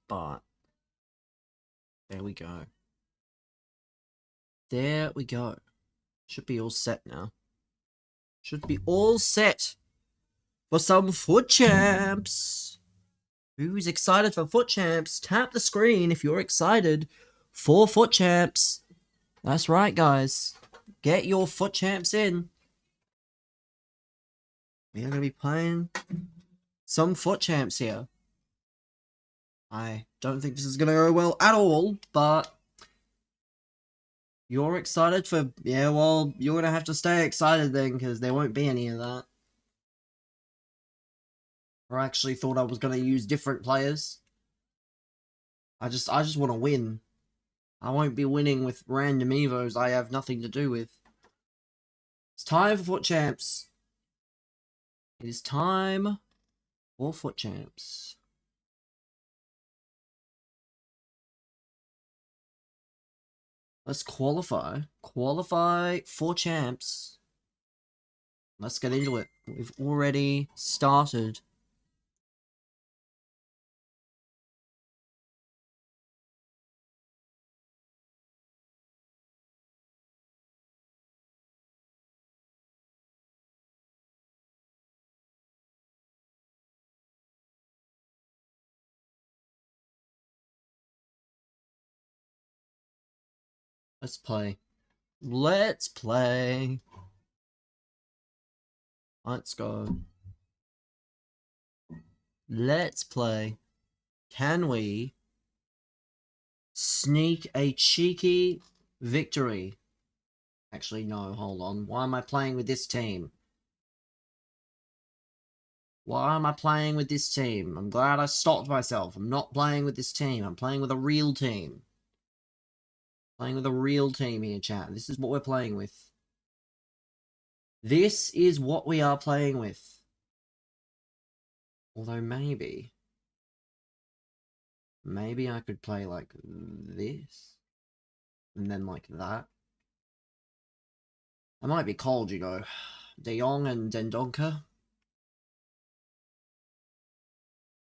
but there we go. There we go. Should be all set now. Should be all set for some FUT Champs. Who's excited for FUT Champs? Tap the screen if you're excited for FUT Champs. That's right, guys. Get your FUT Champs in. We're going to be playing some FUT Champs here. I don't think this is going to go well at all, but you're excited for... Yeah, well, you're going to have to stay excited then, because there won't be any of that. I actually thought I was going to use different players. I just want to win. I won't be winning with random evos I have nothing to do with. It's time for FUT Champs. It is time for FUT Champs. Let's qualify. Qualify for champs. Let's get into it. We've already started. Let's play. Let's play. Let's go. Let's play. Can we sneak a cheeky victory? Actually, no, hold on. Why am I playing with this team? Why am I playing with this team? I'm glad I stopped myself. I'm not playing with this team. I'm playing with a real team. Playing with a real team here, chat. This is what we're playing with. This is what we are playing with. Although maybe I could play like this. And then like that. I might be cold, you know. De Jong and Dendoncker.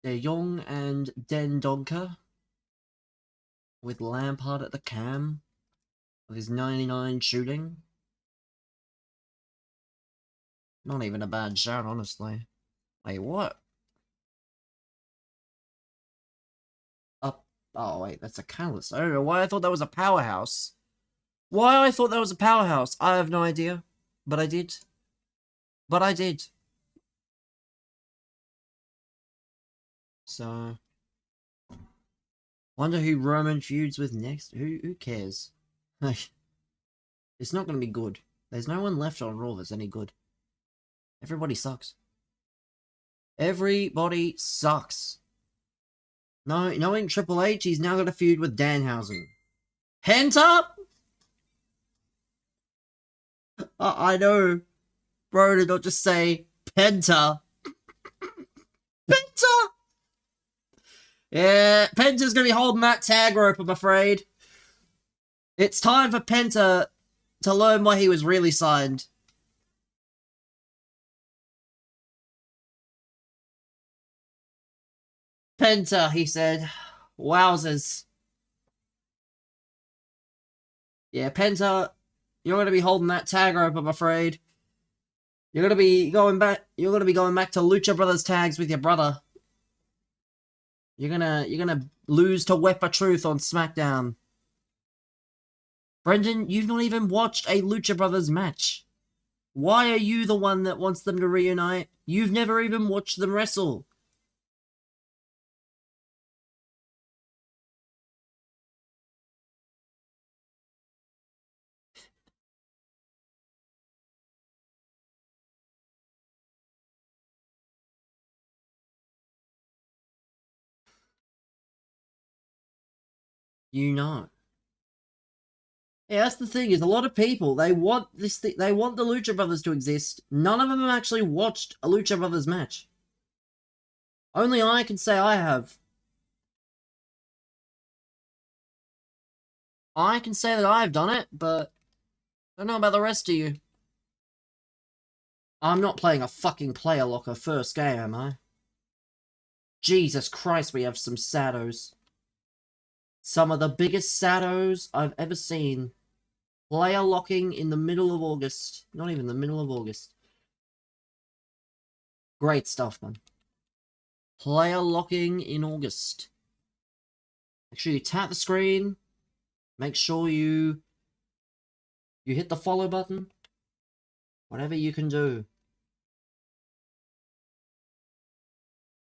De Jong and Dendoncker. With Lampard at the cam. With his 99 shooting. Not even a bad shout, honestly. Wait, what? Up. Oh, wait, that's a catalyst. I don't know why I thought that was a powerhouse. Why I thought that was a powerhouse, I have no idea. But I did. But I did. So... Wonder who Roman feuds with next. Who cares? It's not going to be good. There's no one left on Raw that's any good. Everybody sucks. Everybody sucks. No, knowing Triple H, he's now got a feud with Danhausen. Penta? I know. Bro, did not just say Penta. Penta! Yeah, Penta's gonna be holding that tag rope, I'm afraid. It's time for Penta to learn why he was really signed. Penta, he said. Wowzers. Yeah, Penta, you're gonna be holding that tag rope, I'm afraid. You're gonna be going back to Lucha Brothers tags with your brother. You're gonna lose to Wepa Truth on SmackDown. Brendan, you've not even watched a Lucha Brothers match. Why are you the one that wants them to reunite? You've never even watched them wrestle. You know. Yeah, that's the thing, is a lot of people, they want this they want the Lucha Brothers to exist. None of them have actually watched a Lucha Brothers match. Only I can say I have. I can say that I've done it, but I don't know about the rest of you. I'm not playing a fucking player locker first game, am I? Jesus Christ, we have some saddos. Some of the biggest shadows I've ever seen. Player locking in the middle of August. Not even the middle of August. Great stuff, man. Player locking in August. Make sure you tap the screen. Make sure you hit the follow button. Whatever you can do.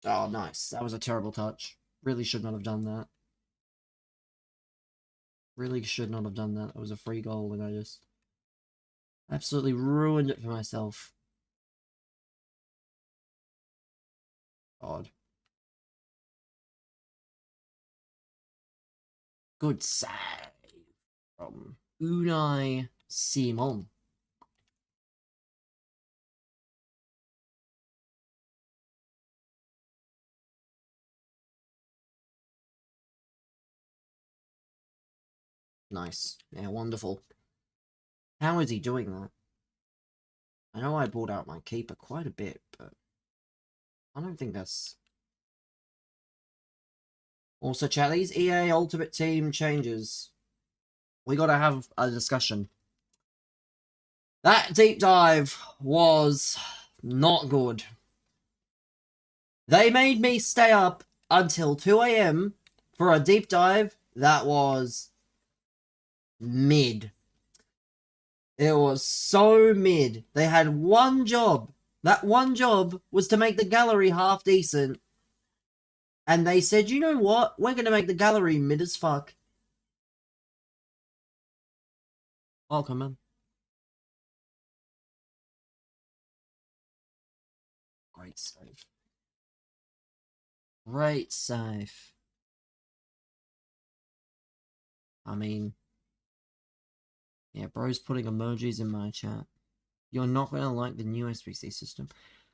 Oh, nice. That was a terrible touch. Really should not have done that. Really should not have done that. It was a free goal and I just absolutely ruined it for myself. Odd. Good save from Unai Simon. Nice. Yeah, wonderful. How is he doing that? I know I brought out my keeper quite a bit, but I don't think that's... Also, chat, these EA Ultimate Team changes. We gotta have a discussion. That deep dive was not good. They made me stay up until 2 AM for a deep dive that was mid. It was so mid. They had one job. That one job was to make the gallery half decent. And they said, you know what? We're going to make the gallery mid as fuck. Welcome, man. Great save. Great save. I mean... Yeah, bro's putting emojis in my chat. You're not going to like the new SBC system.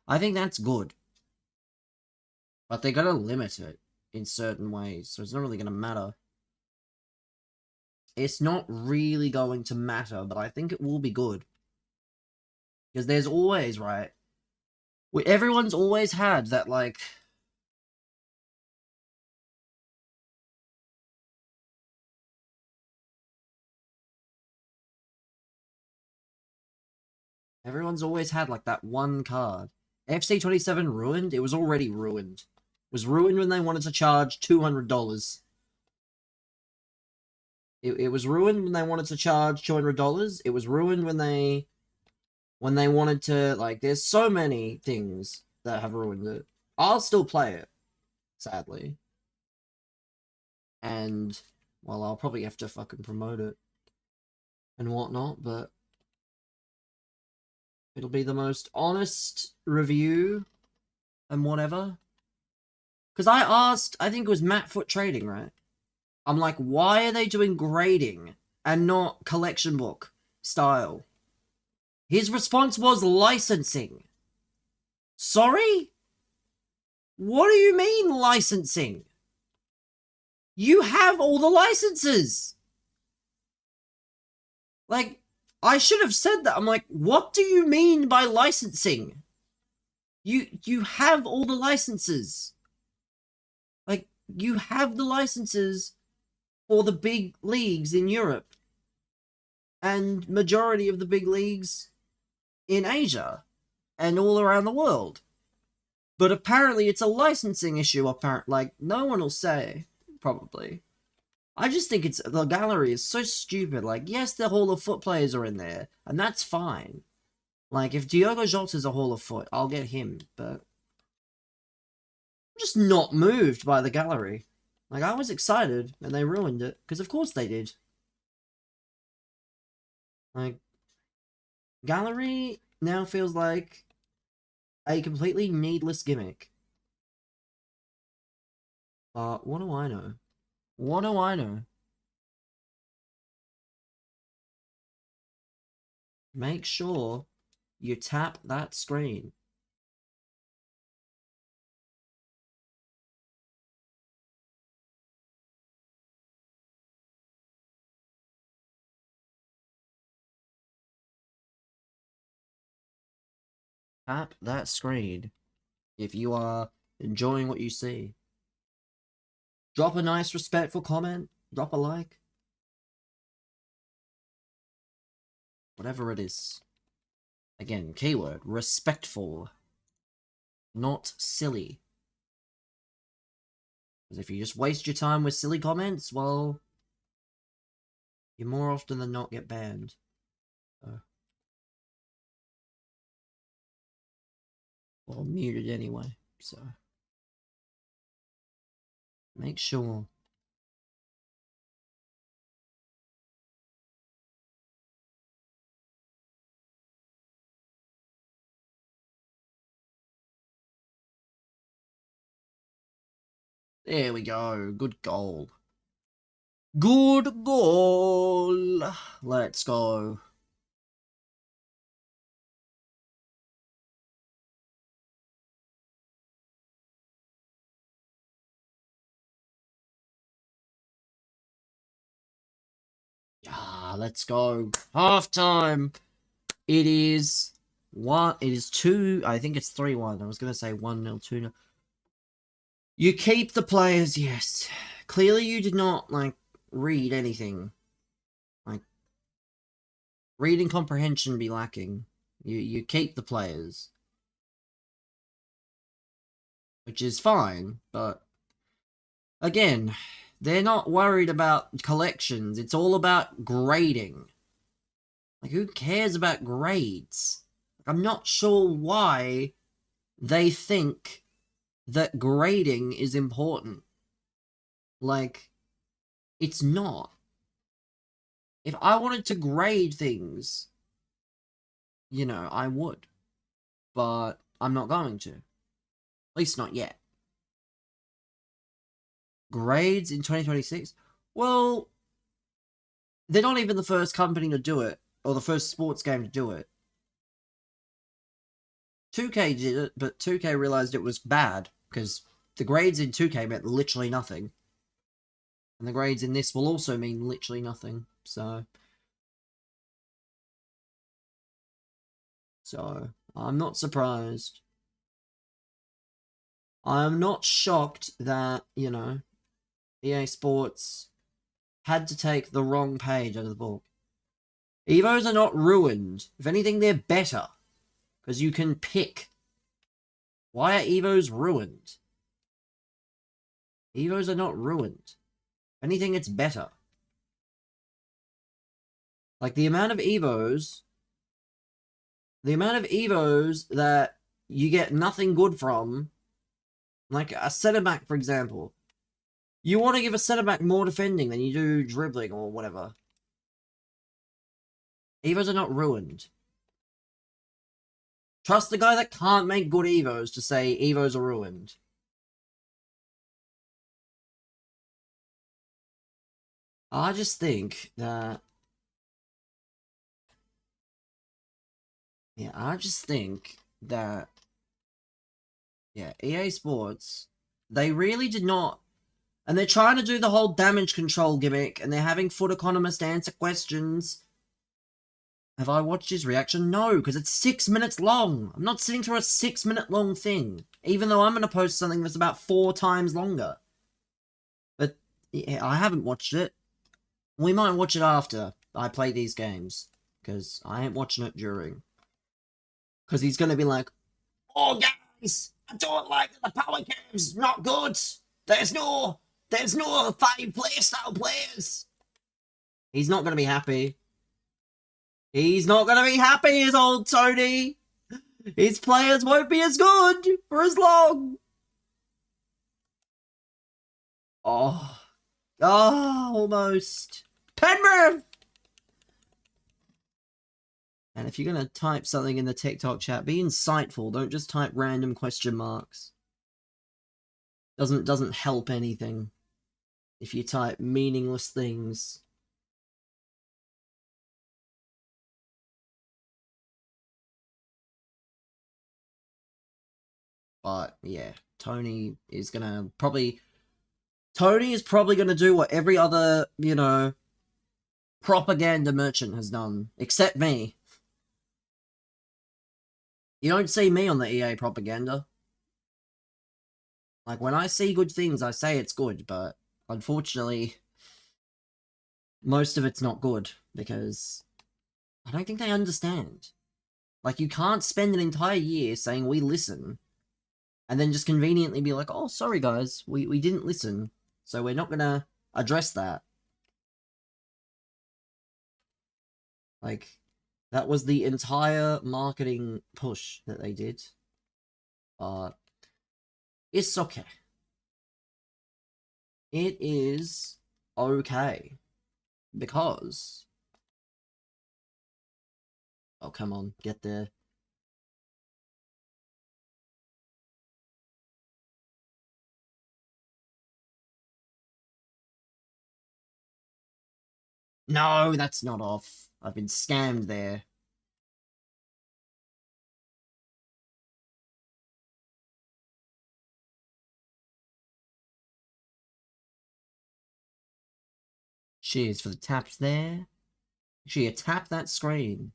I think that's good. But they're going to limit it in certain ways, so it's not really going to matter. It's not really going to matter, but I think it will be good. Because there's always, right? Everyone's always had that, like... Everyone's always had, like, that one card. FC27 ruined? It was already ruined. It was ruined when they wanted to charge $200. It was ruined when they wanted to charge $200. It was ruined when they wanted to, like, there's so many things that have ruined it. I'll still play it, sadly. And, well, I'll probably have to fucking promote it and whatnot, but it'll be the most honest review and whatever. Because I asked, I think it was Matt Foot Trading, right? I'm like, why are they doing grading and not collection book style? His response was licensing. Sorry? What do you mean licensing? You have all the licenses. Like, I should have said that. I'm like, what do you mean by licensing? You have all the licenses. Like, you have the licenses for the big leagues in Europe. And majority of the big leagues in Asia. And all around the world. But apparently it's a licensing issue, apparently. Like, no one will say, probably. I just think the gallery is so stupid. Like, yes, the Hall of Foot players are in there, and that's fine. Like, if Diogo Jota is a Hall of Foot, I'll get him, but I'm just not moved by the gallery. Like, I was excited, and they ruined it, because of course they did. Like, gallery now feels like a completely needless gimmick. But what do I know? What do I know? Make sure you tap that screen. Tap that screen if you are enjoying what you see. Drop a nice respectful comment. drop a like. Whatever it is. Again, keyword, respectful. Not silly. Because if you just waste your time with silly comments, well, you more often than not get banned. Or muted anyway, so. Make sure. There we go. Good goal. Good goal. Let's go. Ah, let's go. Half time. It is 1. It is 2. I think it's 3-1. I was going to say 1-0, 2-0. You keep the players, yes. Clearly you did not, like, read anything. Like, reading comprehension be lacking. You keep the players. Which is fine, but... Again, they're not worried about collections. It's all about grading. Like, who cares about grades? I'm not sure why they think that grading is important. Like, it's not. If I wanted to grade things, you know, I would. But I'm not going to. At least not yet. Grades in 2026? Well, they're not even the first company to do it, or the first sports game to do it. 2K did it, but 2K realized it was bad, because the grades in 2K meant literally nothing. And the grades in this will also mean literally nothing, so... So, I'm not surprised. I'm not shocked that, you know, EA Sports had to take the wrong page out of the book. Evos are not ruined. If anything, they're better. Because you can pick. Why are Evos ruined? Evos are not ruined. If anything, it's better. Like, the amount of Evos that you get nothing good from, like a centre-back, for example. You want to give a centre-back more defending than you do dribbling or whatever. Evos are not ruined. Trust the guy that can't make good Evos to say Evos are ruined. I just think that... Yeah, I just think that... Yeah, EA Sports, they really did not... And they're trying to do the whole damage control gimmick, and they're having Foot Economist answer questions. Have I watched his reaction? No, because it's 6 minutes long. I'm not sitting through a 6-minute long thing. Even though I'm going to post something that's about 4 times longer. But, yeah, I haven't watched it. We might watch it after I play these games. Because I ain't watching it during. Because he's going to be like, oh, guys, I don't like the power games. Not good. There's no 5 playstyle players. He's not going to be happy. He's not going to be happy, his old Tony. His players won't be as good for as long. Oh, almost. Penrith! And if you're going to type something in the TikTok chat, be insightful. Don't just type random question marks. Doesn't help anything if you type meaningless things. But yeah, Tony is probably gonna do what every other, you know, propaganda merchant has done, except me. You don't see me on the EA propaganda. Like, when I see good things, I say it's good, but unfortunately, most of it's not good, because I don't think they understand. Like, you can't spend an entire year saying we listen, and then just conveniently be like, oh, sorry guys, we didn't listen, so we're not gonna address that. Like, that was the entire marketing push that they did. It's okay. It is okay. Because... oh, come on, get there. No, that's not off. I've been scammed there. Cheers for the taps there. Actually, tap that screen.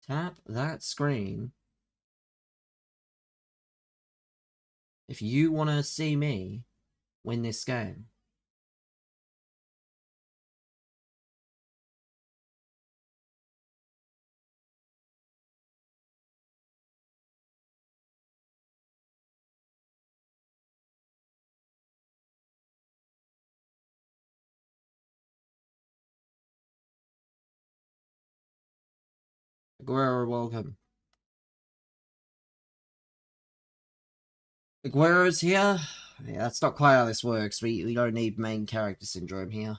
Tap that screen. If you want to see me win this game. Aguero, welcome. Aguero's here. Yeah, that's not quite how this works. We don't need main character syndrome here.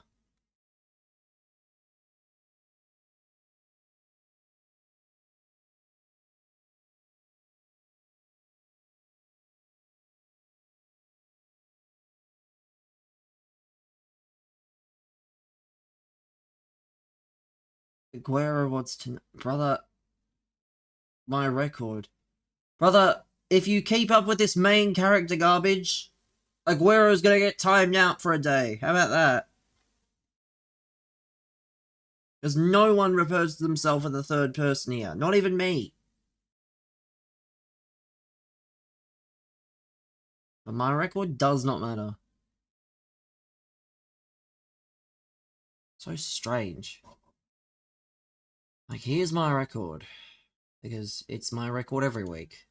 Aguero wants to... brother, my record. Brother, if you keep up with this main character garbage, Aguero's gonna get timed out for a day. How about that? Because no one refers to themselves in the third person here. Not even me. But my record does not matter. So strange. Like, here's my record. Because it's my record every week.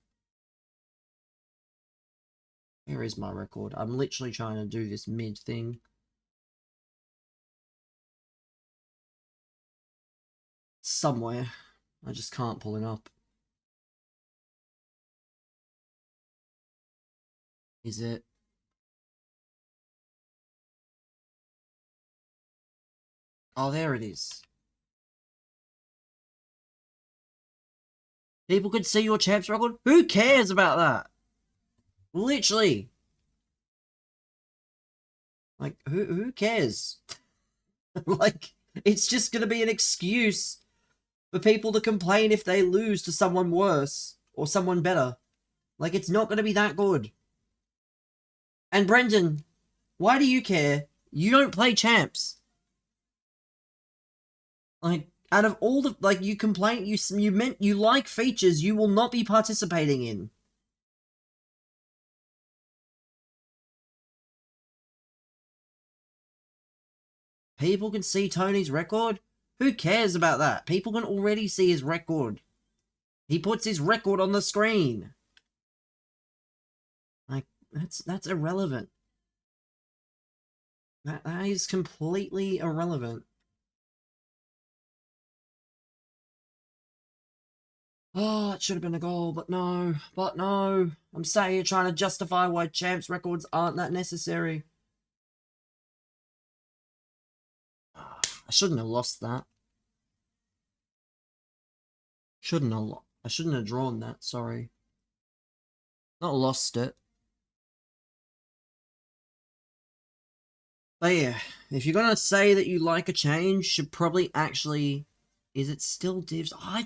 Where is my record? I'm literally trying to do this mid thing. Somewhere. I just can't pull it up. Is it? Oh, there it is. People could see your champs record? Who cares about that? Literally. Like, who cares? Like, it's just gonna be an excuse for people to complain if they lose to someone worse or someone better. Like, it's not gonna be that good. And Brendan, why do you care? You don't play champs. Like, out of all the... like, you complain... you meant you like features you will not be participating in. People can see Tony's record? Who cares about that? People can already see his record. He puts his record on the screen. Like, that's irrelevant. That is completely irrelevant. Oh, it should have been a goal, but no. But no. I'm sat here trying to justify why champs records aren't that necessary. I shouldn't have lost that. I shouldn't have drawn that, sorry. Not lost it. But yeah, if you're gonna say that you like a change, should probably actually... is it still divs? I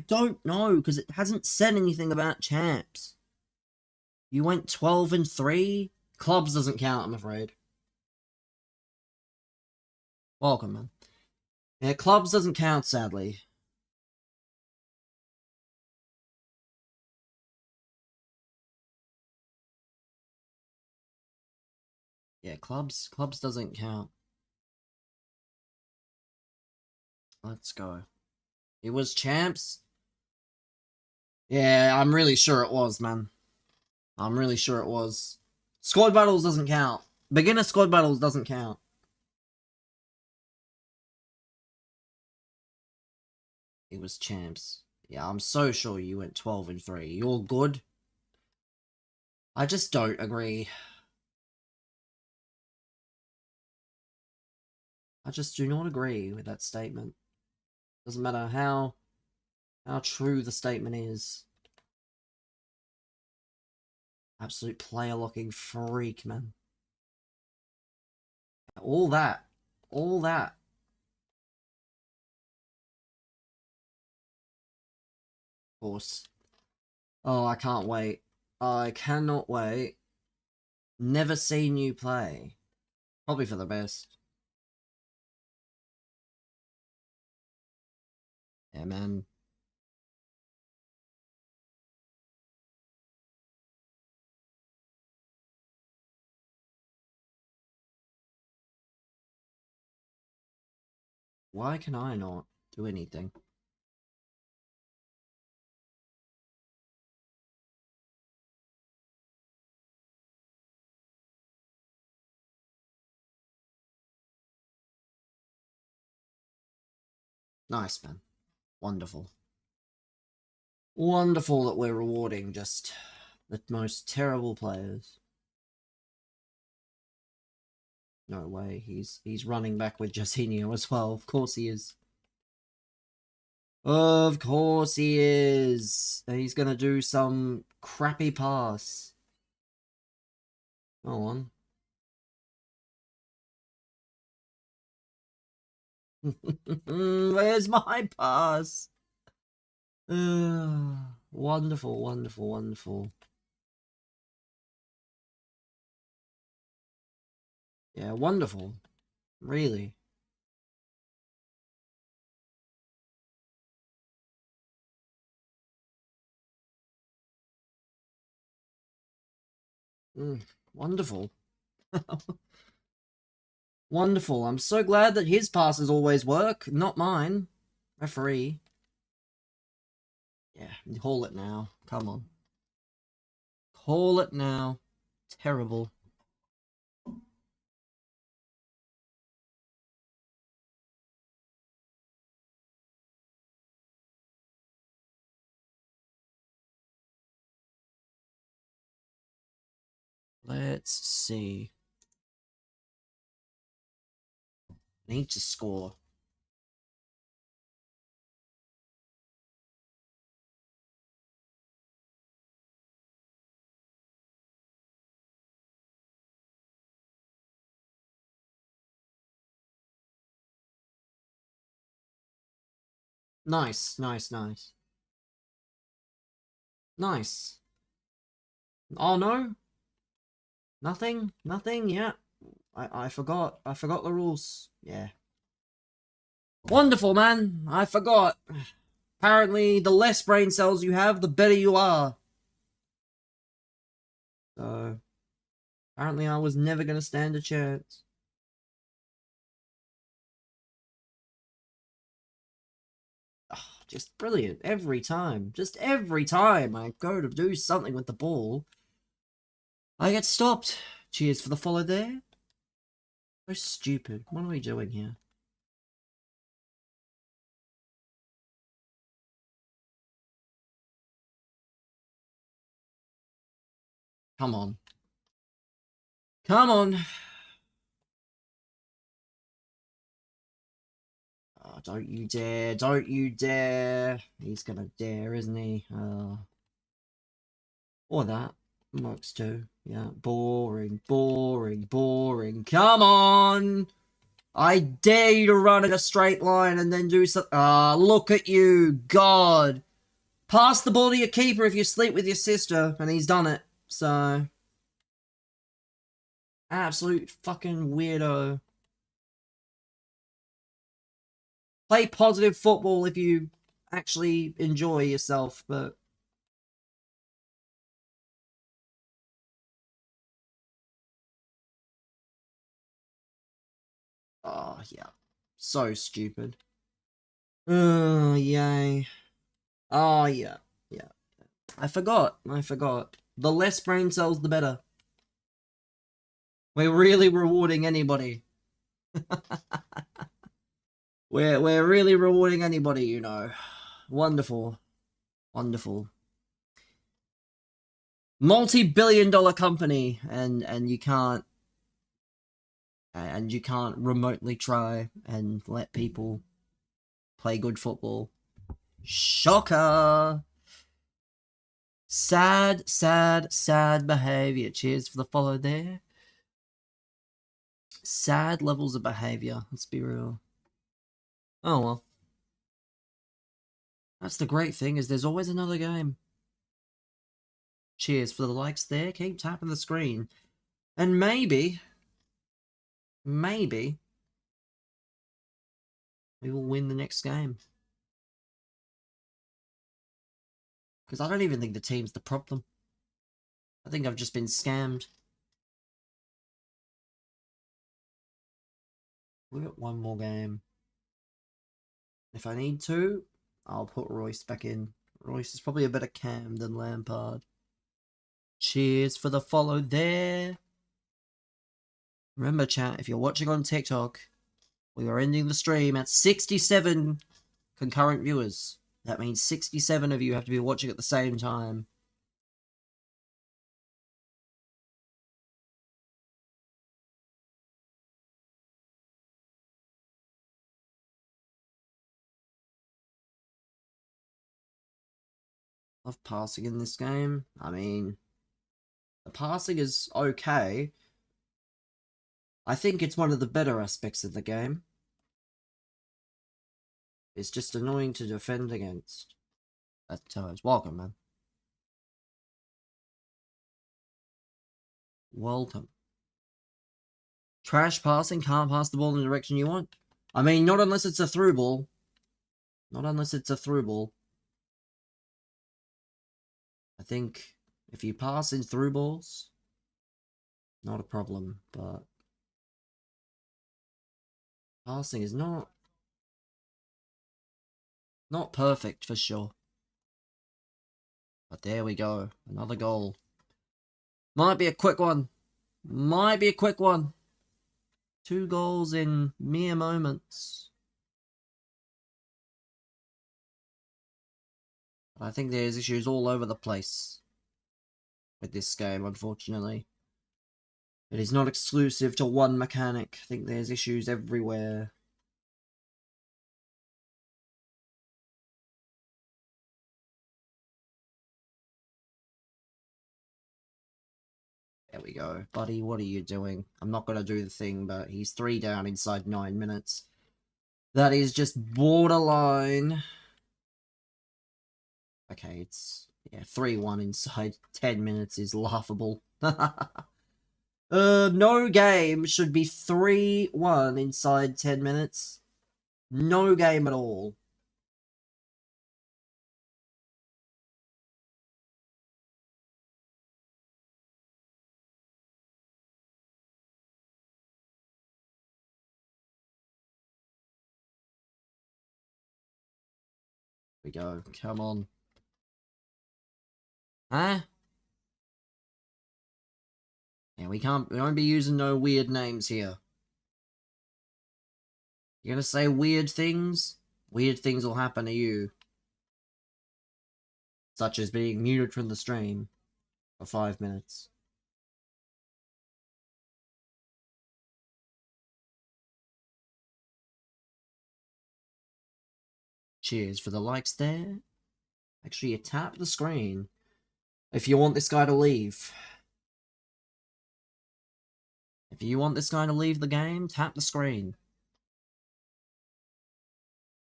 don't know, because it hasn't said anything about champs. You went 12-3? Clubs doesn't count, I'm afraid. Welcome, man. Yeah, clubs doesn't count, sadly. Yeah, clubs doesn't count. Let's go. It was champs. Yeah, I'm really sure it was, man. I'm really sure it was. Squad battles doesn't count. Beginner squad battles doesn't count. It was champs. Yeah, I'm so sure you went 12-3. You're good. I just don't agree. I just do not agree with that statement. Doesn't matter how true the statement is. Absolute player locking freak, man. All that. All that. Of course. Oh, I can't wait. I cannot wait. Never seen you play. Probably for the best. Yeah, man. Why can I not do anything? Nice, man. Wonderful. Wonderful that we're rewarding just the most terrible players. No way. He's running back with Jairzinho as well. Of course he is. Of course he is. He's gonna do some crappy pass. Go on. Where's my pass? Wonderful, wonderful, wonderful. Yeah, wonderful. Really. Wonderful. Wonderful. I'm so glad that his passes always work, not mine. Referee. Yeah, call it now. Come on. Call it now. Terrible. Let's see. Need to score. Nice, nice, nice. Nice. Oh no? Nothing? Nothing? Yeah. I forgot. I forgot the rules. Yeah. Wonderful, man. I forgot. Apparently, the less brain cells you have, the better you are. So, apparently I was never going to stand a chance. Oh, just brilliant. Every time. Just every time I go to do something with the ball, I get stopped. Cheers for the follow there. So stupid. What are we doing here? Come on. Come on. Oh, don't you dare. Don't you dare. He's gonna dare, isn't he? Or that. Works too. Yeah. Boring, boring, boring. Come on! I dare you to run in a straight line and then do something. Ah, look at you. God. Pass the ball to your keeper if you sleep with your sister. And he's done it. So. Absolute fucking weirdo. Play positive football if you actually enjoy yourself, but Oh, yeah. So stupid. Oh, yay. Oh, yeah. Yeah. I forgot. The less brain cells, the better. We're really rewarding anybody. we're really rewarding anybody, you know. Wonderful. Wonderful. Multi-billion-dollar company, and you can't remotely try and let people play good football. Shocker. Sad behavior. Cheers for the follow there. Sad levels of behavior. Let's be real. Oh well. That's the great thing, is there's always another game. Cheers for the likes there. Keep tapping the screen. And maybe we will win the next game. Because I don't even think the team's the problem. I think I've just been scammed. We've got one more game. If I need to, I'll put Royce back in. Royce is probably a better cam than Lampard. Cheers for the follow there. Remember, chat, if you're watching on TikTok, we are ending the stream at 67 concurrent viewers. That means 67 of you have to be watching at the same time. Love passing in this game. I mean, the passing is okay. I think it's one of the better aspects of the game. It's just annoying to defend against at times. Welcome, man. Welcome. Trash passing, can't pass the ball in the direction you want. I mean, not unless it's a through ball. Not unless it's a through ball. I think if you pass in through balls, not a problem, but passing is not perfect for sure. But there we go. Another goal. Might be a quick one. Might be a quick one. 2 goals in mere moments. I think there's issues all over the place with this game, unfortunately. It is not exclusive to one mechanic. I think there's issues everywhere. There we go. Buddy, what are you doing? I'm not going to do the thing, but he's 3 down inside 9 minutes. That is just borderline. Okay, it's... yeah, 3-1 inside 10 minutes is laughable. No game should be 3-1 inside 10 minutes. No game at all. We go. Come on. Huh? Yeah, we won't be using no weird names here. You're gonna say weird things? Weird things will happen to you. Such as being muted from the stream for 5 minutes. Cheers for the likes there. Make sure you tap the screen if you want this guy to leave. If you want this guy to leave the game, tap the screen.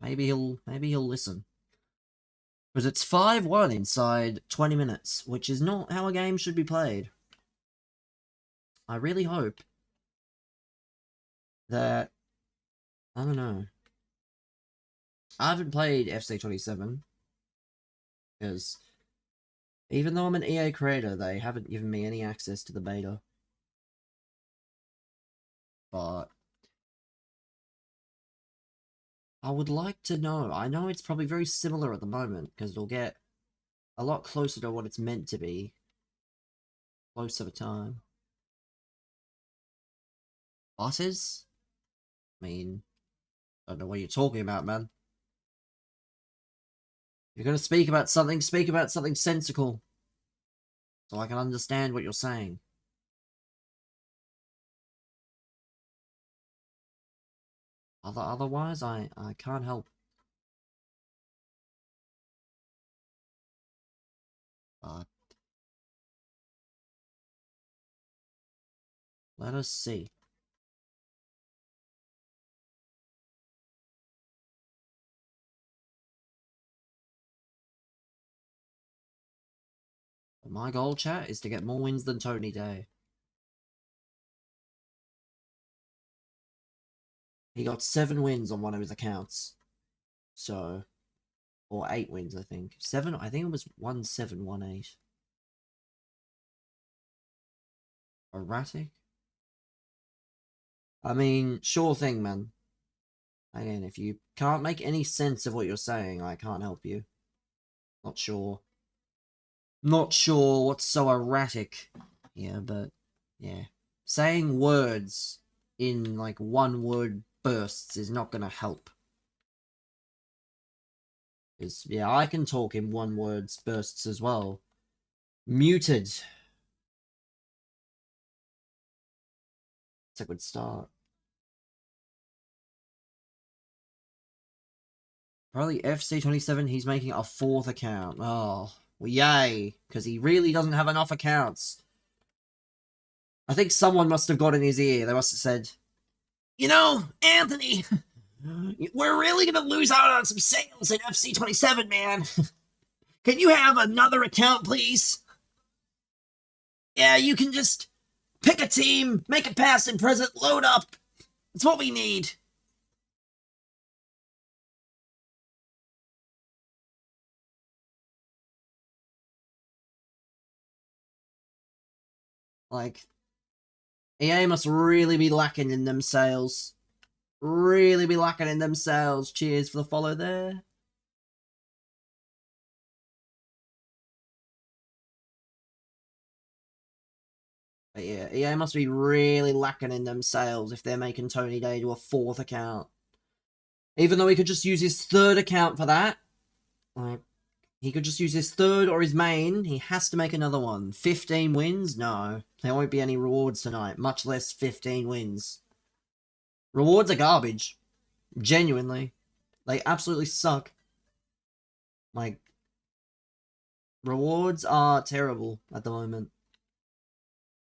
Maybe he'll listen. Because it's 5-1 inside 20 minutes, which is not how a game should be played. I really hope that... I don't know. I haven't played FC27, because even though I'm an EA creator, they haven't given me any access to the beta. But I would like to know. I know it's probably very similar at the moment, because it'll get a lot closer to what it's meant to be. Close of a time. Buses? I mean, I don't know what you're talking about, man. If you're gonna speak about something sensical. So I can understand what you're saying. Otherwise, I can't help. But let us see. My goal, chat, is to get more wins than Tony Day. He got 7 wins on one of his accounts. So, or 8 wins, I think. 7, I think it was 1718. Erratic? I mean, sure thing, man. Again, if you can't make any sense of what you're saying, I can't help you. Not sure. Not sure what's so erratic. Yeah, but, yeah. Saying words in, like, one-word bursts is not gonna help. Because, yeah, I can talk in one-word bursts as well. Muted. It's a good start. Probably FC27, he's making a 4th account. Oh, well, yay. Because he really doesn't have enough accounts. I think someone must have got in his ear. They must have said, you know, Anthony, we're really going to lose out on some sales in FC27, man. Can you have another account, please? Yeah, you can just pick a team, make a past and present, load up. That's what we need. Like, EA must really be lacking in them sales. Really be lacking in them sales. Cheers for the follow there. But yeah, EA must be really lacking in them sales if they're making Tony Day to a 4th account. Even though he could just use his 3rd account for that. Like, he could just use his 3rd or his main. He has to make another one. 15 wins? No. There won't be any rewards tonight. Much less 15 wins. Rewards are garbage. Genuinely. They absolutely suck. Like, rewards are terrible at the moment.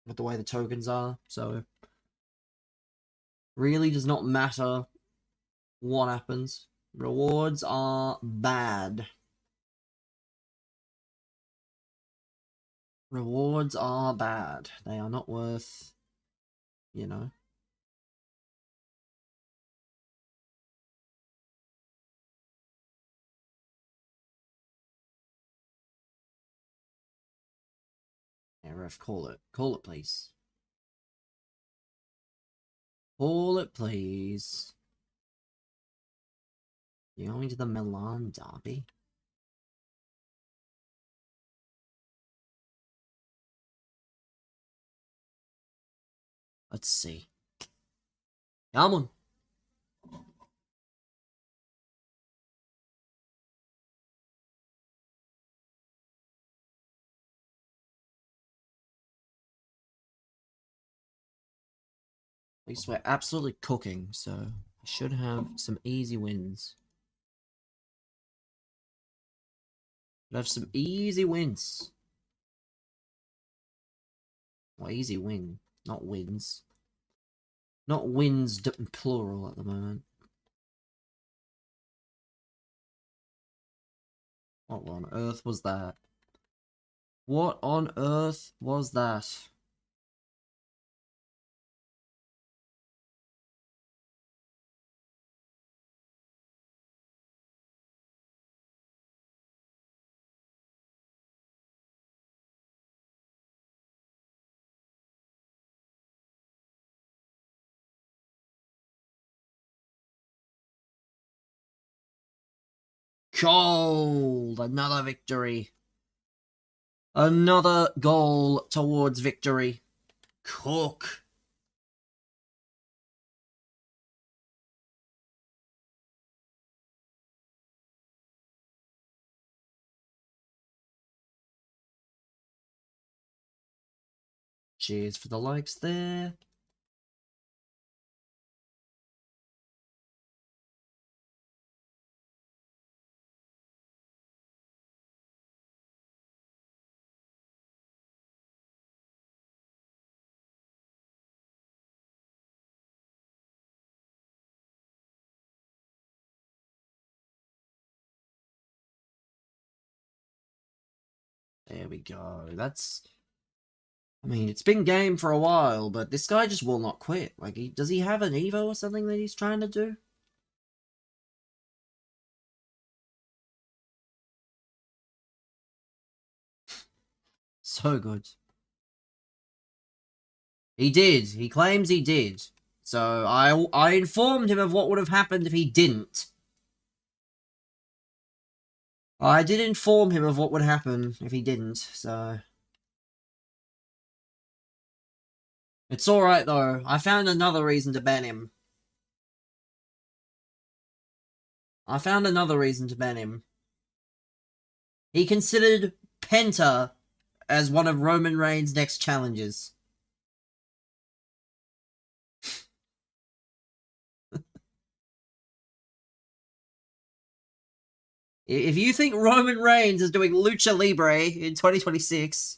With the way the tokens are. So, really does not matter what happens. Rewards are bad. Rewards are bad. They are not worth, you know. Yeah, ref, call it. Call it, please. Call it, please. You're going to the Milan derby? Let's see. Come on. At least we're absolutely cooking, so we should have some easy wins. Should have some easy wins. Well, easy win, not wins. Not wins plural at the moment. What on earth was that? What on earth was that? Cold! Another victory. Another goal towards victory. Cook. Cheers for the likes there. There we go. That's... I mean, it's been game for a while, but this guy just will not quit. Like, does he have an Evo or something that he's trying to do? So good. He did. He claims he did. So I informed him of what would have happened if he didn't. I did inform him of what would happen if he didn't, so... It's alright though. I found another reason to ban him. I found another reason to ban him. He considered Penta as one of Roman Reigns' next challenges. If you think Roman Reigns is doing Lucha Libre in 2026...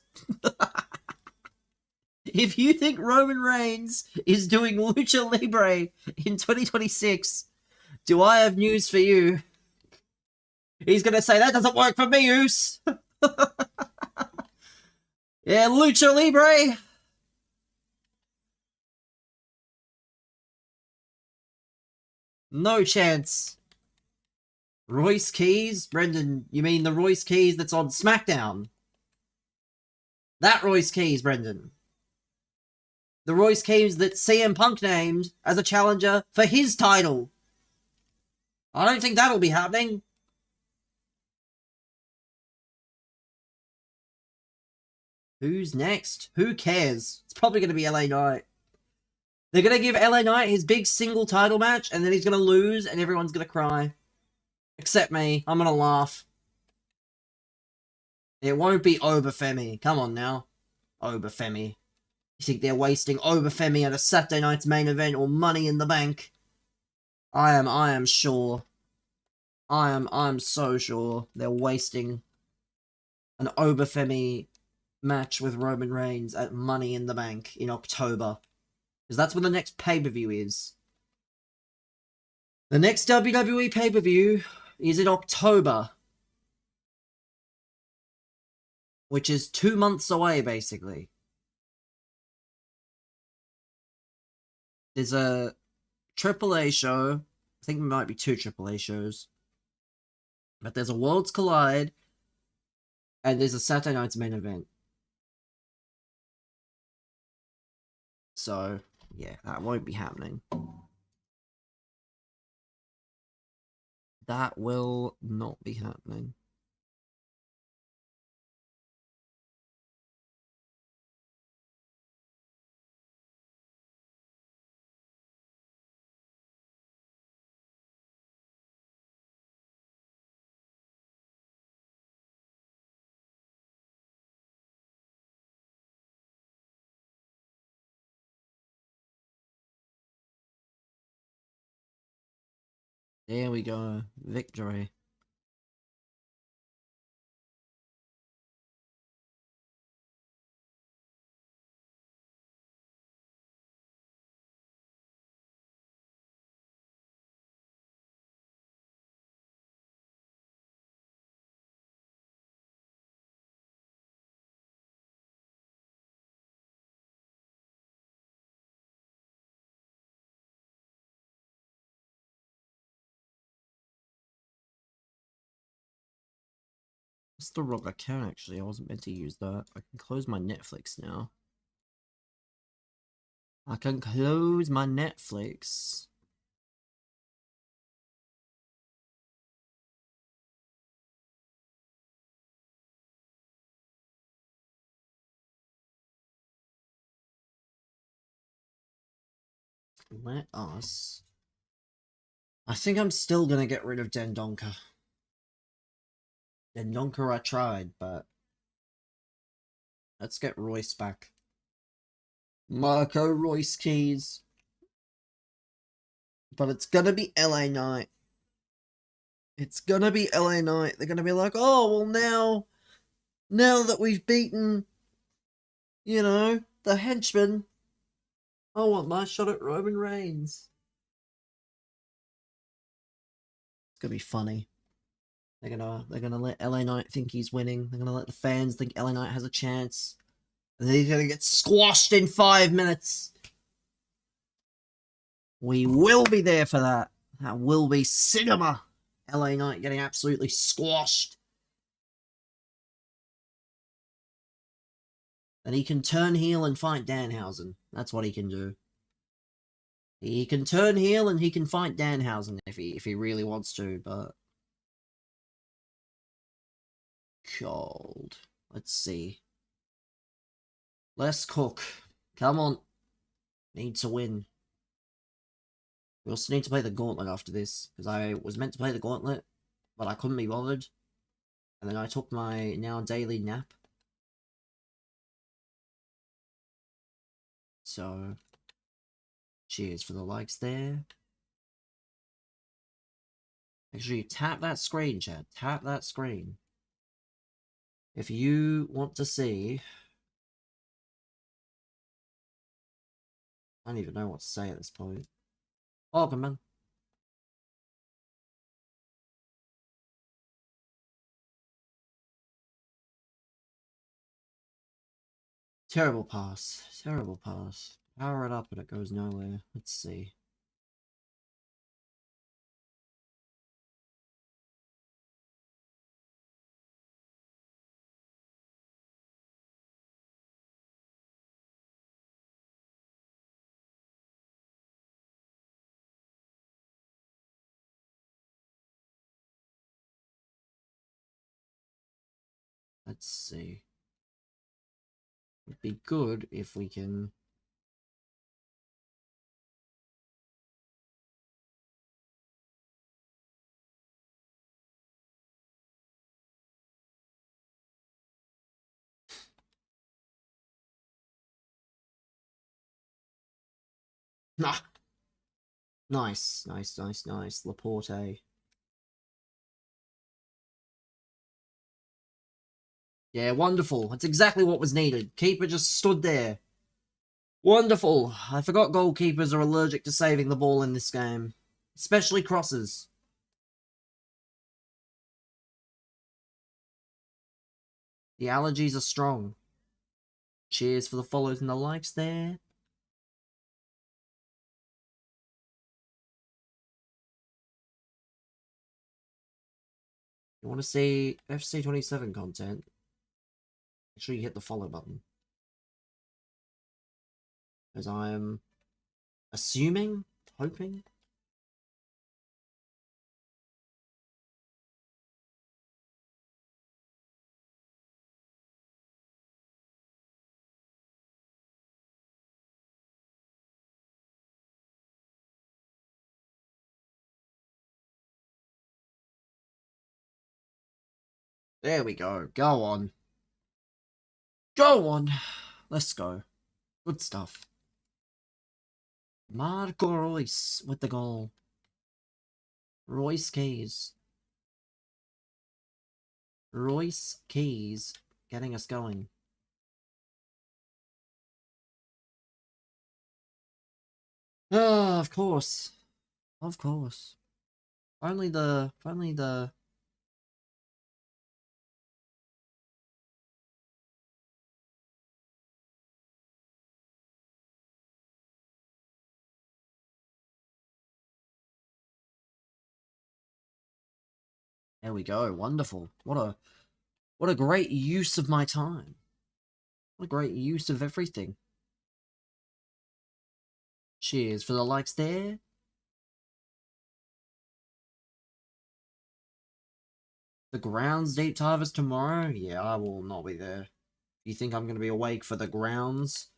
If you think Roman Reigns is doing Lucha Libre in 2026, do I have news for you? He's gonna say, that doesn't work for me, Oos! Yeah, Lucha Libre! No chance. Royce Keys? Brendan, you mean the Royce Keys that's on SmackDown? That Royce Keys, Brendan. The Royce Keys that CM Punk named as a challenger for his title. I don't think that'll be happening. Who's next? Who cares? It's probably going to be LA Knight. They're going to give LA Knight his big single title match, and then he's going to lose, and everyone's going to cry. Except me. I'm going to laugh. It won't be Obafemi. Come on now. Obafemi. You think they're wasting Obafemi at a Saturday night's main event or Money in the Bank? I am sure. I'm so sure they're wasting an Obafemi match with Roman Reigns at Money in the Bank in October. Because that's when the next pay-per-view is. The next WWE pay-per-view is in October. Which is 2 months away, basically. There's a AAA show. I think there might be 2 AAA shows. But there's a Worlds Collide. And there's a Saturday night's main event. So, yeah, that won't be happening. That will not be happening. There we go. Victory. That's the wrong account, actually. I wasn't meant to use that. I can close my Netflix now. I can close my Netflix. let us... I think I'm still gonna get rid of Dendonka. Dendonka I tried, but... Let's get Royce back. Marco Royce keys. But it's gonna be LA Knight. It's gonna be LA Knight. They're gonna be like, oh, well now that we've beaten, you know, the henchman, I want my shot at Roman Reigns. It's gonna be funny. They're gonna let LA Knight think he's winning. They're gonna let the fans think LA Knight has a chance. And then he's gonna get squashed in 5 minutes. We will be there for that. That will be cinema. LA Knight getting absolutely squashed. And he can turn heel and fight Danhausen. That's what he can do. He can turn heel and he can fight Danhausen if he really wants to, but... Cold. Let's see. Les Cook. Come on. Need to win. We also need to play the Gauntlet after this, because I was meant to play the Gauntlet, but I couldn't be bothered. And then I took my now daily nap. So, cheers for the likes there. Actually, tap that screen, chat. Tap that screen. If you want to see... I don't even know what to say at this point. Welcome, man. Terrible pass. Terrible pass. Power it up and it goes nowhere. Let's see. Let's see. It'd be good if we can... Nah. Nice, nice, nice, nice. Laporte. Yeah, wonderful. That's exactly what was needed. Keeper just stood there. Wonderful. I forgot goalkeepers are allergic to saving the ball in this game. Especially crosses. The allergies are strong. Cheers for the follows and the likes there. You want to see FC27 content? Make sure you hit the follow button. As I am assuming, hoping. There we go. Go on. Go on. Let's go. Good stuff. Marco Royce with the goal. Royce Keys. Royce Keys getting us going. Ah, of course. Of course. Only the... There we go. Wonderful. What a great use of my time. What a great use of everything. Cheers for the likes there. The grounds deep dive is tomorrow? Yeah, I will not be there. You think I'm going to be awake for the grounds?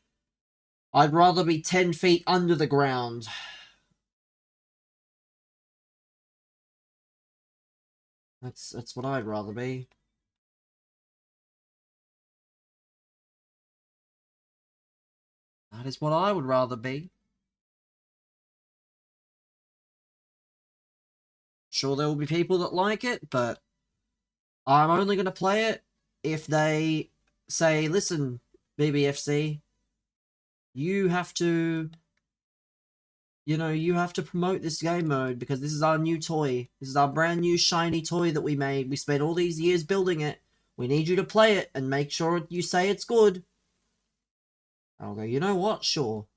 I'd rather be 10 feet under the ground. That's what I'd rather be. That is what I would rather be. Sure, there will be people that like it, but I'm only going to play it if they say, listen, BBFC, you have to, you have to promote this game mode because this is our new toy. This is our brand new shiny toy that we made. We spent all these years building it. We need you to play it and make sure you say it's good. I'll go, you know what? Sure.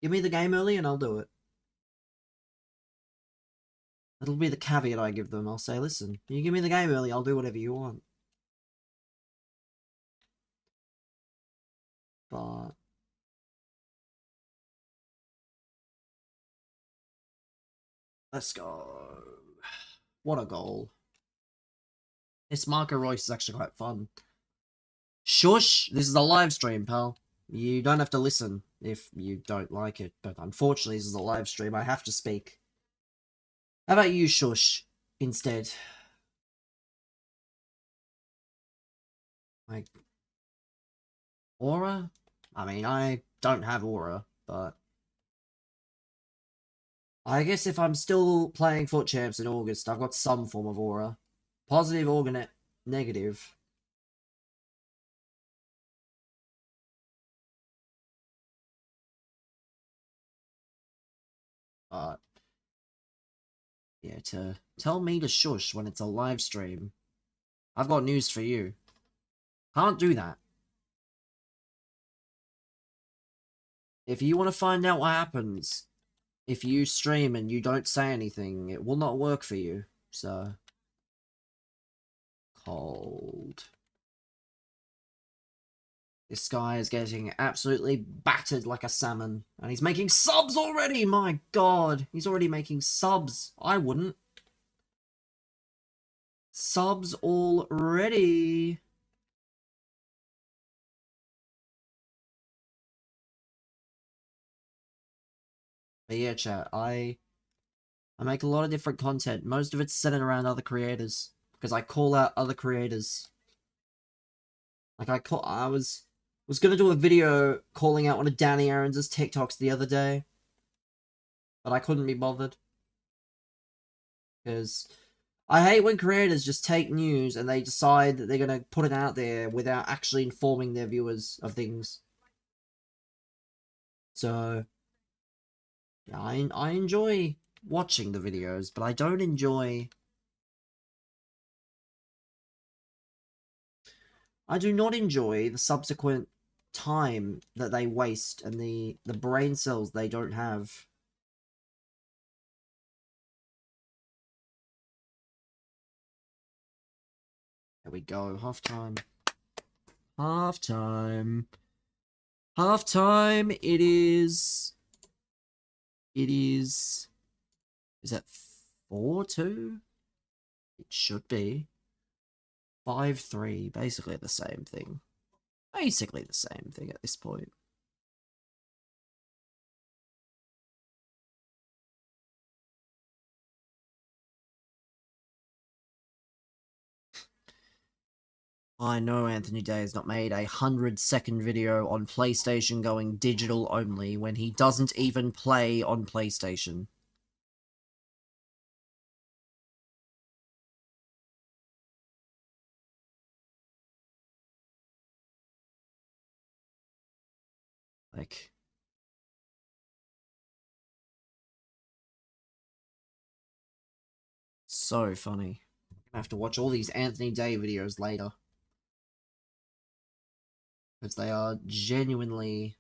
Give me the game early and I'll do it. That'll be the caveat I give them. I'll say, listen, you give me the game early, I'll do whatever you want. But let's go. What a goal. This Marco Royce is actually quite fun. Shush! This is a live stream, pal. You don't have to listen if you don't like it, but unfortunately this is a live stream. I have to speak. How about you shush instead? Like, aura? I mean, I don't have aura, but I guess if I'm still playing Foot Champs in August, I've got some form of aura. Positive or negative. But yeah, to tell me to shush when it's a live stream, I've got news for you. Can't do that. If you want to find out what happens if you stream and you don't say anything, it will not work for you. So, cold. This guy is getting absolutely battered like a salmon. And he's making subs already! My god! He's already making subs. I wouldn't. Subs already. But yeah, chat, I make a lot of different content. Most of it's centered around other creators. Because I call out other creators. Like, I was gonna do a video calling out one of Danny Aarons' TikToks the other day. But I couldn't be bothered. Because I hate when creators just take news and they decide that they're gonna put it out there without actually informing their viewers of things. So, yeah, I enjoy watching the videos, but I don't enjoy... I do not enjoy the subsequent time that they waste and the brain cells they don't have. There we go, halftime. Halftime. Halftime, it is... It is... Is that 4-2? It should be. 5-3, basically the same thing. Basically the same thing at this point. I know Anthony Day has not made a 100-second video on PlayStation going digital only when he doesn't even play on PlayStation. Like... So funny. I'm gonna have to watch all these Anthony Day videos later. Because they are genuinely...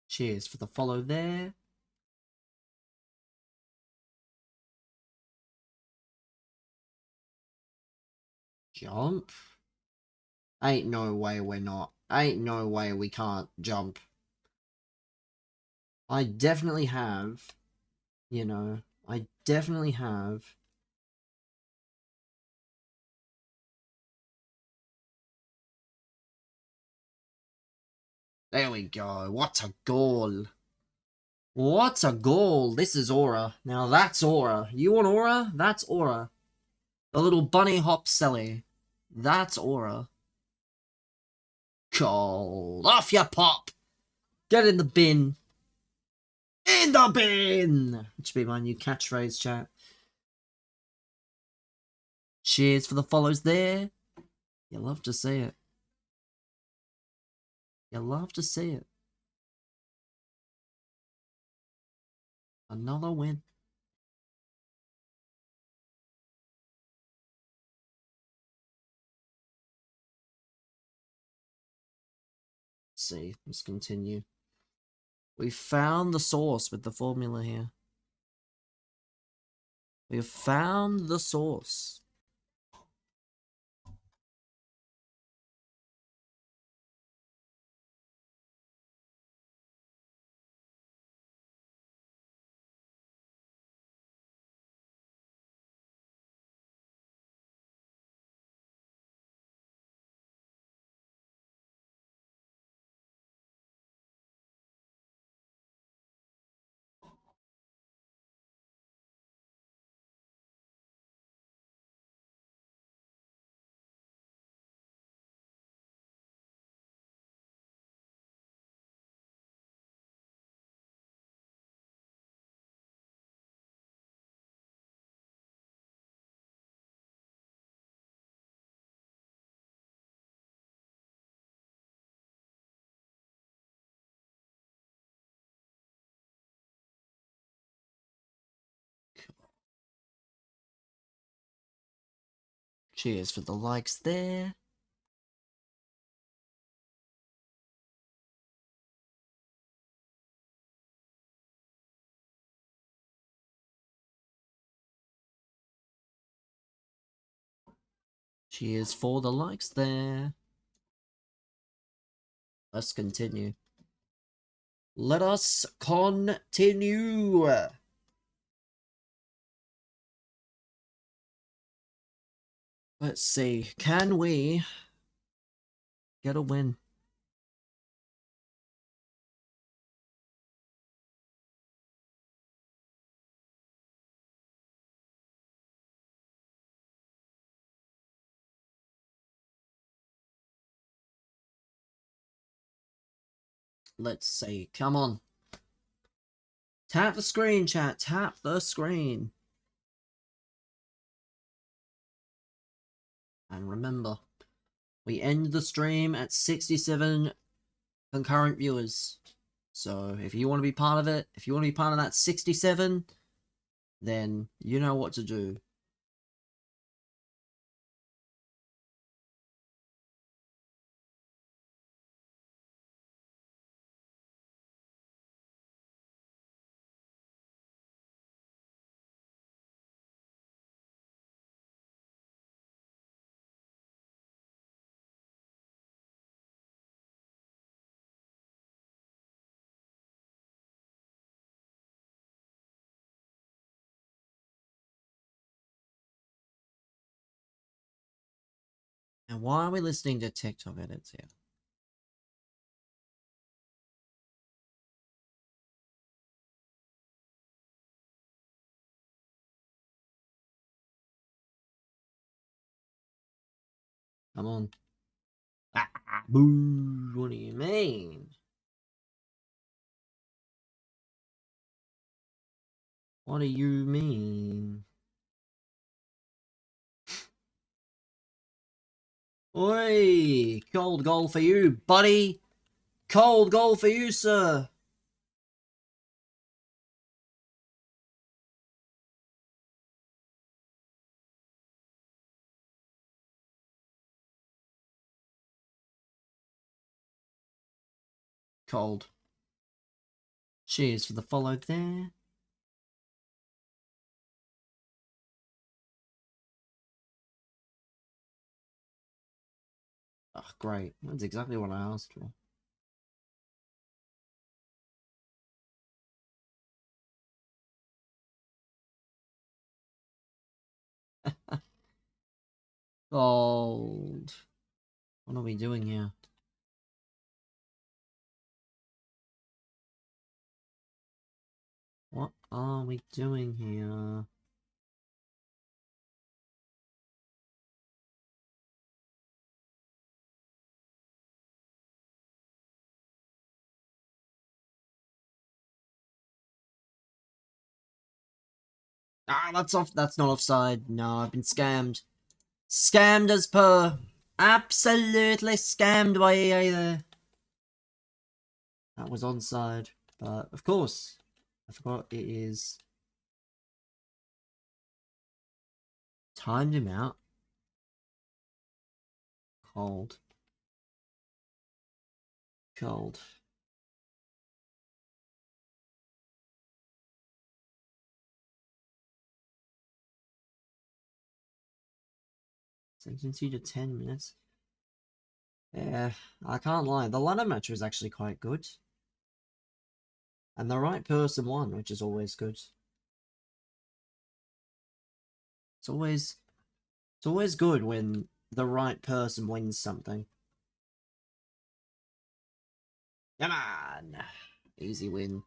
Cheers for the follow there. Jump. Ain't no way we're not. Ain't no way we can't jump. I definitely have, you know, I definitely have. There we go. What a goal. What a goal. This is Aura. Now that's Aura. You want Aura? That's Aura. The little bunny hop Selly. That's Aura. Cold. Off ya pop. Get in the bin. In the bin! It should be my new catchphrase, chat. Cheers for the follows there. You love to see it. You love to see it. Another win. Let's see, let's continue. We found the source with the formula here. We have found the source. Cheers for the likes there. Cheers for the likes there. Let's continue. Let us continue. Let's see. Can we get a win? Let's see. Come on. Tap the screen, chat. Tap the screen. And remember, we end the stream at 67 concurrent viewers. So if you want to be part of it, if you want to be part of that 67, then you know what to do. And why are we listening to TikTok edits here? Come on. Ah, boo. What do you mean? What do you mean? Oi! Cold goal for you, buddy! Cold goal for you, sir! Cold. Cheers for the follow there. Ugh, great. That's exactly what I asked for. Gold. What are we doing here? What are we doing here? Ah, that's off. That's not offside. No, I've been scammed. Scammed as per. Absolutely scammed by EA there. That was onside. But, of course, I forgot it is. Timed him out. Cold. Cold. Sentence you to 10 minutes. Yeah, I can't lie. The ladder match was actually quite good. And the right person won, which is always good. It's always good when the right person wins something. Come on! Easy win.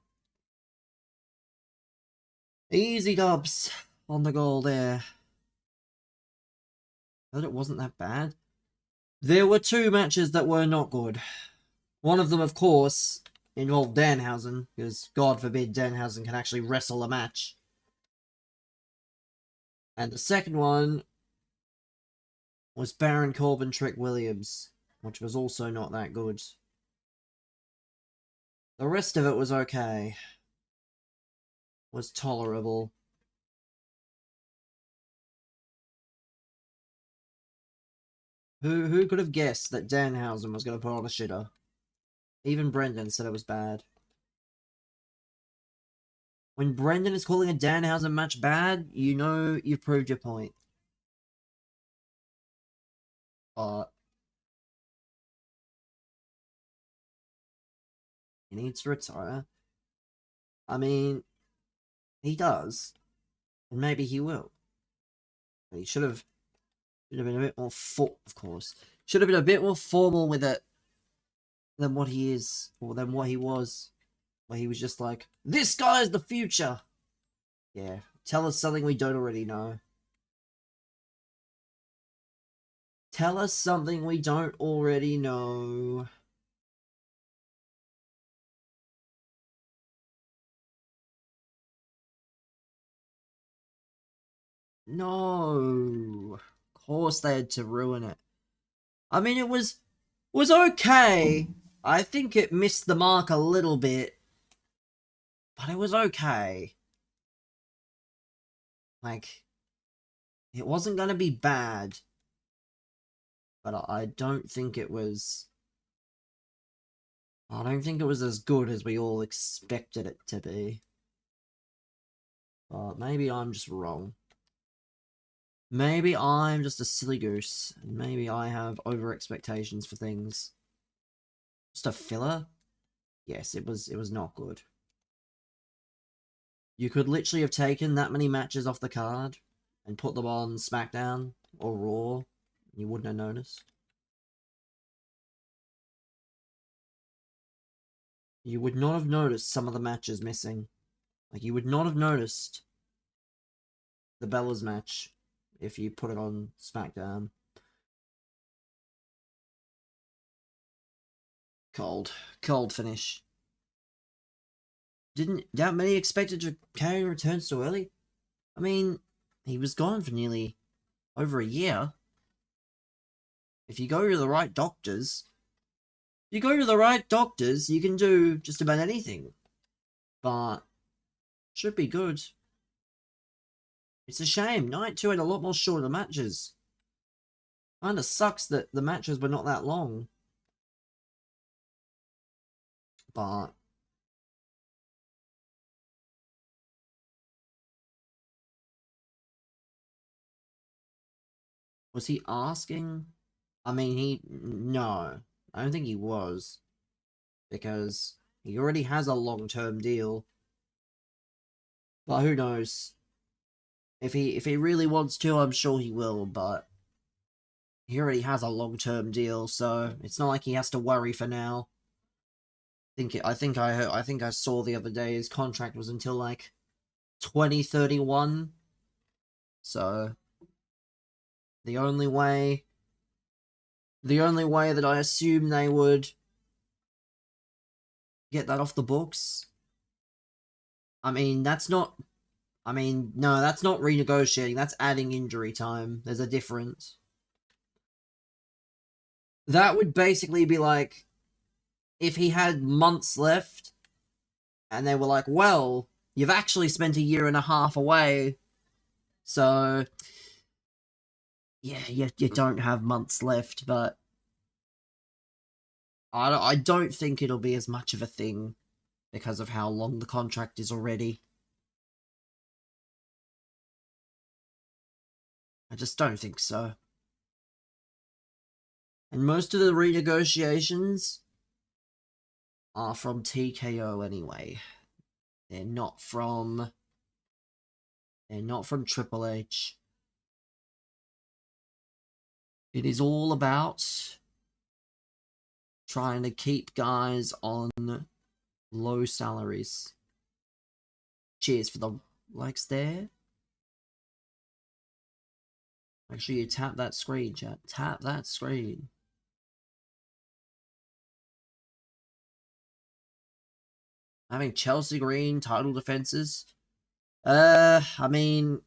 Easy dubs on the goal there. But it wasn't that bad. There were two matches that were not good. One of them, of course, involved Danhausen, because God forbid Danhausen can actually wrestle a match. And the second one was Baron Corbin Trick Williams, which was also not that good. The rest of it was okay. Was tolerable. Who could have guessed that Danhausen was going to put on a shitter? Even Brendan said it was bad. When Brendan is calling a Danhausen match bad, you know you've proved your point. But he needs to retire. I mean, he does. And maybe he will. But he should have been a bit more of course. Should have been a bit more formal with it than what he is, or than what he was. Where he was just like, this guy is the future! Yeah, tell us something we don't already know. Tell us something we don't already know. No. Of course they had to ruin it. I mean, it was okay. I think it missed the mark a little bit. But it was okay. Like, it wasn't going to be bad. But I don't think it was... I don't think it was as good as we all expected it to be. But maybe I'm just wrong. Maybe I'm just a silly goose. And maybe I have over expectations for things. Just a filler? Yes, it was not good. You could literally have taken that many matches off the card and put them on SmackDown or Raw. You wouldn't have noticed. You would not have noticed some of the matches missing. Like, you would not have noticed the Bellas match if you put it on SmackDown. Cold finish. Didn't that many expected Kane returns so early? I mean, he was gone for nearly over a year. If you go to the right doctors, you can do just about anything. But should be good. It's a shame. Night 2 had a lot more shorter matches. Kinda sucks that the matches were not that long. But was he asking I mean, no. I don't think he was. Because he already has a long-term deal. But who knows? If he really wants to, I'm sure he will, but he already has a long-term deal, so it's not like he has to worry for now. I think I saw the other day his contract was until like 2031. So the only way that I assume they would get that off the books. I mean, that's not. I mean, no, that's not renegotiating. That's adding injury time. There's a difference. That would basically be like if he had months left and they were like, well, you've actually spent a year and a half away. So, yeah, you don't have months left, but I don't think it'll be as much of a thing because of how long the contract is already. I just don't think so. And most of the renegotiations are from TKO anyway. They're not from Triple H. It is all about trying to keep guys on low salaries. Cheers for the likes there. Make sure you tap that screen, chat. Tap that screen. Having Chelsea Green title defenses. I mean,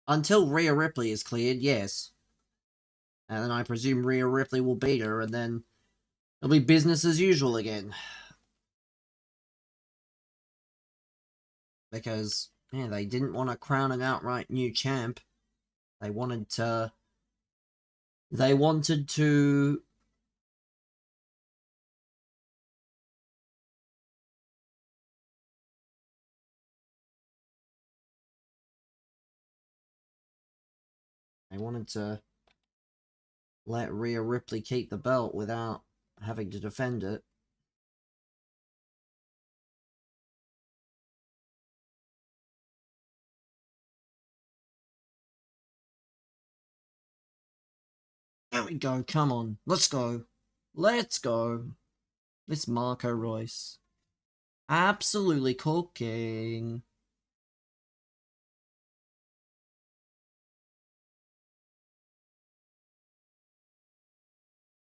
until Rhea Ripley is cleared, yes. And then I presume Rhea Ripley will beat her, and then it'll be business as usual again. Because, yeah, they didn't want to crown an outright new champ. They wanted to... They wanted to... They wanted to let Rhea Ripley keep the belt without having to defend it. There we go, come on. Let's go. Let's go. This Marco Royce. Absolutely cooking.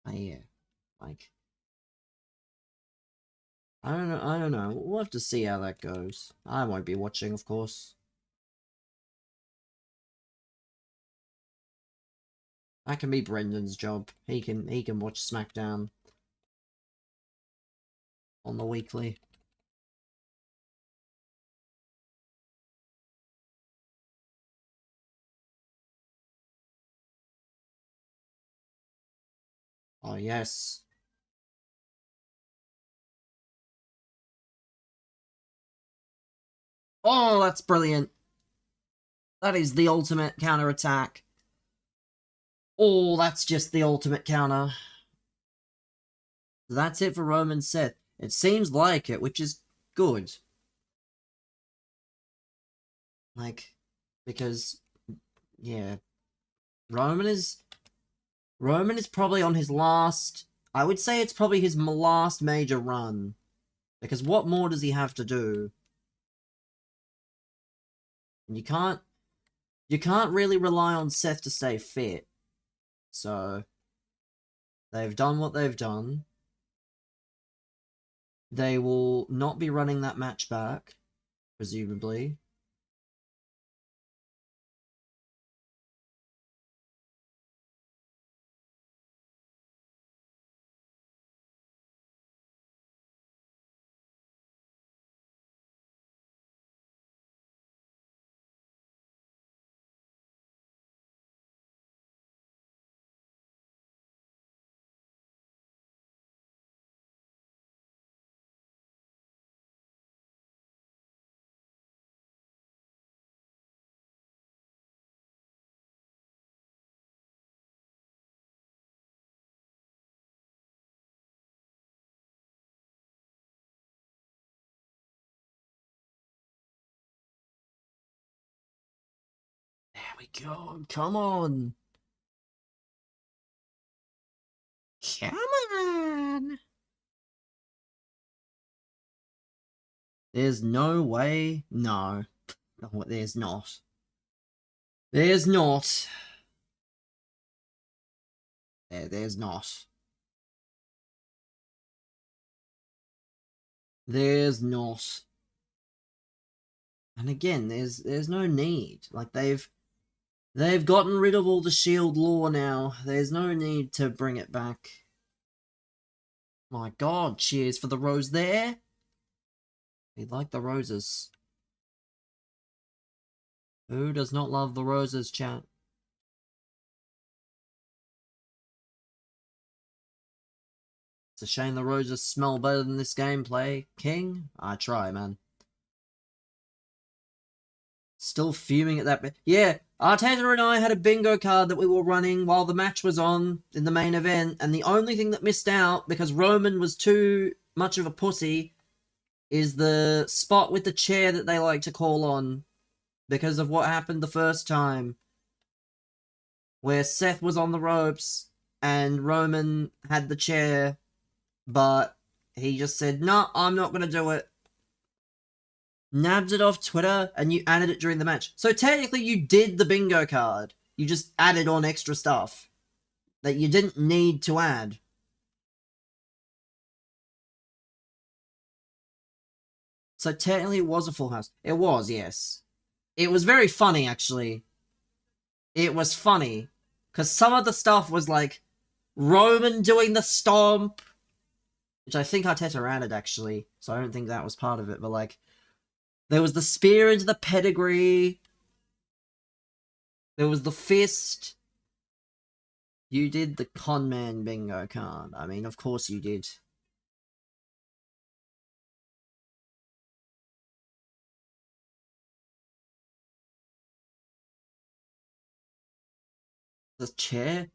Yeah, like... I don't know. We'll have to see how that goes. I won't be watching, of course. That can be Brendan's job. He can watch SmackDown on the weekly. Oh yes. Oh, that's brilliant. That is the ultimate counter attack. Oh, that's just the ultimate counter. That's it for Roman Seth. It seems like it, which is good. Like, because, yeah, Roman is probably on his last... I would say it's probably his last major run. Because what more does he have to do? And you can't really rely on Seth to stay fit. So, they've done what they've done. They will not be running that match back, presumably. we go. Come on. Come on. There's no way. No. No, there's not. There's not. There's not. There's not. And again, there's no need. Like they've gotten rid of all the shield lore now. There's no need to bring it back. My god, cheers for the rose there. We like the roses. Who does not love the roses, chat? It's a shame the roses smell better than this gameplay. King? I try, man. Still fuming at that bit. Yeah, Arteta and I had a bingo card that we were running while the match was on in the main event, and the only thing that missed out, because Roman was too much of a pussy, is the spot with the chair that they like to call on, because of what happened the first time, where Seth was on the ropes, and Roman had the chair, but he just said, no, I'm not going to do it. Nabbed it off Twitter, and you added it during the match. So technically you did the bingo card. You just added on extra stuff that you didn't need to add. So technically it was a full house. It was, yes. It was very funny, actually. It was funny. Because some of the stuff was like Roman doing the stomp, which I think Arteta added, actually. So I don't think that was part of it, but like, there was the spear into the pedigree. There was the fist. You did the conman bingo card. I mean, of course you did. The chair?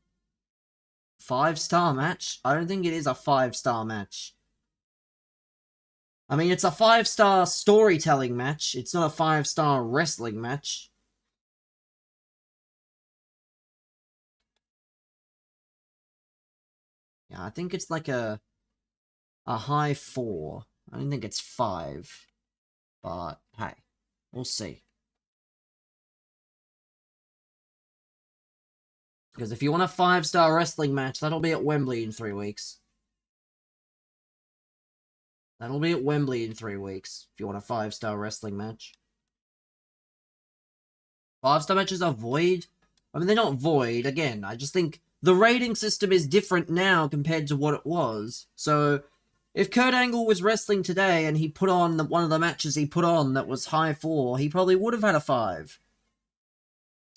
5-star match? I don't think it is a 5-star match. I mean, it's a 5-star storytelling match. It's not a 5-star wrestling match. Yeah, I think it's like a high 4. I don't think it's 5. But, hey, we'll see. Because if you want a 5-star wrestling match, that'll be at Wembley in 3 weeks. That'll be at Wembley in 3 weeks, if you want a 5-star wrestling match. 5-star matches are void? I mean, they're not void, again, I just think the rating system is different now compared to what it was. So, if Kurt Angle was wrestling today and he put on one of the matches he put on that was high 4, he probably would have had a 5.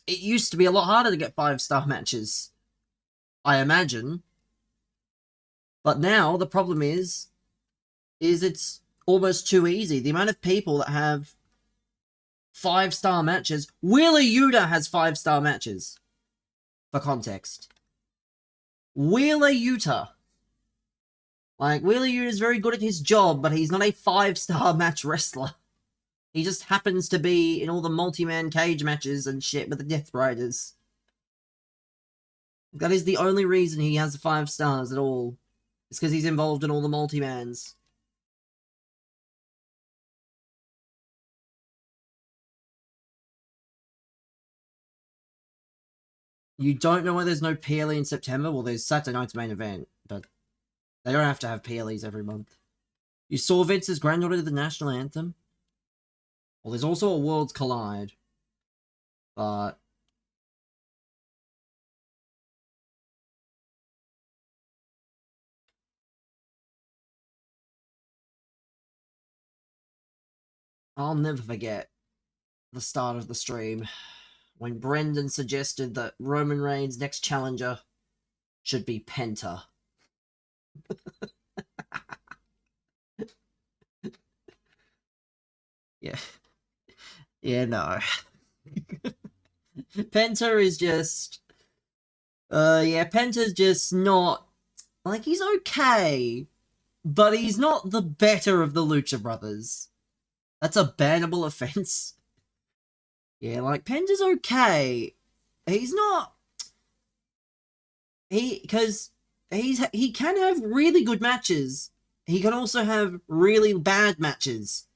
It used to be a lot harder to get 5-star matches, I imagine. But now, the problem is it's almost too easy. The amount of people that have 5-star matches. Wheeler Yuta has 5-star matches. For context. Wheeler Yuta. Like, Wheeler Yuta is very good at his job, but he's not a 5-star match wrestler. He just happens to be in all the multi-man cage matches and shit with the Death Riders. That is the only reason he has 5 stars at all. It's because he's involved in all the multi-mans. You don't know why there's no PLE in September? Well, there's Saturday night's main event, but they don't have to have PLEs every month. You saw Vince's granddaughter to the national anthem? Well, there's also a Worlds Collide. But I'll never forget the start of the stream when Brendan suggested that Roman Reigns' next challenger should be Penta. Yeah. Yeah, no. Penta is just... yeah, Penta's just not... Like, he's okay, but he's not the better of the Lucha Brothers. That's a bannable offense. Yeah, like, Penta's okay, he's not. Because he can have really good matches. He can also have really bad matches.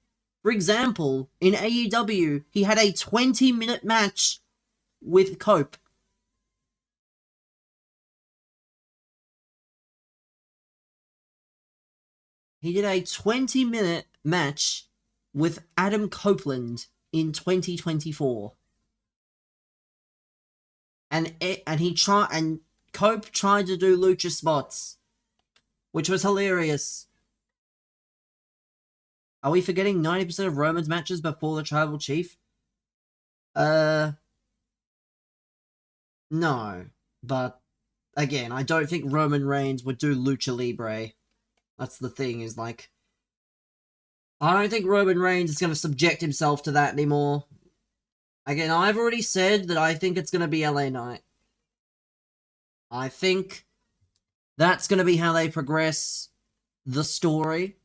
For example, in AEW, he had a 20-minute match with Cope. He did a 20-minute match with Adam Copeland in 2024. And Cope tried to do lucha spots, which was hilarious. Are we forgetting 90% of Roman's matches before the Tribal Chief? No. But, again, I don't think Roman Reigns would do Lucha Libre. That's the thing, is like... I don't think Roman Reigns is going to subject himself to that anymore. Again, I've already said that I think it's going to be LA Knight. I think that's going to be how they progress the story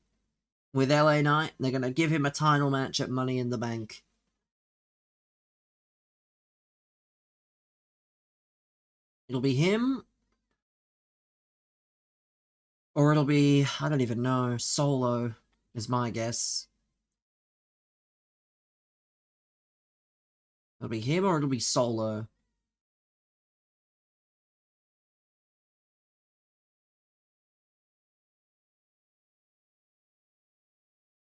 with LA Knight. They're going to give him a title match at Money in the Bank. It'll be him. Or it'll be, I don't even know, Solo is my guess. It'll be him or it'll be Solo.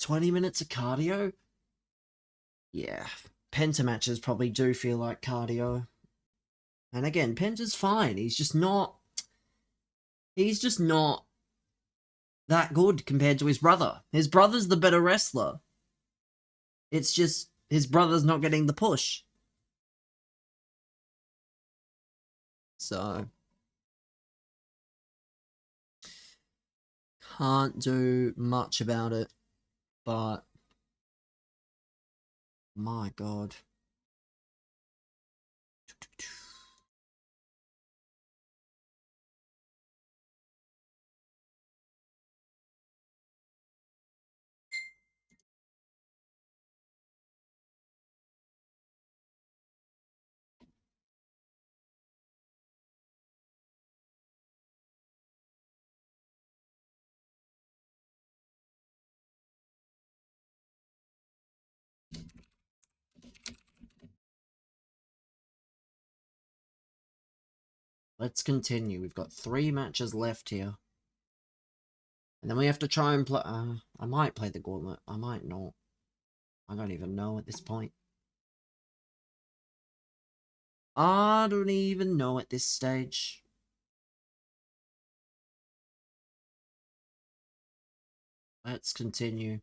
"20 minutes of cardio?" Yeah, Penta matches probably do feel like cardio. And again, Penta's fine. He's just not that good compared to his brother. His brother's the better wrestler. It's just his brother's not getting the push. So can't do much about it. But my god. Let's continue. We've got 3 matches left here. And then we have to try and play... I might play the gauntlet. I might not. I don't even know at this point. I don't even know at this stage. Let's continue.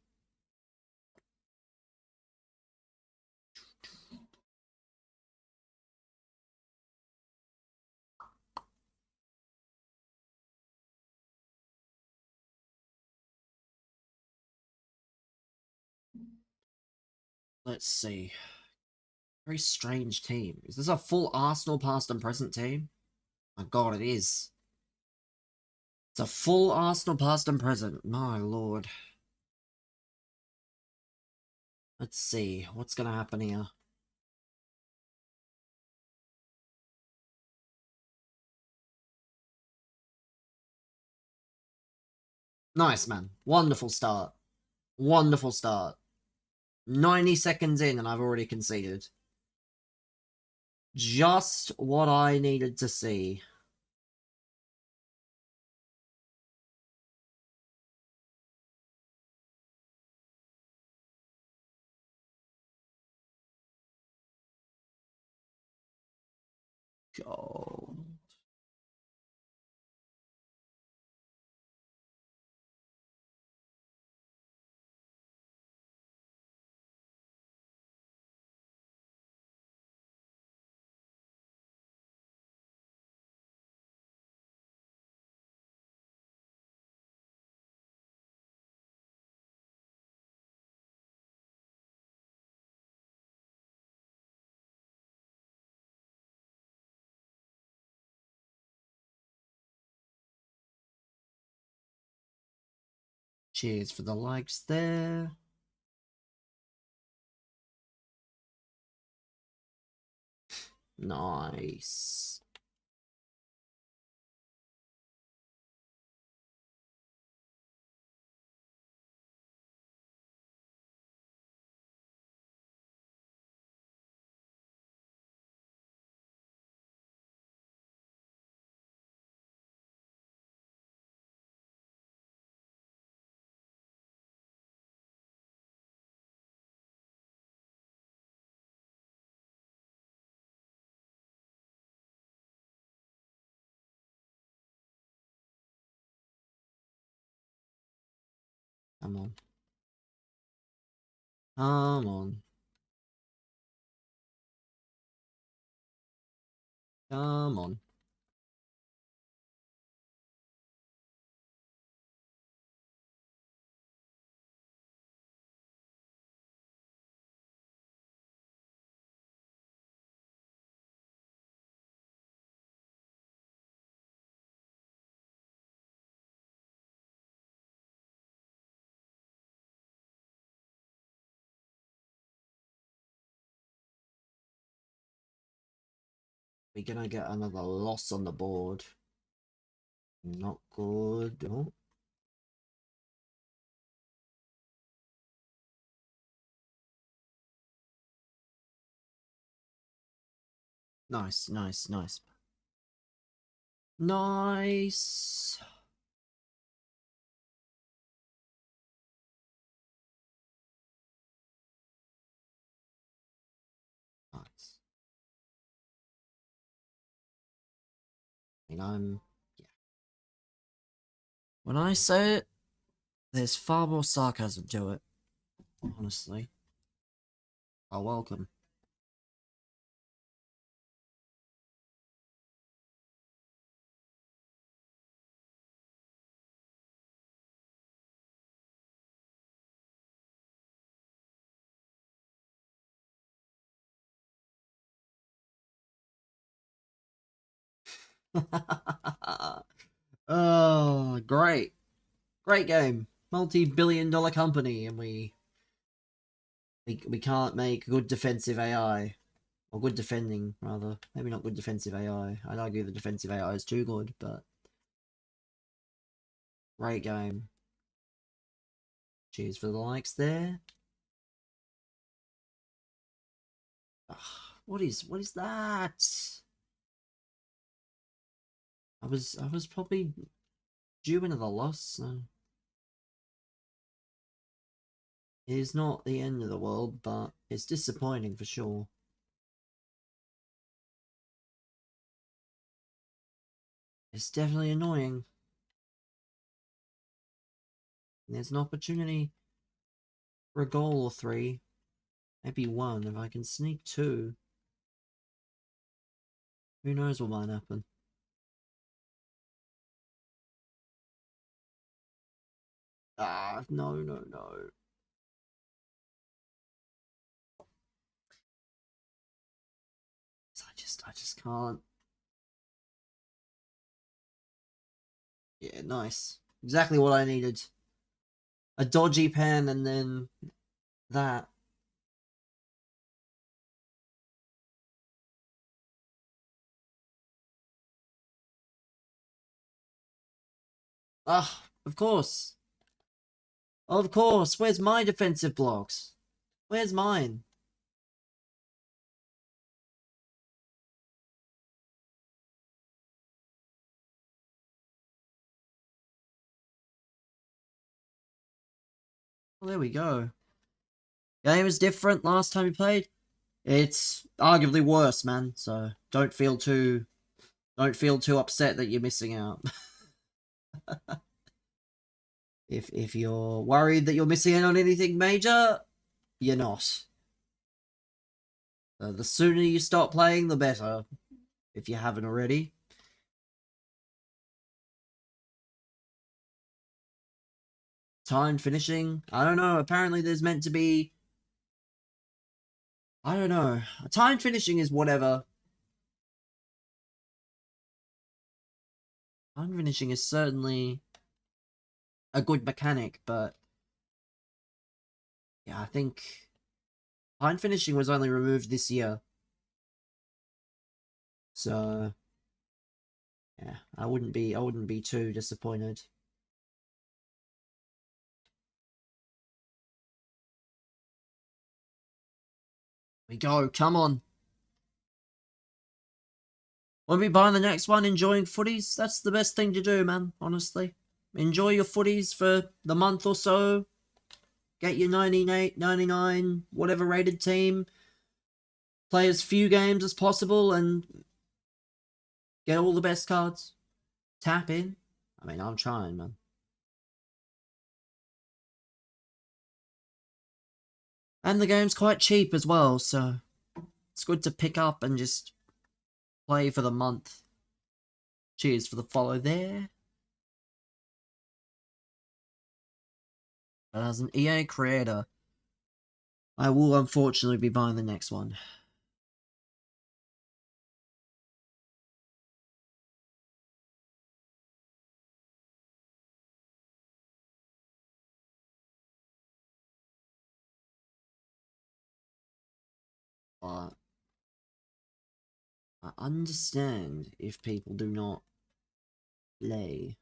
Let's see. Very strange team. Is this a full Arsenal past and present team? My god, it is. It's a full Arsenal past and present. My lord. Let's see. What's gonna happen here? Nice, man. Wonderful start. Wonderful start. 90 seconds in and I've already conceded. Just what I needed to see. Go. Cheers for the likes there. Nice. Come on. Come on. Come on. We're gonna get another loss on the board. Not good. Oh. Nice, nice, nice. Nice. Nice. And yeah. When I say it, there's far more sarcasm to it. Honestly. Oh, welcome. Oh, great. Great game. Multi-billion-dollar company, and we can't make good defensive AI. Or good defending, rather. Maybe not good defensive AI. I'd argue the defensive AI is too good, but... Great game. Cheers for the likes there. Ugh, what is that? I was probably due another loss, so... It is not the end of the world, but it's disappointing for sure. It's definitely annoying. There's an opportunity for a goal or three. Maybe one. If I can sneak two, who knows what might happen. Ah, no, no, no. I just can't. Yeah, nice. Exactly what I needed. A dodgy pen and then that. Ah, of course. Of course. Where's my defensive blocks? Where's mine? Well, there we go. Game is different last time we played. It's arguably worse, man. So don't feel too upset that you're missing out. If you're worried that you're missing out on anything major, you're not. The sooner you start playing, the better. If you haven't already. Timed finishing. I don't know. Apparently, there's meant to be. I don't know. Timed finishing is whatever. Timed finishing is certainly a good mechanic, but yeah, I think timed finishing was only removed this year. So yeah, I wouldn't be too disappointed. We go, come on. We'll be buying the next one, enjoying footies. That's the best thing to do, man, honestly. Enjoy your footies for the month or so. Get your 98, 99, whatever rated team. Play as few games as possible and get all the best cards. Tap in. I mean, I'm trying, man. And the game's quite cheap as well, so it's good to pick up and just play for the month. Cheers for the follow there. But as an EA creator, I will unfortunately be buying the next one. But I understand if people do not play.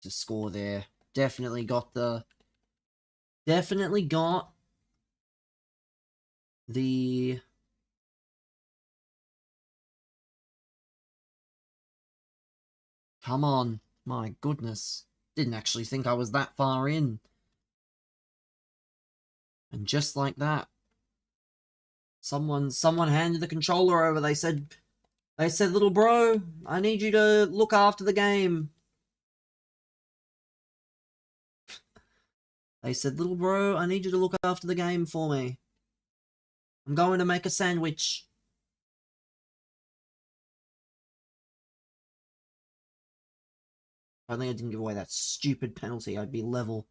To score there. Definitely got the come on. My goodness. Didn't actually think I was that far in. And just like that, someone handed the controller over. They said, little bro, I need you to look after the game. They said, little bro, I need you to look after the game for me. I'm going to make a sandwich. If only I didn't give away that stupid penalty, I'd be level.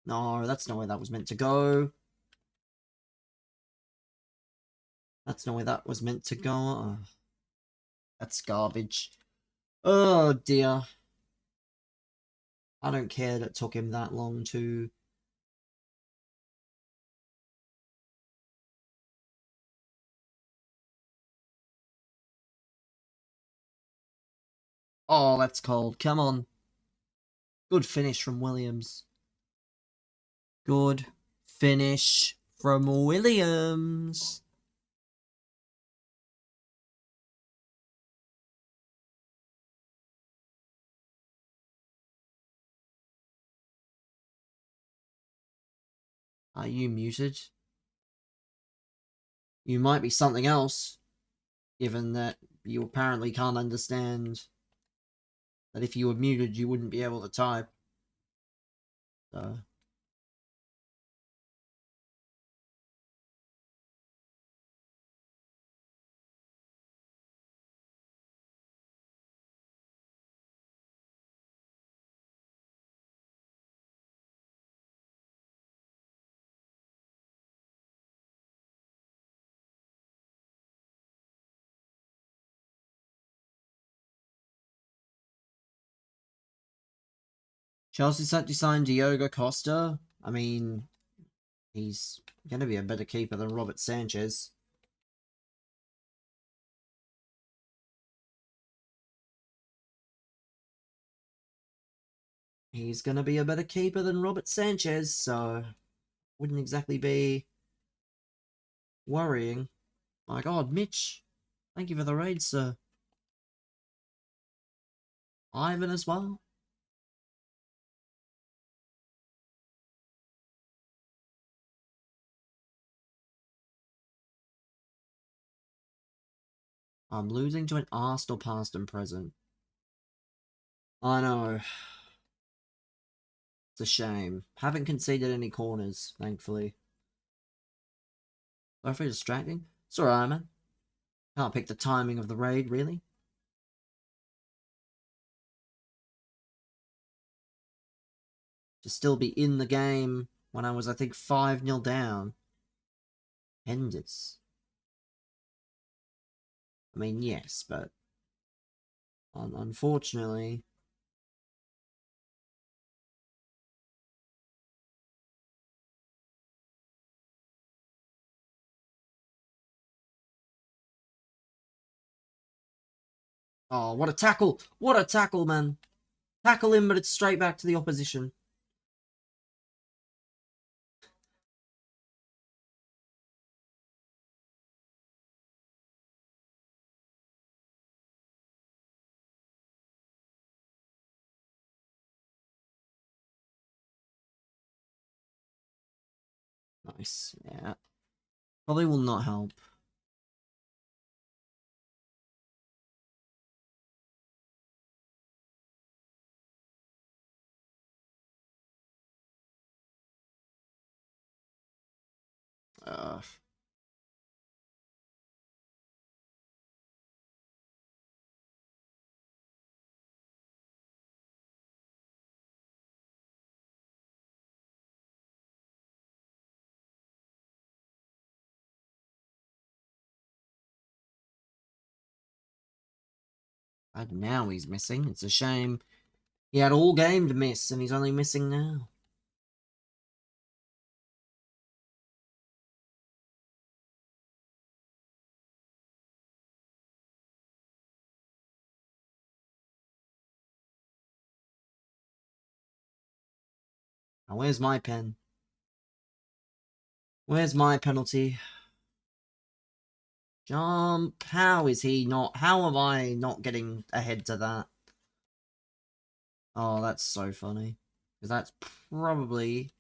No, that's not where that was meant to go. That's not where that was meant to go. Oh, that's garbage. Oh, dear. I don't care that it took him that long to... Oh, that's cold. Come on. Good finish from Williams. Good finish from Williams. Are you muted? You might be something else, given that you apparently can't understand that if you were muted, you wouldn't be able to type. So... Chelsea set to sign Diogo Costa. I mean, he's going to be a better keeper than Robert Sanchez. He's going to be a better keeper than Robert Sanchez, so wouldn't exactly be worrying. My God, Mitch, thank you for the raid, sir. Ivan as well. I'm losing to an Arsenal past and present. I know. It's a shame. Haven't conceded any corners, thankfully. Sorry for distracting. It's alright, man. Can't pick the timing of the raid, really. To still be in the game when I was, I think, 5-0 down. Henders. I mean, yes, but Unfortunately. Oh, what a tackle! What a tackle, man! Tackle him, but it's straight back to the opposition. Nice, yeah. Probably will not help. Uh, and now he's missing. It's a shame. He had all game to miss, and he's only missing now. Now, where's my pen? Where's my penalty? Jump. How is he not? How am I not getting ahead to that? Oh, that's so funny. Because that's probably...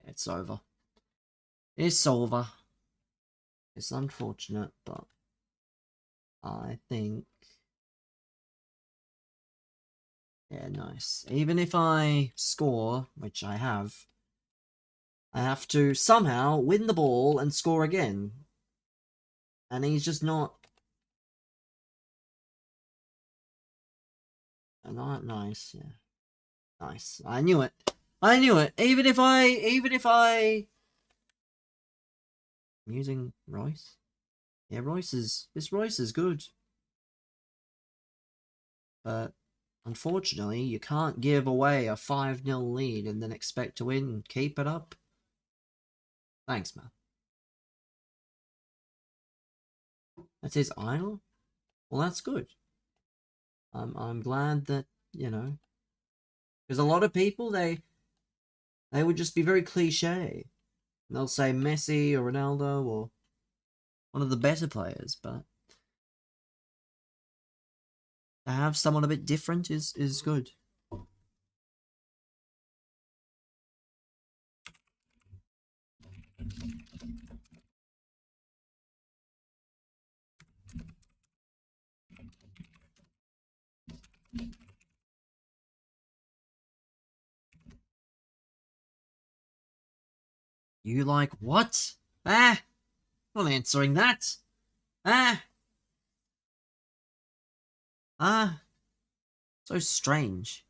It's over. It's over. It's unfortunate, but I think... Yeah, nice. Even if I score, which I have to somehow win the ball and score again. And he's just not... Not nice, yeah. Nice. I knew it. I knew it. Even if I... I'm using Royce? Yeah, this Royce is good. But unfortunately, you can't give away a 5-0 lead and then expect to win and keep it up. Thanks, man. That's his idol? Well, that's good. I'm glad that, you know, because a lot of people, they would just be very cliche. They'll say Messi or Ronaldo or one of the better players, but to have someone a bit different is good. You like what? Ah! Not answering that. Ah! Ah! So strange.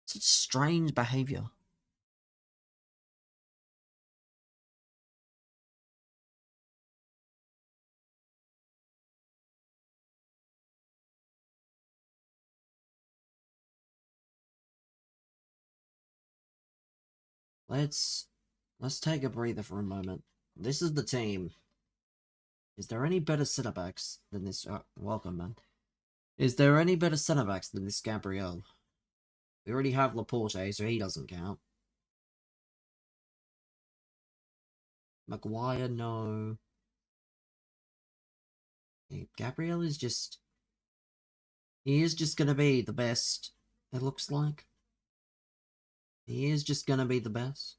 Such strange behavior. Let's take a breather for a moment. This is the team. Is there any better centre backs than this? Welcome, man. Is there any better centre backs than this Gabriel? We already have Laporte, so he doesn't count. Maguire, no. Yeah, Gabriel is just... He is just gonna be the best, it looks like. He is just gonna be the best.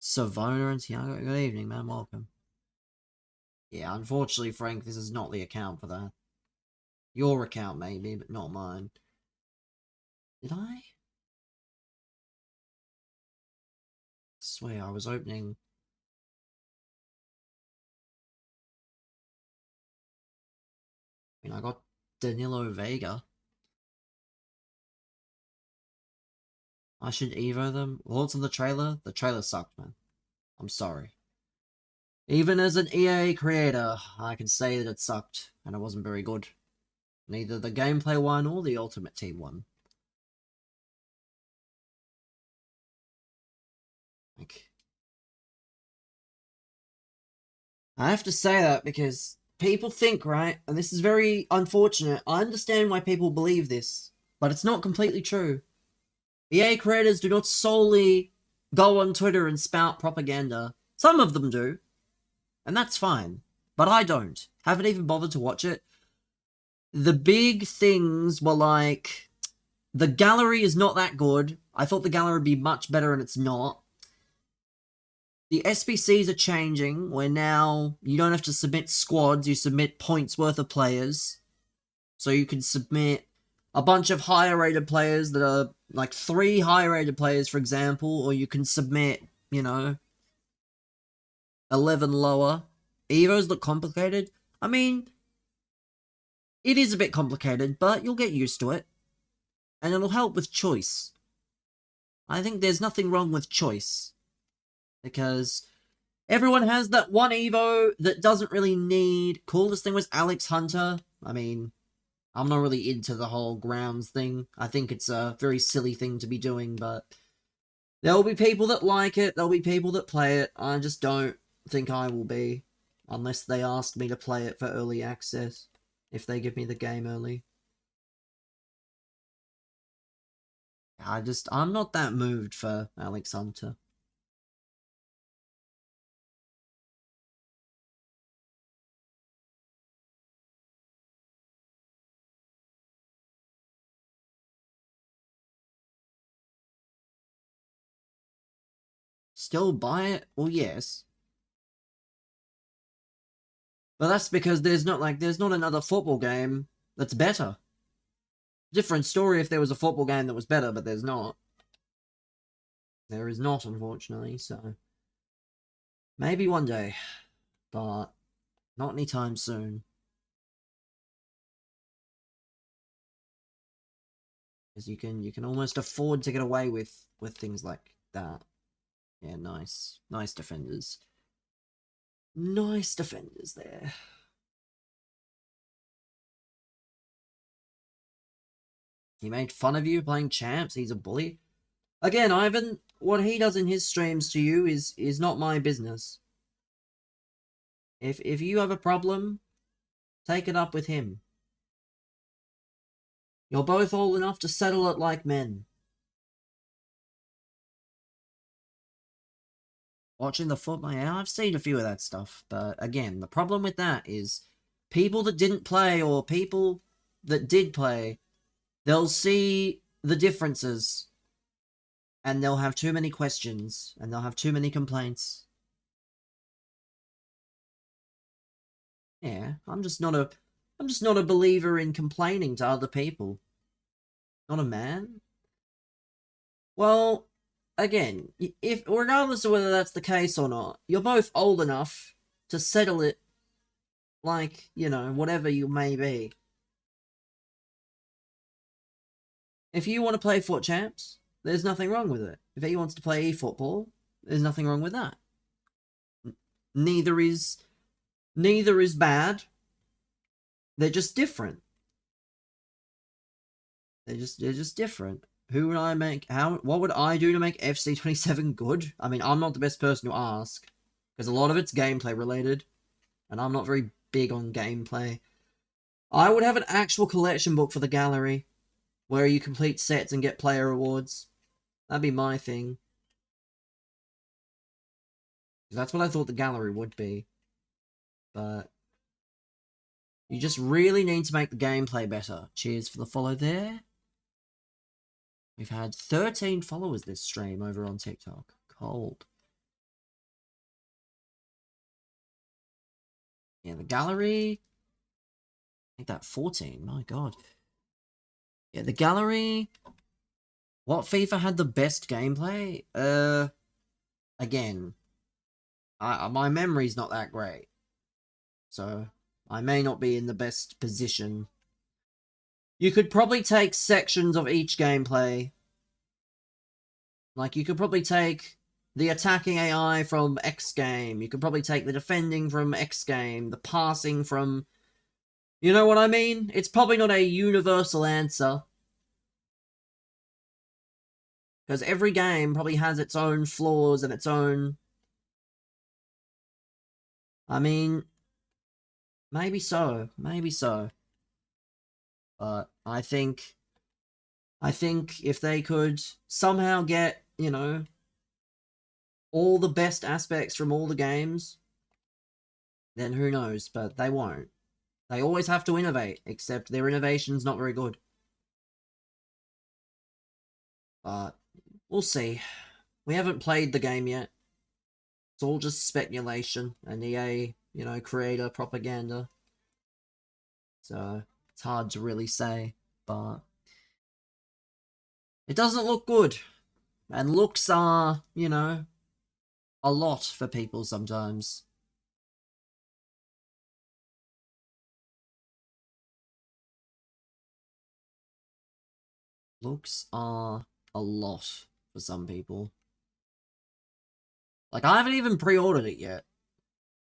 Savona and Thiago, good evening, man, welcome. Yeah, unfortunately, Frank, this is not the account for that. Your account, maybe, but not mine. Did I? Swear, I was opening... I mean, I got Danilo Vega. I should Evo them. Thoughts on the trailer? The trailer sucked, man. I'm sorry. Even as an EA creator, I can say that it sucked, and it wasn't very good. Neither the gameplay one or the Ultimate Team one. Like, I have to say that because people think, right, and this is very unfortunate. I understand why people believe this, but it's not completely true. EA creators do not solely go on Twitter and spout propaganda. Some of them do, and that's fine. But I don't. Haven't even bothered to watch it. The big things were like, the gallery is not that good. I thought the gallery would be much better, and it's not. The SBCs are changing, where now you don't have to submit squads, you submit points worth of players. So you can submit a bunch of higher rated players that are like 3 higher rated players, for example, or you can submit, 11 lower. Evos look complicated. I mean, it is a bit complicated, but you'll get used to it. And it'll help with choice. I think there's nothing wrong with choice. Because everyone has that one Evo that doesn't really need... Coolest thing was Alex Hunter. I mean, I'm not really into the whole grounds thing. I think it's a very silly thing to be doing, but... There'll be people that like it, there'll be people that play it. I just don't think I will be. Unless they ask me to play it for early access. If they give me the game early. I'm not that moved for Alex Hunter. Still buy it? Well, yes. But that's because there's not another football game that's better. Different story if there was a football game that was better, but there's not. There is not, unfortunately, so... Maybe one day. But not anytime soon. Because you can almost afford to get away with things like that. Yeah, nice. Nice defenders. Nice defenders there. He made fun of you playing champs. He's a bully. Again, Ivan, what he does in his streams to you is not my business. If you have a problem, take it up with him. You're both old enough to settle it like men. Watching the football, yeah, I've seen a few of that stuff. But again, the problem with that is people that didn't play or people that did play, they'll see the differences and they'll have too many questions and they'll have too many complaints. Yeah, I'm just not a believer in complaining to other people. Not a man. Well, again, if regardless of whether that's the case or not, you're both old enough to settle it like, whatever you may be. If you want to play Foot Champs, there's nothing wrong with it. If he wants to play eFootball, there's nothing wrong with that. Neither is bad. They're just different. They're just different. Who would I make? What would I do to make FC 27 good? I mean, I'm not the best person to ask because a lot of it's gameplay related, and I'm not very big on gameplay. I would have an actual collection book for the gallery where you complete sets and get player rewards. That'd be my thing. That's what I thought the gallery would be. But you just really need to make the gameplay better. Cheers for the follow there. We've had 13 followers this stream over on TikTok. Cold. Yeah, the gallery. I think that 14. My god. Yeah, the gallery. What FIFA had the best gameplay? Again, my memory's not that great. So, I may not be in the best position. You could probably take sections of each gameplay Like, you could probably take the attacking AI from X game. You could probably take the defending from X game. The passing from... You know what I mean? It's probably not a universal answer. Because every game probably has its own flaws and its own... I mean... Maybe so. Maybe so. But I think if they could somehow get, you know, all the best aspects from all the games, then who knows? But they won't. They always have to innovate, except their innovation's not very good. But we'll see. We haven't played the game yet. It's all just speculation and EA, you know, creator propaganda. So it's hard to really say, but it doesn't look good. And looks are, you know, a lot for people sometimes. Looks are a lot for some people. Like, I haven't even pre-ordered it yet.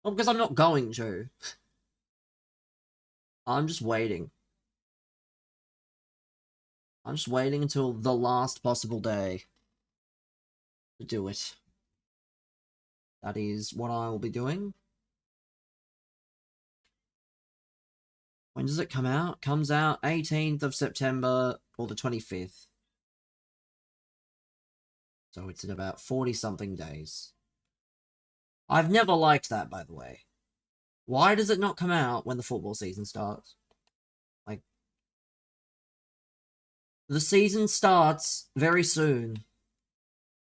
Well, because I'm not going to. I'm just waiting. I'm just waiting until the last possible day to do it. That is what I will be doing. When does it come out? It comes out 18th of September or the 25th. So it's in about 40-something days. I've never liked that, by the way. Why does it not come out when the football season starts? Like, the season starts very soon,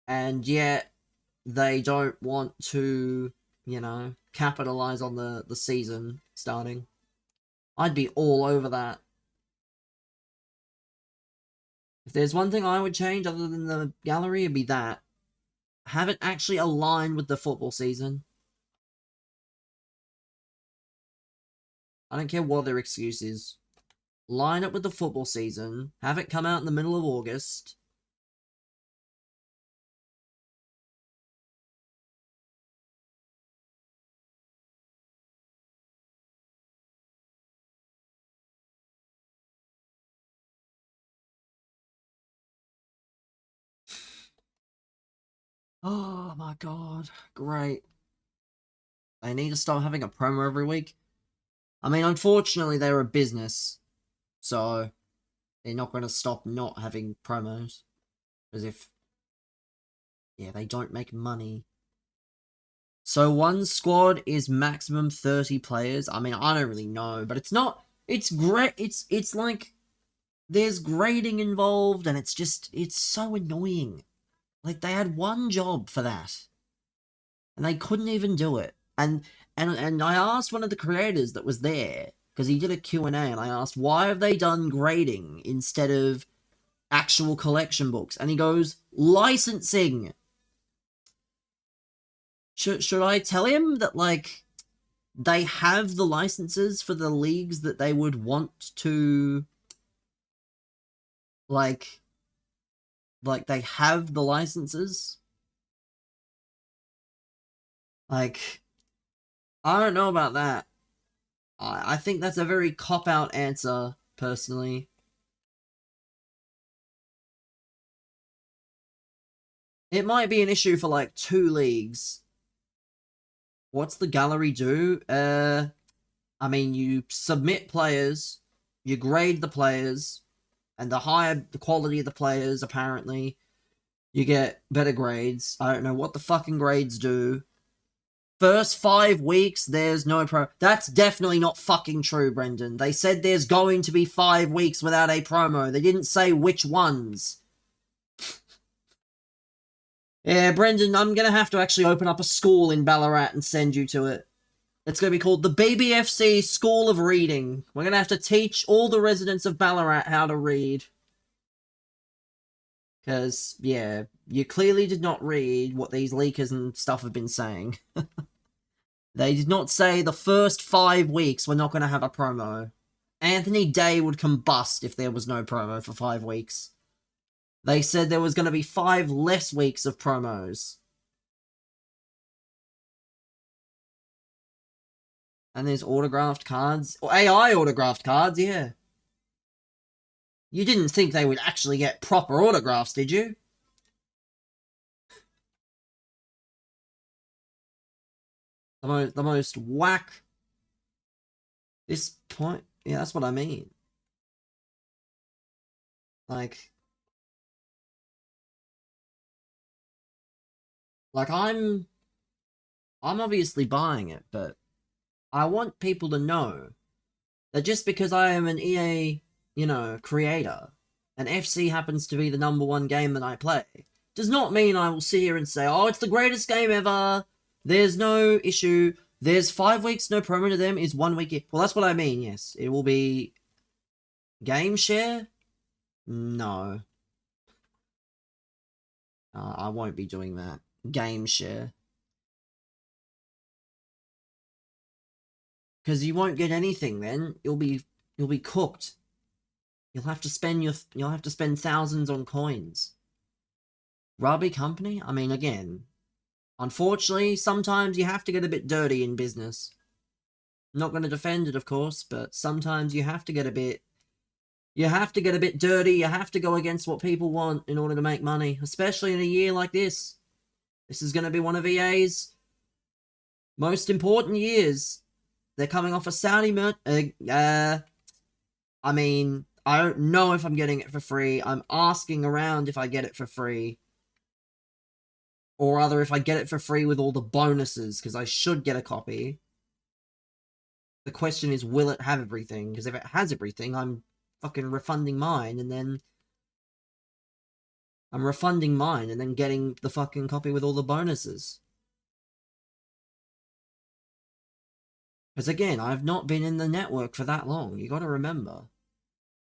and yet they don't want to, you know, capitalize on the season starting. I'd be all over that. If there's one thing I would change other than the gallery, it'd be that. Have it actually align with the football season. I don't care what their excuse is. Line it with the football season. Have it come out in the middle of August. Oh my god. Great. They need to start having a promo every week. I mean, unfortunately, they're a business. So, they're not going to stop not having promos. As if... Yeah, they don't make money. So, one squad is maximum 30 players. I mean, I don't really know. But it's not... It's great. It's like... There's grading involved. And it's just... It's so annoying. Like, they had one job for that. And they couldn't even do it. And I asked one of the creators that was there, because he did a Q&A, and I asked, why have they done grading instead of actual collection books? And he goes, licensing! Should I tell him that, like, they have the licenses for the leagues that they would want to, like they have the licenses? Like, I don't know about that. I think that's a very cop-out answer, personally. It might be an issue for, like, 2 leagues. What's the gallery do? I mean, you submit players, you grade the players, and the higher the quality of the players, apparently, you get better grades. I don't know what the fucking grades do. First 5 weeks, there's no pro... That's definitely not fucking true, Brendan. They said there's going to be 5 weeks without a promo. They didn't say which ones. Yeah, Brendan, I'm gonna have to actually open up a school in Ballarat and send you to it. It's gonna be called the BBFC School of Reading. We're gonna have to teach all the residents of Ballarat how to read. Because, yeah, you clearly did not read what these leakers and stuff have been saying. They did not say the first 5 weeks we're not going to have a promo. Anthony Day would combust if there was no promo for 5 weeks. They said there was going to be 5 less weeks of promos. And there's autographed cards. Or AI autographed cards, yeah. You didn't think they would actually get proper autographs, did you? The most whack. This point, yeah, that's what I mean. Like I'm obviously buying it, but I want people to know that just because I am an EA, creator, and FC happens to be the #1 game that I play, does not mean I will sit here and say, oh, it's the greatest game ever. There's no issue. There's 5 weeks, no promo to them, is 1 week. Well, that's what I mean, yes. It will be game share? No. I won't be doing that. Game share. Because you won't get anything then. You'll be cooked. You'll have to spend thousands on coins. Rugby company? I mean, again, unfortunately, sometimes you have to get a bit dirty in business. I'm not going to defend it, of course, but sometimes you have to get a bit dirty. You have to go against what people want in order to make money, especially in a year like this. This is going to be one of EA's most important years. They're coming off a Saudi I mean, I don't know if I'm getting it for free. I'm asking around if I get it for free. Or rather, if I get it for free with all the bonuses, because I should get a copy. The question is, will it have everything? Because if it has everything, I'm fucking refunding mine, and then... I'm refunding mine, and then getting the fucking copy with all the bonuses. Because again, I've not been in the network for that long. You gotta remember.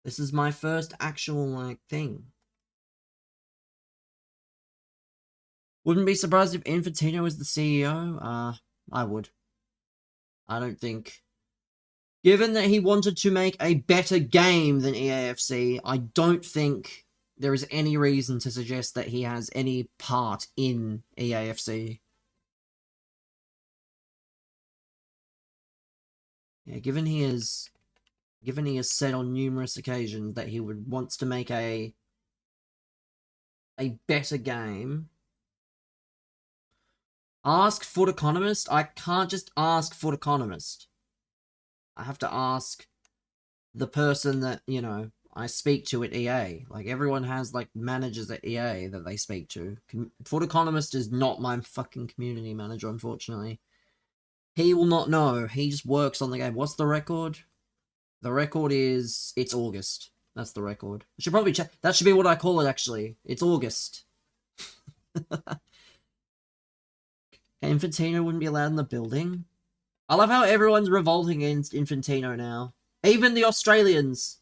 This is my first actual, thing. Wouldn't be surprised if Infantino was the CEO. I would. I don't think... Given that he wanted to make a better game than EAFC, I don't think there is any reason to suggest that he has any part in EAFC. Yeah, given he has said on numerous occasions that he wants to make a better game. Ask Foot Economist? I can't just ask Foot Economist. I have to ask the person that, I speak to at EA. Like, everyone has, managers at EA that they speak to. Foot Economist is not my fucking community manager, unfortunately. He will not know. He just works on the game. What's the record? The record is... It's August. That's the record. I should probably check. That should be what I call it, actually. It's August. Infantino wouldn't be allowed in the building. I love how everyone's revolting against Infantino now. Even the Australians.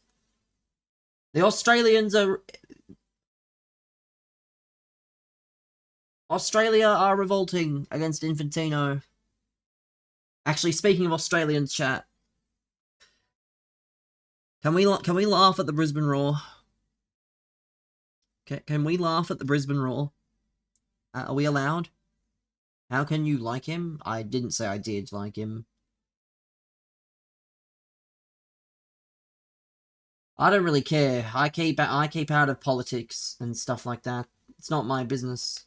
The Australians are... Australia are revolting against Infantino. Actually, speaking of Australians, chat. Can we laugh at the Brisbane Roar? Can we laugh at the Brisbane Roar? Are we allowed? How can you like him? I didn't say I did like him. I don't really care. I keep out of politics and stuff like that. It's not my business.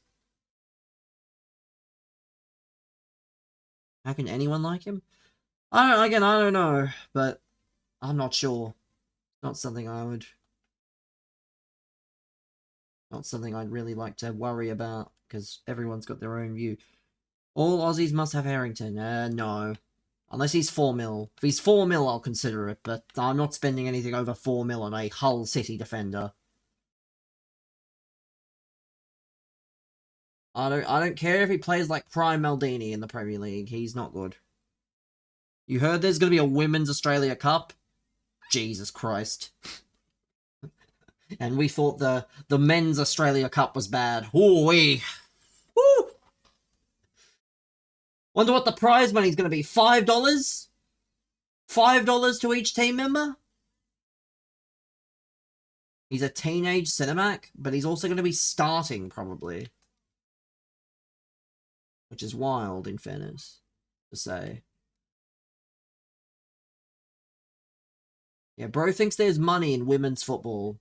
How can anyone like him? I don't know, but I'm not sure. Not something I'd really like to worry about, because everyone's got their own view. All Aussies must have Harrington. No. Unless he's 4 mil. If he's 4 mil, I'll consider it, but I'm not spending anything over 4 mil on a Hull City defender. I don't care if he plays like Prime Maldini in the Premier League. He's not good. You heard there's going to be a Women's Australia Cup? Jesus Christ. And we thought the Men's Australia Cup was bad. Ooh-wee. Woo! Wonder what the prize money's going to be. $5? $5 to each team member? He's a teenage centre-back, but he's also going to be starting, probably. Which is wild, in fairness, to say. Yeah, bro thinks there's money in women's football.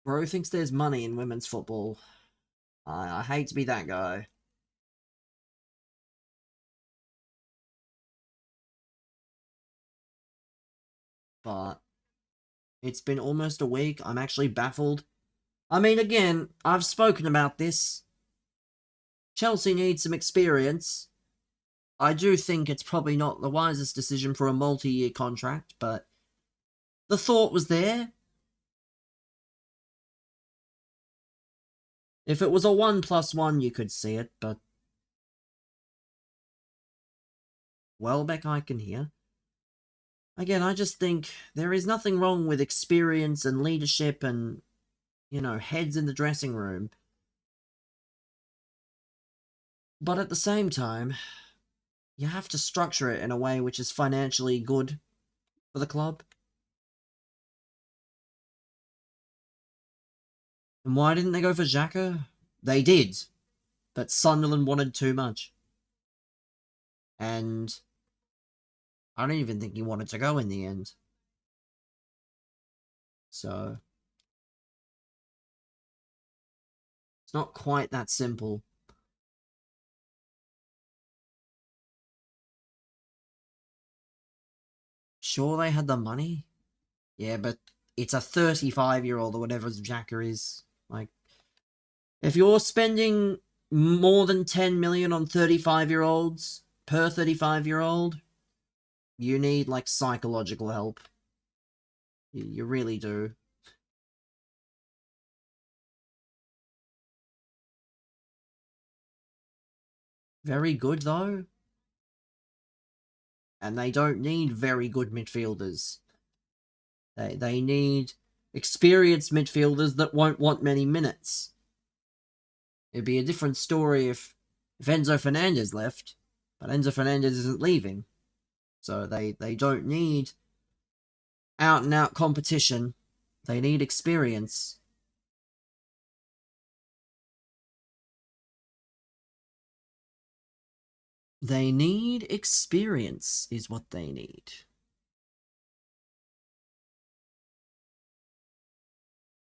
Bro thinks there's money in women's football. I hate to be that guy. But it's been almost a week. I'm actually baffled. I mean, again, I've spoken about this. Chelsea needs some experience. I do think it's probably not the wisest decision for a multi-year contract, but the thought was there. If it was a 1+1, you could see it, but Welbeck I can hear. Again, I just think there is nothing wrong with experience and leadership and, you know, heads in the dressing room. But at the same time, you have to structure it in a way which is financially good for the club. And why didn't they go for Xhaka? They did, but Sunderland wanted too much. And I don't even think he wanted to go in the end. So it's not quite that simple. Sure, they had the money. Yeah, but it's a 35-year-old or whatever Xhaka is. Like, if you're spending more than 10 million on 35-year-olds per 35-year-old, you need, like, psychological help. You really do. Very good, though. And they don't need very good midfielders. They need experienced midfielders that won't want many minutes. It'd be a different story if Enzo Fernandez left, but Enzo Fernandez isn't leaving. So they don't need out-and-out competition. They need experience. They need experience is what they need.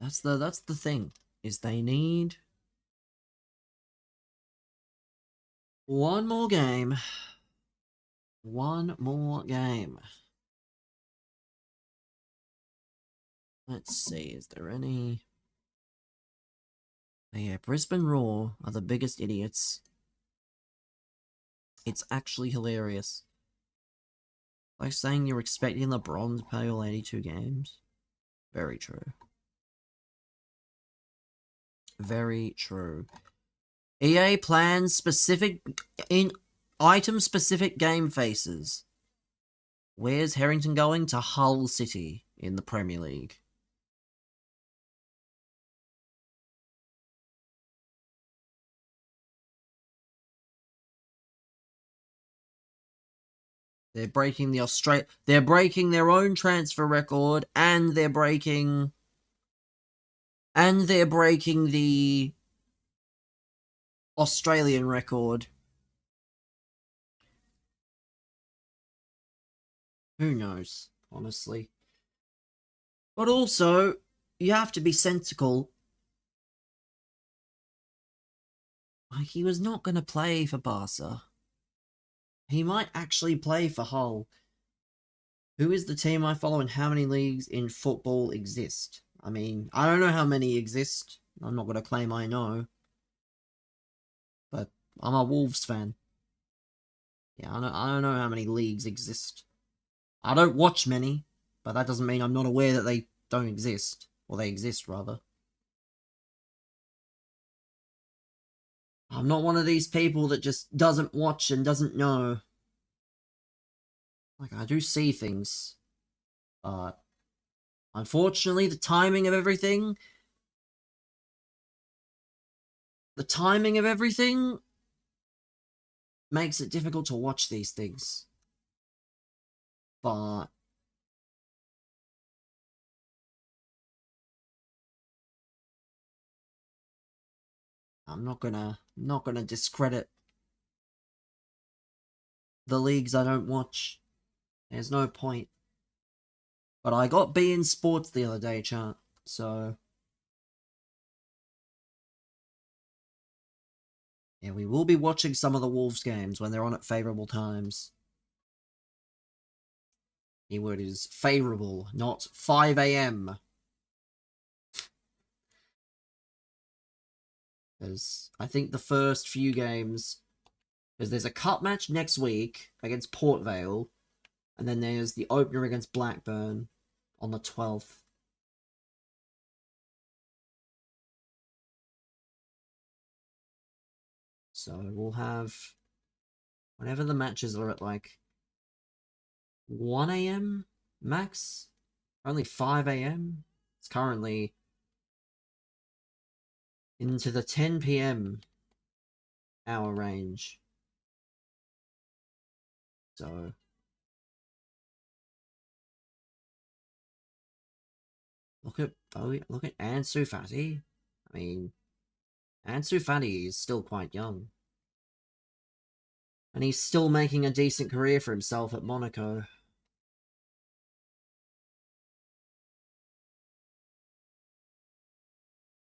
That's the thing, is they need one more game. One more game. Let's see, is there any... Oh yeah, Brisbane Roar are the biggest idiots. It's actually hilarious. Like saying you're expecting LeBron to play all 82 games. Very true. Very true. EA plans specific in item-specific game faces. Where's Harrington going? To Hull City in the Premier League. They're breaking the They're breaking their own transfer record, and they're breaking the Australian record. Who knows, honestly. But also, you have to be sensible. Like, he was not going to play for Barca. He might actually play for Hull. Who is the team I follow and how many leagues in football exist? I mean, I don't know how many exist. I'm not going to claim I know. But I'm a Wolves fan. Yeah, I don't know how many leagues exist. I don't watch many, but that doesn't mean I'm not aware that they don't exist. Or they exist, rather. I'm not one of these people that just doesn't watch and doesn't know. Like, I do see things. But unfortunately, the timing of everything makes it difficult to watch these things. But I'm not gonna discredit the leagues I don't watch. There's no point. But I got beIN Sports the other day, chat. So yeah, we will be watching some of the Wolves games when they're on at favourable times. Keyword is favourable, not 5 AM. Because I think the first few games, because there's a cup match next week against Port Vale, and then there's the opener against Blackburn on the 12th. So we'll have, whenever the matches are at like 1 AM max, only 5 AM. It's currently into the 10 PM hour range. So look at Ansu Fati. I mean, Ansu Fati is still quite young. And he's still making a decent career for himself at Monaco.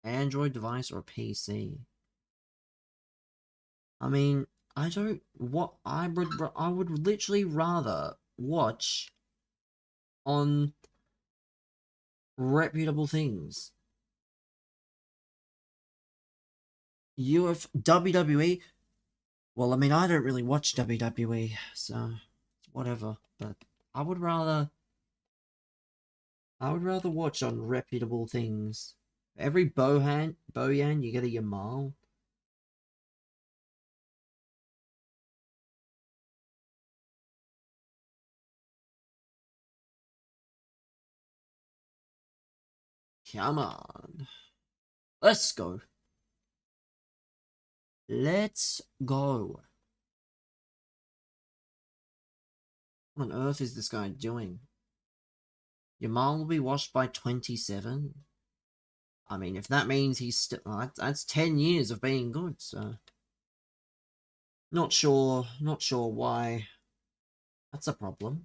Android device or PC? I mean, I don't. What I would literally rather watch on reputable things. WWE. Well, I mean, I don't really watch WWE, so whatever. But I would rather watch on reputable things. Every Boyan, you get a Yamal. Come on. Let's go. Let's go. What on earth is this guy doing? Yamal will be washed by 27. I mean, if that means he's still... that's 10 years of being good, so... Not sure why that's a problem.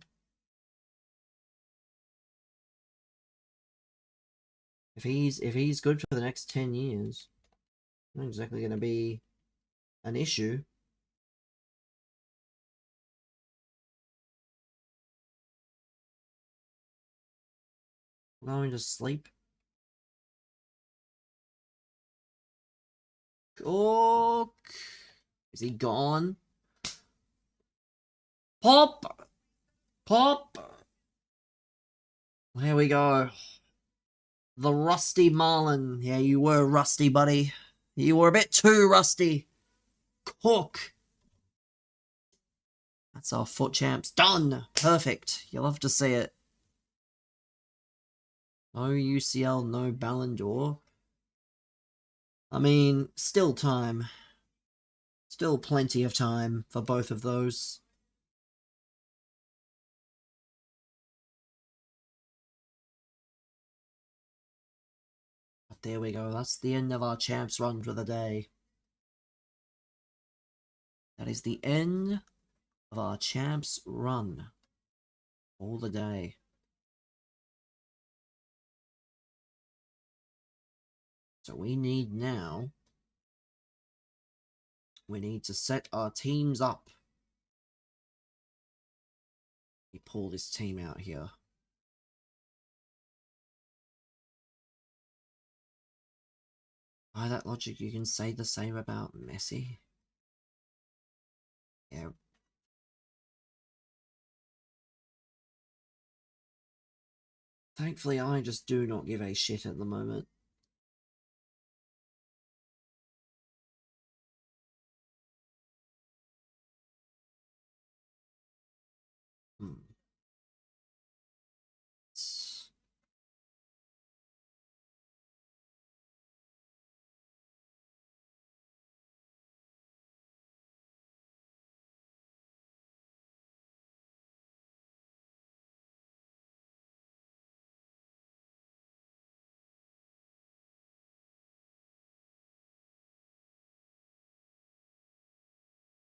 If he's good for the next 10 years, not exactly going to be an issue. Going to sleep. Oh, is he gone? Pop! Pop! Here we go. The rusty Marlin. Yeah, you were rusty, buddy. You were a bit too rusty. Cook. That's our FUT champs. Done! Perfect. You'll love to see it. No UCL, no Ballon d'Or. I mean, still time. Still plenty of time for both of those. But there we go. That's the end of our champs run for the day. That is the end of our champs run all the day. So we need to set our teams up. We pull this team out here. By that logic, you can say the same about Messi. Yeah. Thankfully, I just do not give a shit at the moment. Hmm.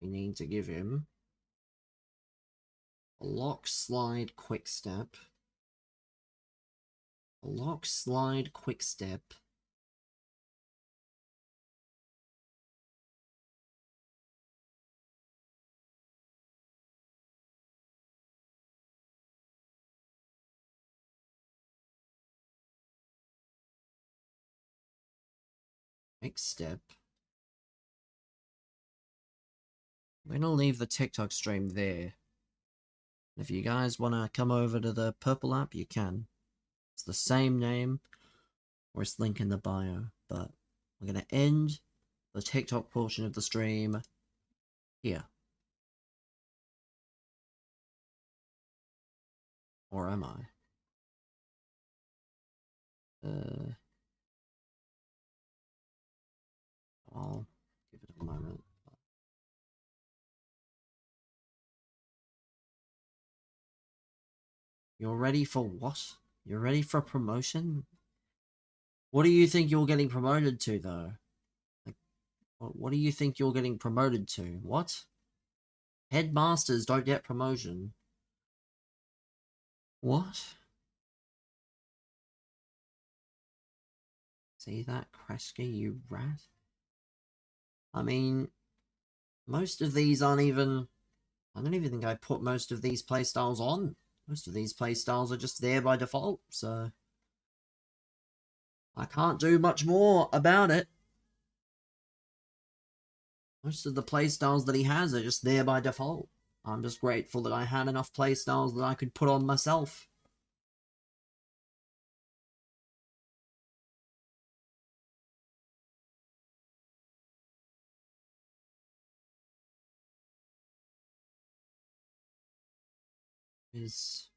we need to give him a lock, slide, quick step. A lock, slide, quick step. Next step. I'm gonna leave the TikTok stream there. If you guys wanna come over to the Purple app, you can. It's the same name, or it's link in the bio. But I'm gonna end the TikTok portion of the stream here. Or am I? I'll give it a moment. You're ready for what? You're ready for promotion? What do you think you're getting promoted to, though? Like, what do you think you're getting promoted to? What? Headmasters don't get promotion. What? See that, Kreska, you rat? I mean, most of these aren't even... I don't even think I put most of these playstyles on. Most of these playstyles are just there by default, so... I can't do much more about it. Most of the playstyles that he has are just there by default. I'm just grateful that I had enough playstyles that I could put on myself. Is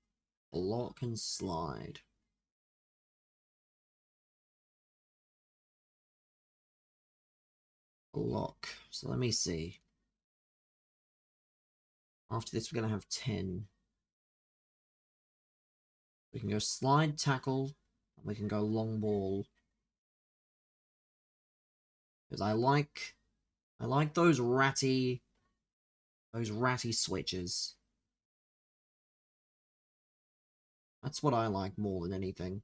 block and slide. Block. So let me see. After this, we're going to have 10. We can go slide, tackle, and we can go long ball. Because I like those ratty switches. That's what I like more than anything.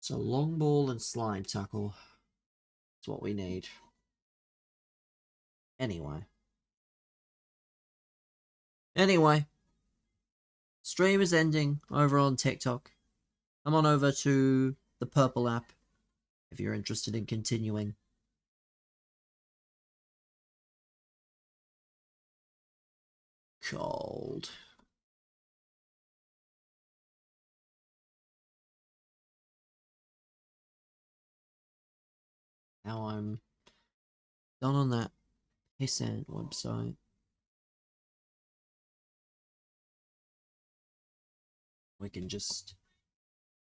So long ball and slide tackle. That's what we need. Anyway. Stream is ending over on TikTok. Come on over to the Purple app if you're interested in continuing. Cold. Now I'm done on that pissant website. We can just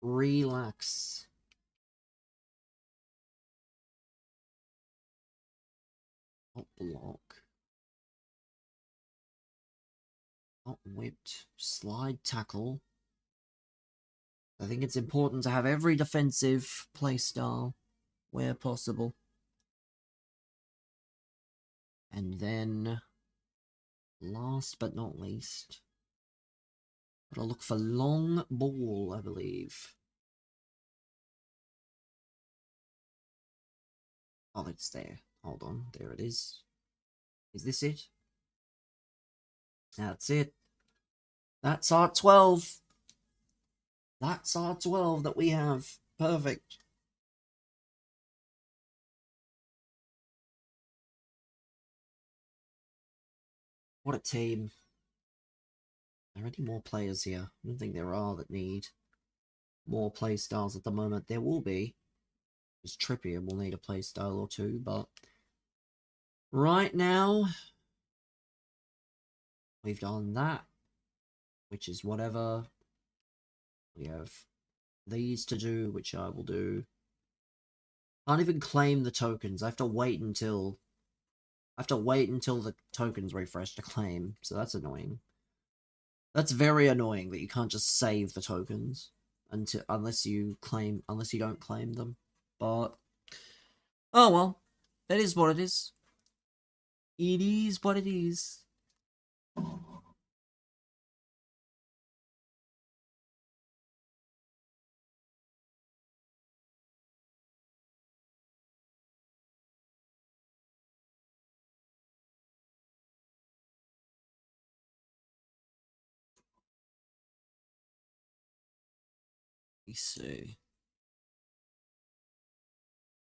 relax. Not block. Not whipped. Slide tackle. I think it's important to have every defensive playstyle where possible. And then, last but not least, gotta look for long ball, I believe. Oh, it's there. Hold on, there it is. Is this it? That's it. That's our 12. That's our 12 that we have. Perfect. What a team. Are there any more players here? I don't think there are that need more playstyles at the moment. There will be. Because Trippier will need a playstyle or two, but right now we've done that, which is whatever. We have these to do, which I will do. Can't even claim the tokens. I have to wait until the tokens refresh to claim, so that's annoying. That's very annoying that you can't just save the tokens unless you don't claim them. But oh well, that is what it is. It is what it is. Let me see.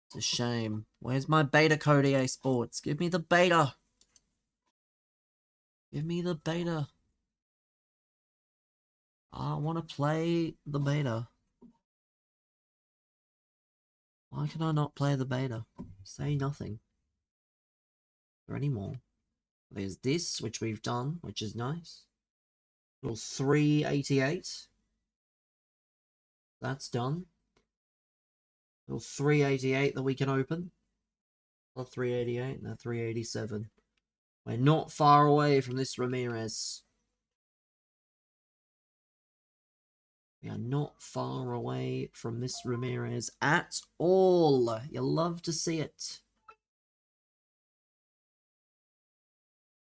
It's a shame. Where's my beta code, EA Sports? Give me the beta. Give me the beta. I want to play the beta. Why can I not play the beta? Say nothing. Is there any more? There's this, which we've done, which is nice. Little 388. That's done. Little 388 that we can open. A 388 and a 387. We're not far away from this Ramirez. We are not far away from this Ramirez at all. You love to see it.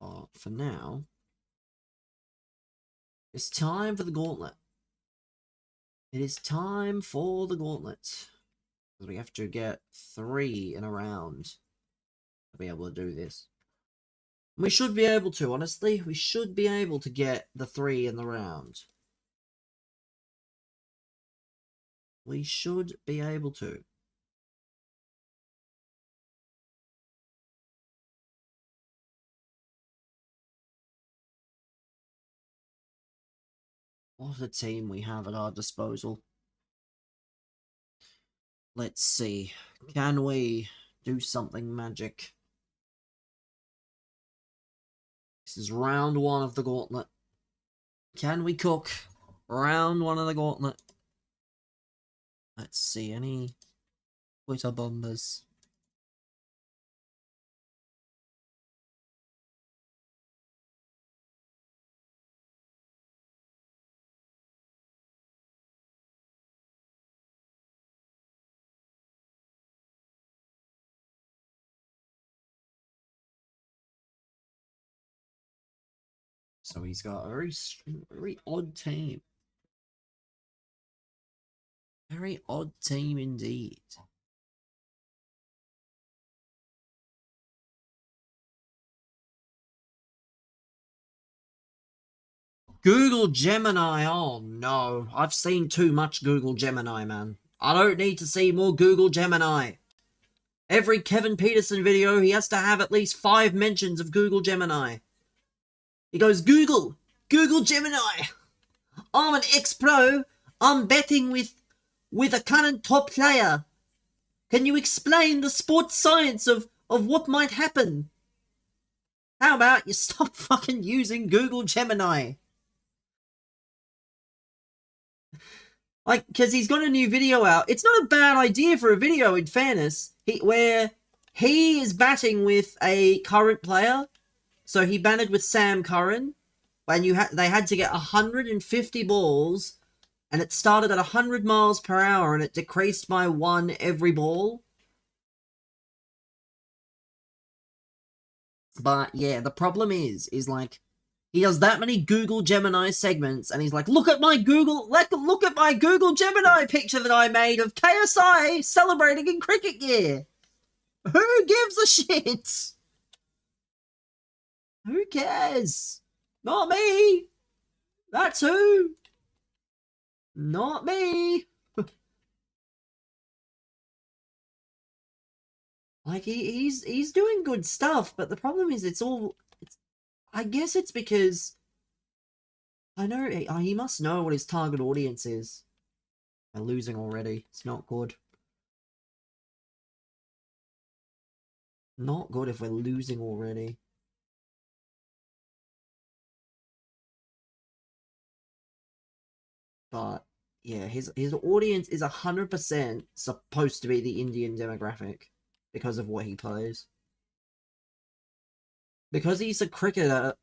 But for now, it's time for the gauntlet. It is time for the gauntlet. We have to get 3 in a round to be able to do this. We should be able to, honestly. We should be able to get the 3 in the round. We should be able to. What a team we have at our disposal. Let's see. Can we do something magic? This is round 1 of the gauntlet. Can we cook? Round 1 of the gauntlet. Let's see, any Twitter bombers? So he's got a very odd team. Very odd team indeed. Google Gemini. Oh no. I've seen too much Google Gemini, man. I don't need to see more Google Gemini. Every Kevin Peterson video, he has to have at least 5 mentions of Google Gemini. He goes, Google Gemini. I'm an ex-pro. I'm betting with a current top player. Can you explain the sports science of what might happen? How about you stop fucking using Google Gemini? Like, because he's got a new video out. It's not a bad idea for a video, in fairness, where he is batting with a current player. So he batted with Sam Curran, and they had to get 150 balls, and it started at 100 miles per hour, and it decreased by 1 every ball. But yeah, the problem is like, he does that many Google Gemini segments, and he's like, look at my Google Gemini picture that I made of KSI celebrating in cricket gear. Who gives a shit? Who cares? Not me. That's who. Not me. Like, he's doing good stuff, but the problem is I guess it's because I know he must know what his target audience is. They're losing already. It's not good. Not good if we're losing already. But yeah, his audience is 100% supposed to be the Indian demographic because of what he plays. Because he's a cricketer,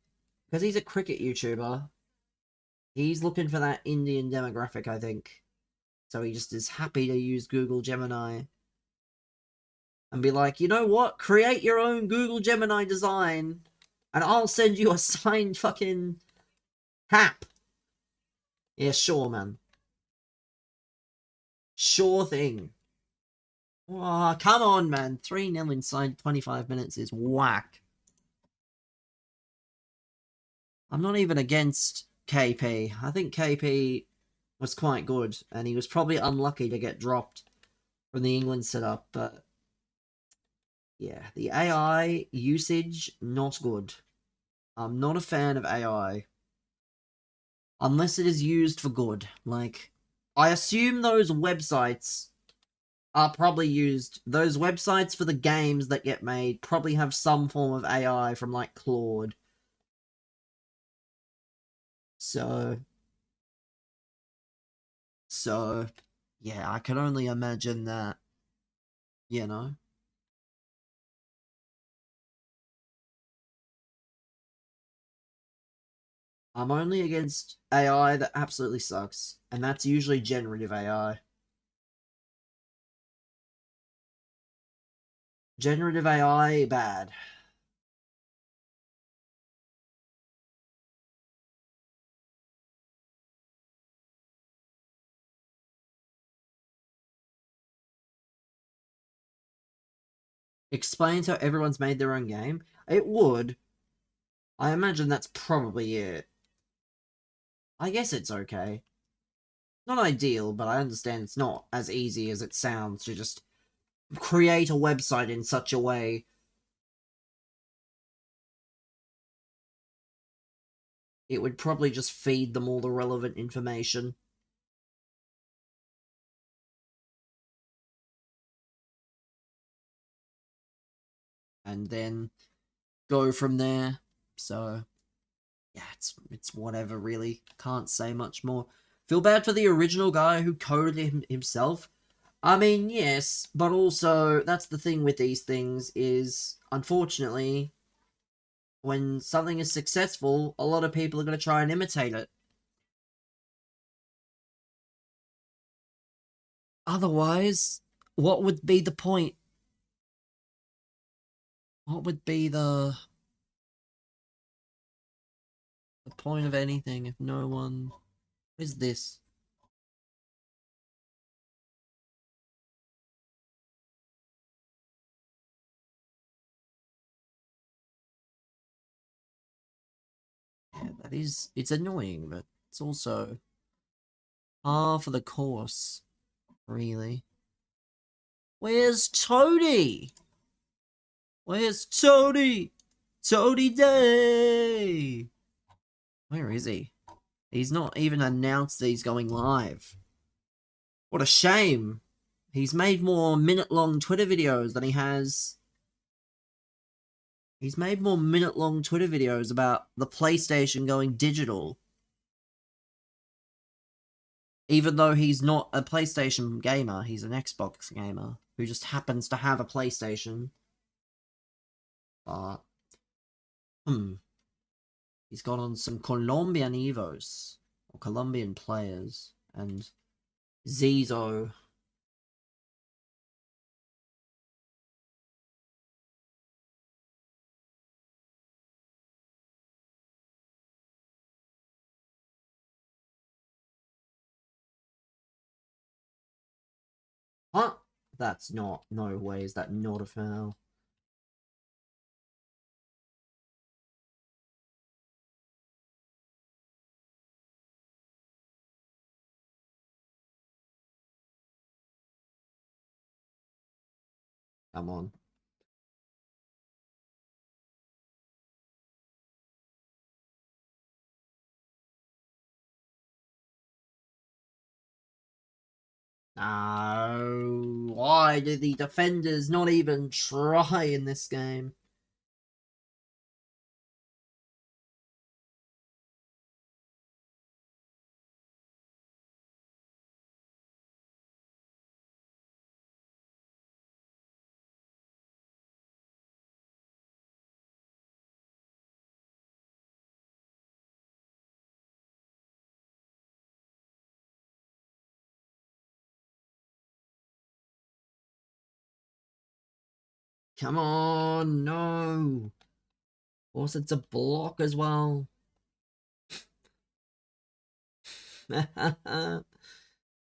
because he's a cricket YouTuber, he's looking for that Indian demographic, I think. So he just is happy to use Google Gemini. and be like, you know what? Create your own Google Gemini design, and I'll send you a signed fucking app. Yeah, sure, man. Sure thing. Oh, come on, man. 3-0 inside 25 minutes is whack. I'm not even against KP. I think KP was quite good, and he was probably unlucky to get dropped from the England setup, but yeah, the AI usage, not good. I'm not a fan of AI. Unless it is used for good. Like, I assume those websites are probably used. Those websites for the games that get made probably have some form of AI from, like, Claude. So, yeah, I can only imagine that, you know. I'm only against AI that absolutely sucks, and that's usually generative AI. Generative AI, bad. Explains how everyone's made their own game. It would. I imagine that's probably it. I guess it's okay. Not ideal, but I understand it's not as easy as it sounds to just create a website in such a way. It would probably just feed them all the relevant information. And then go from there. So, yeah, it's whatever, really. Can't say much more. Feel bad for the original guy who coded himself. I mean, yes, but also, that's the thing with these things is, unfortunately, when something is successful, a lot of people are going to try and imitate it. Otherwise, what would be the point? What would be the point of anything if no one... What is this? Yeah, that is... It's annoying, but it's also par for the course, really. Where's Toady? Where's Toady? Toady Day! Where is he? He's not even announced that he's going live. What a shame. He's made more minute-long Twitter videos than he has... He's made more minute-long Twitter videos about the PlayStation going digital. Even though he's not a PlayStation gamer, he's an Xbox gamer who just happens to have a PlayStation. But, he's got on some Colombian Evos, or Colombian players, and Zizo. Huh? That's not, no way is that not a foul. Come on. No, why do the defenders not even try in this game? Come on, no. Also, it's a block as well.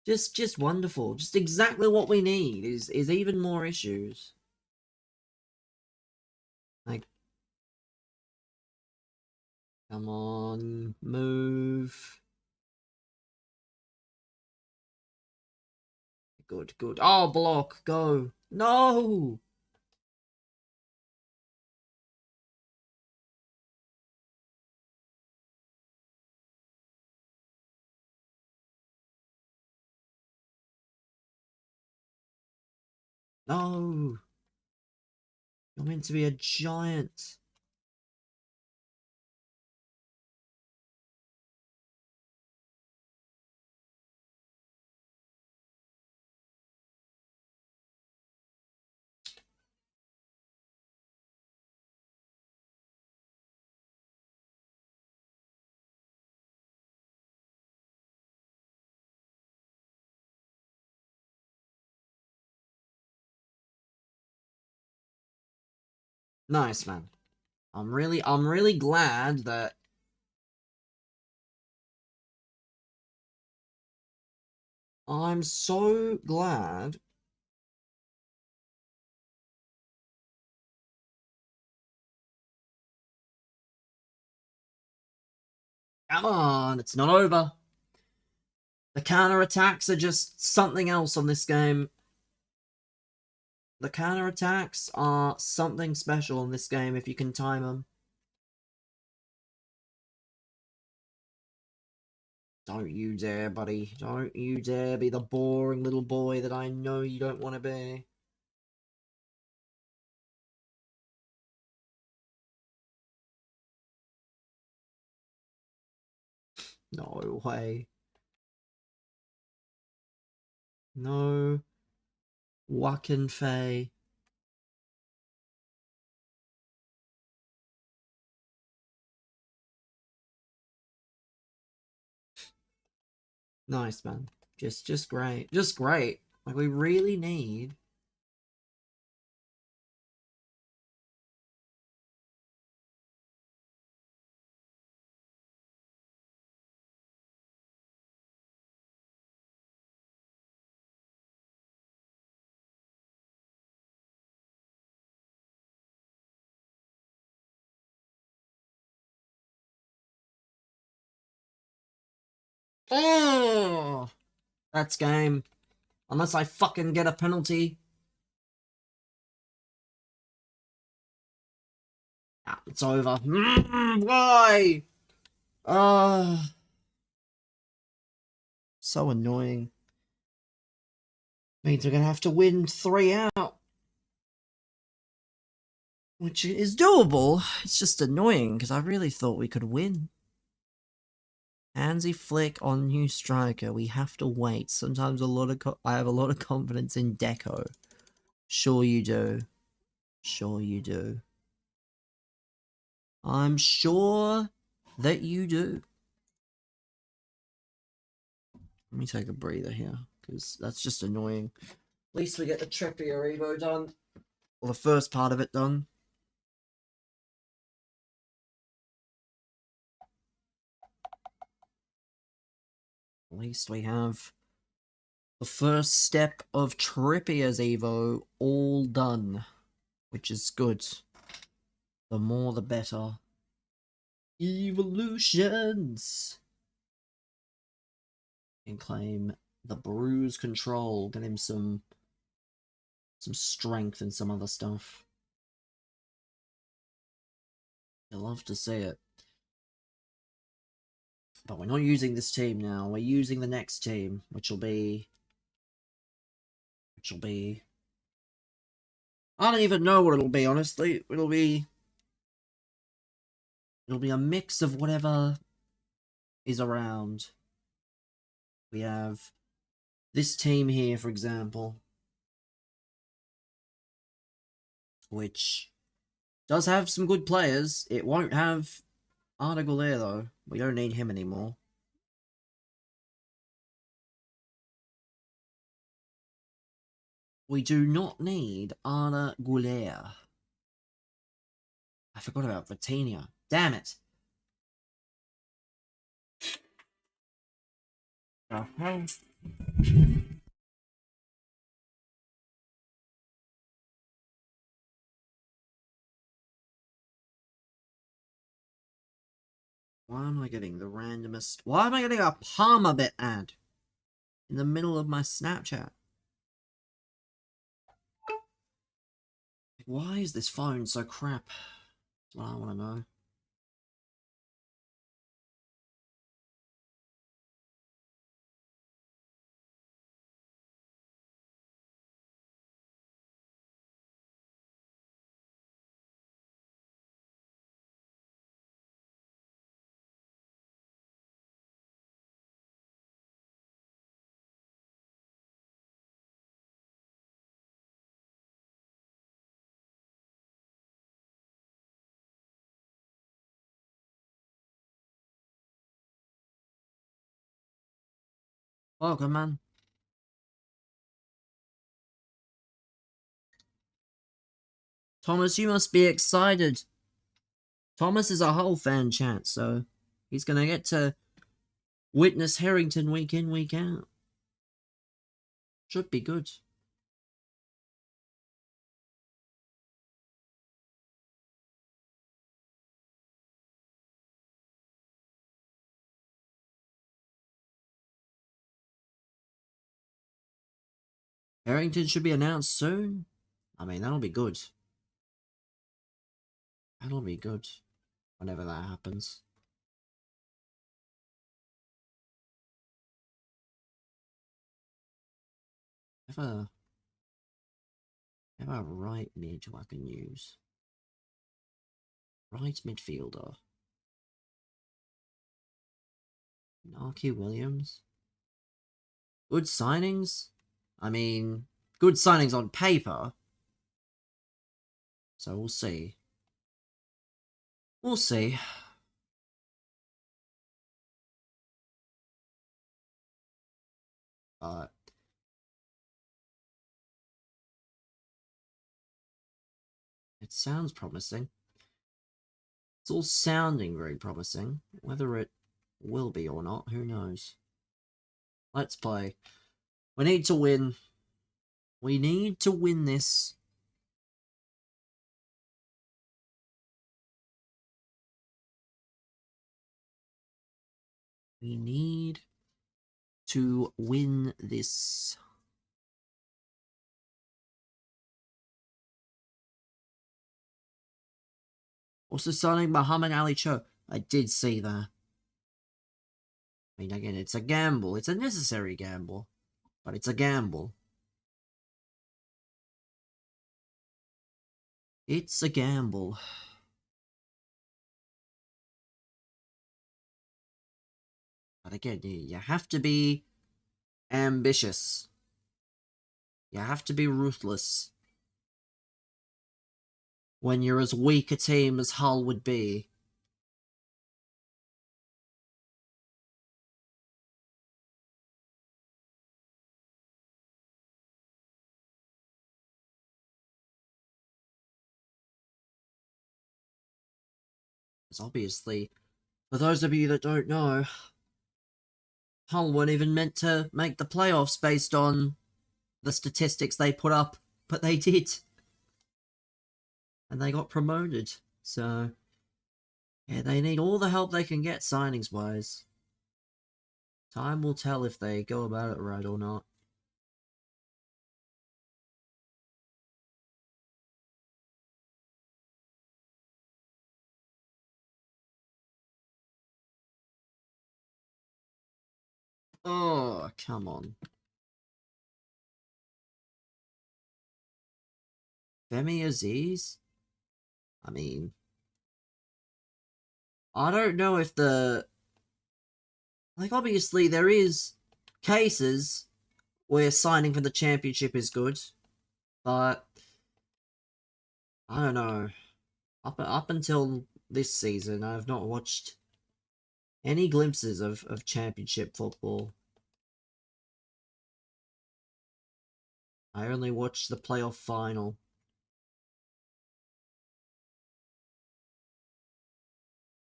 just wonderful. Just exactly what we need is even more issues. Like, come on, move. Good, good. Oh, block, go. No! No! You're meant to be a giant. Nice, man. I'm really glad that I'm so glad. Come on, it's not over. The counter-attacks are just something else on this game. The counter-attacks are something special in this game if you can time them. Don't you dare, buddy. Don't you dare be the boring little boy that I know you don't want to be. No way. No. Wacken Fei. Nice, man. Just great. Just great. Like, we really need... Oh! That's game. Unless I fucking get a penalty. Ah, it's over. Why? So annoying. Means we're gonna have to win 3 out. Which is doable. It's just annoying because I really thought we could win. Hansi Flick on new striker. We have to wait. Sometimes I have a lot of confidence in Deco. Sure you do. Sure you do. I'm sure that you do. Let me take a breather here, because that's just annoying. At least we get the Trippier Evo done. Or the first part of it done. At least we have the first step of Trippier's Evo all done. Which is good. The more the better. Evolutions! And claim the bruise control. Get him some strength and some other stuff. I love to see it. But we're not using this team now. We're using the next team, which will be... I don't even know what it'll be, honestly. It'll be a mix of whatever is around. We have this team here, for example, which does have some good players. It won't have Arda Güler, though. We don't need him anymore. We do not need Arda Güler. I forgot about Vitinha. Damn it. Uh-huh. Why am I getting the randomest? Why am I getting a Palmerbet ad in the middle of my Snapchat? Why is this phone so crap? That's what I want to know. Welcome, man. Thomas, you must be excited. Thomas is a Hull fan, chat, so he's going to get to witness Harrington week in, week out. Should be good. Harrington should be announced soon. I mean, that'll be good. That'll be good whenever that happens. Have a right mid who I can use. Right midfielder. Narky Williams. Good signings? I mean, good signings on paper. So we'll see. We'll see. But it sounds promising. It's all sounding very promising. Whether it will be or not, who knows? Let's play. We need to win. We need to win this. We need to win this. Also signing Muhammad Ali Cho. I did see that. I mean, again, it's a gamble. It's a necessary gamble. But it's a gamble. It's a gamble. But again, you have to be ambitious. You have to be ruthless. When you're as weak a team as Hull would be. Because obviously, for those of you that don't know, Hull weren't even meant to make the playoffs based on the statistics they put up, but they did. And they got promoted. So, yeah, they need all the help they can get signings-wise. Time will tell if they go about it right or not. Oh, come on. Femi Aziz? I mean, I don't know if the... Like, obviously, there is cases where signing for the championship is good, but I don't know. Up until this season, I've not watched any glimpses of championship football. I only watched the playoff final.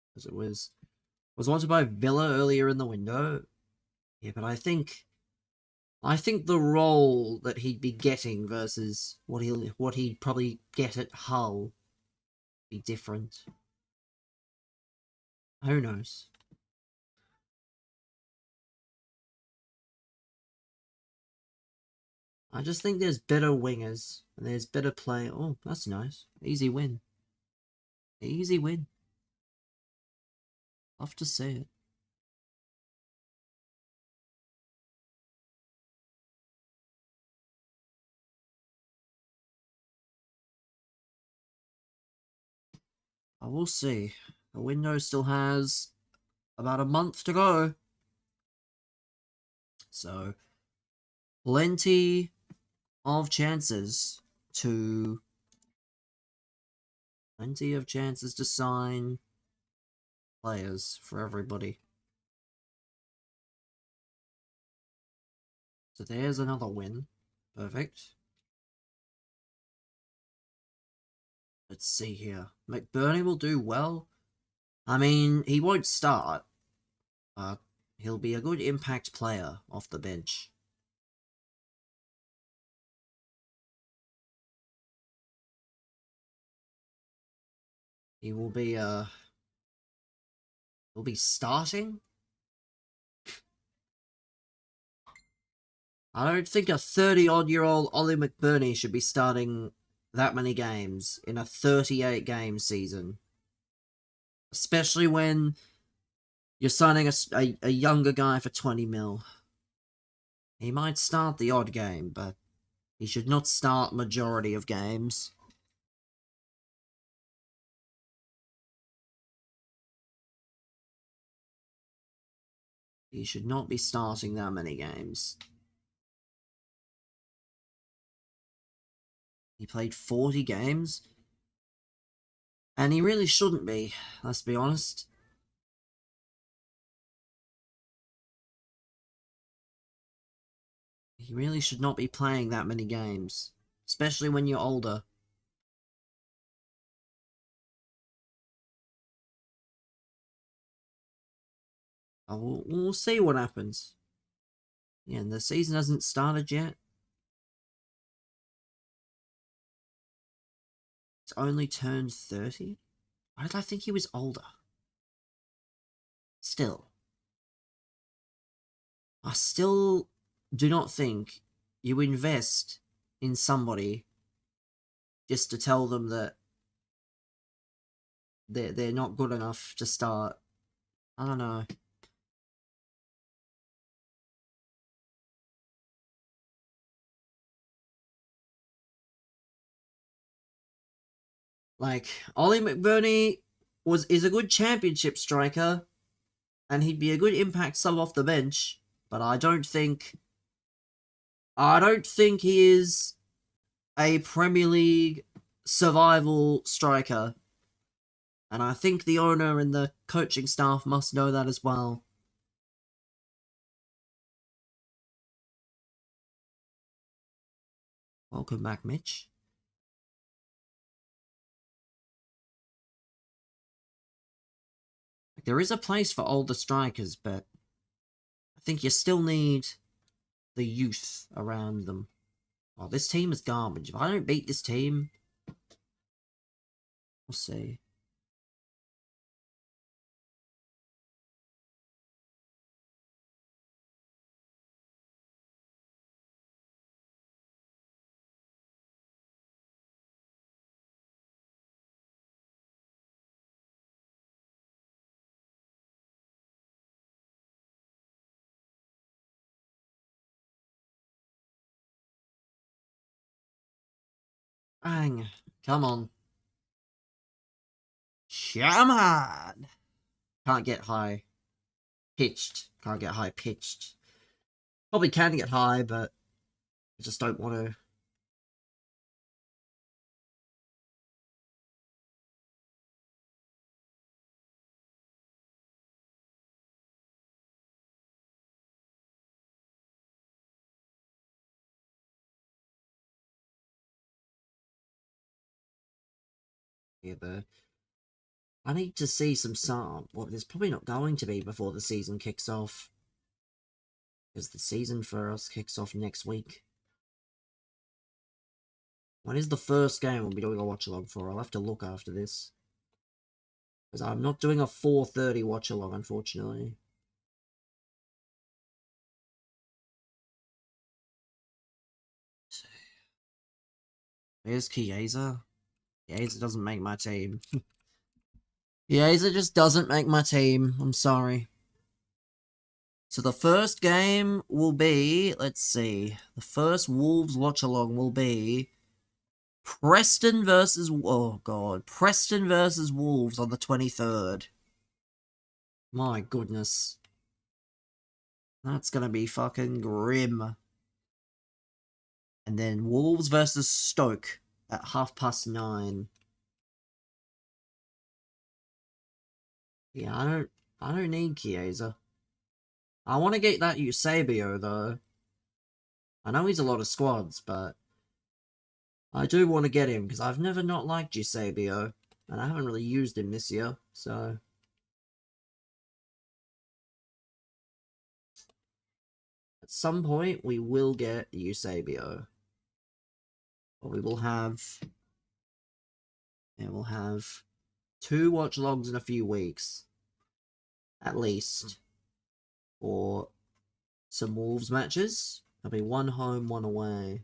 Because it was wanted by Villa earlier in the window. Yeah, but I think the role that he'd be getting versus what he'd probably get at Hull be different. Who knows? I just think there's better wingers and there's better play. Oh, that's nice. Easy win. Easy win. Love to see it. I will see. The window still has about a month to go. So, plenty of chances to sign players for everybody. So there's another win. Perfect. Let's see here. McBurney will do well. I mean, he won't start, but he'll be a good impact player off the bench. He will be starting. I don't think a 30-odd-year-old Ollie McBurney should be starting that many games in a 38-game season. Especially when you're signing a younger guy for 20 mil. He might start the odd game, but he should not start majority of games. He should not be starting that many games. He played 40 games. And he really shouldn't be, let's be honest. He really should not be playing that many games. Especially when you're older. We'll see what happens. Yeah, and the season hasn't started yet. It's only turned 30? Why did I think he was older? Still. I still do not think you invest in somebody just to tell them that they're not good enough to start. I don't know. Like, Ollie McBurney is a good championship striker, and he'd be a good impact sub off the bench, but I don't think he is a Premier League survival striker. And I think the owner and the coaching staff must know that as well. Welcome back, Mitch. There is a place for older strikers, but I think you still need the youth around them. Oh, this team is garbage. If I don't beat this team, we'll see. Bang. Come on. Come on. Can't get high pitched. Can't get high pitched. Probably can get high, but I just don't want to. either. I need to see some well, there's probably not going to be before the season kicks off. Because the season for us kicks off next week. When is the first game we'll be doing a watch along for? I'll have to look after this. Because I'm not doing a 4:30 watch along, unfortunately. Where's Chiesa? Chiesa doesn't make my team. Chiesa just doesn't make my team. I'm sorry. So the first game will be, let's see, the first Wolves watch along will be Preston versus, oh god, Preston versus Wolves on the 23rd. My goodness. That's gonna be fucking grim. And then Wolves versus Stoke at 9:30. Yeah, I don't need Chiesa. I want to get that Eusebio, though. I know he's a lot of squads, but I do want to get him, because I've never not liked Eusebio, and I haven't really used him this year, so... At some point, we will get Eusebio. But we will have... Yeah, we'll have 2 watch logs in a few weeks. At least. For some Wolves matches. There'll be 1 home, 1 away.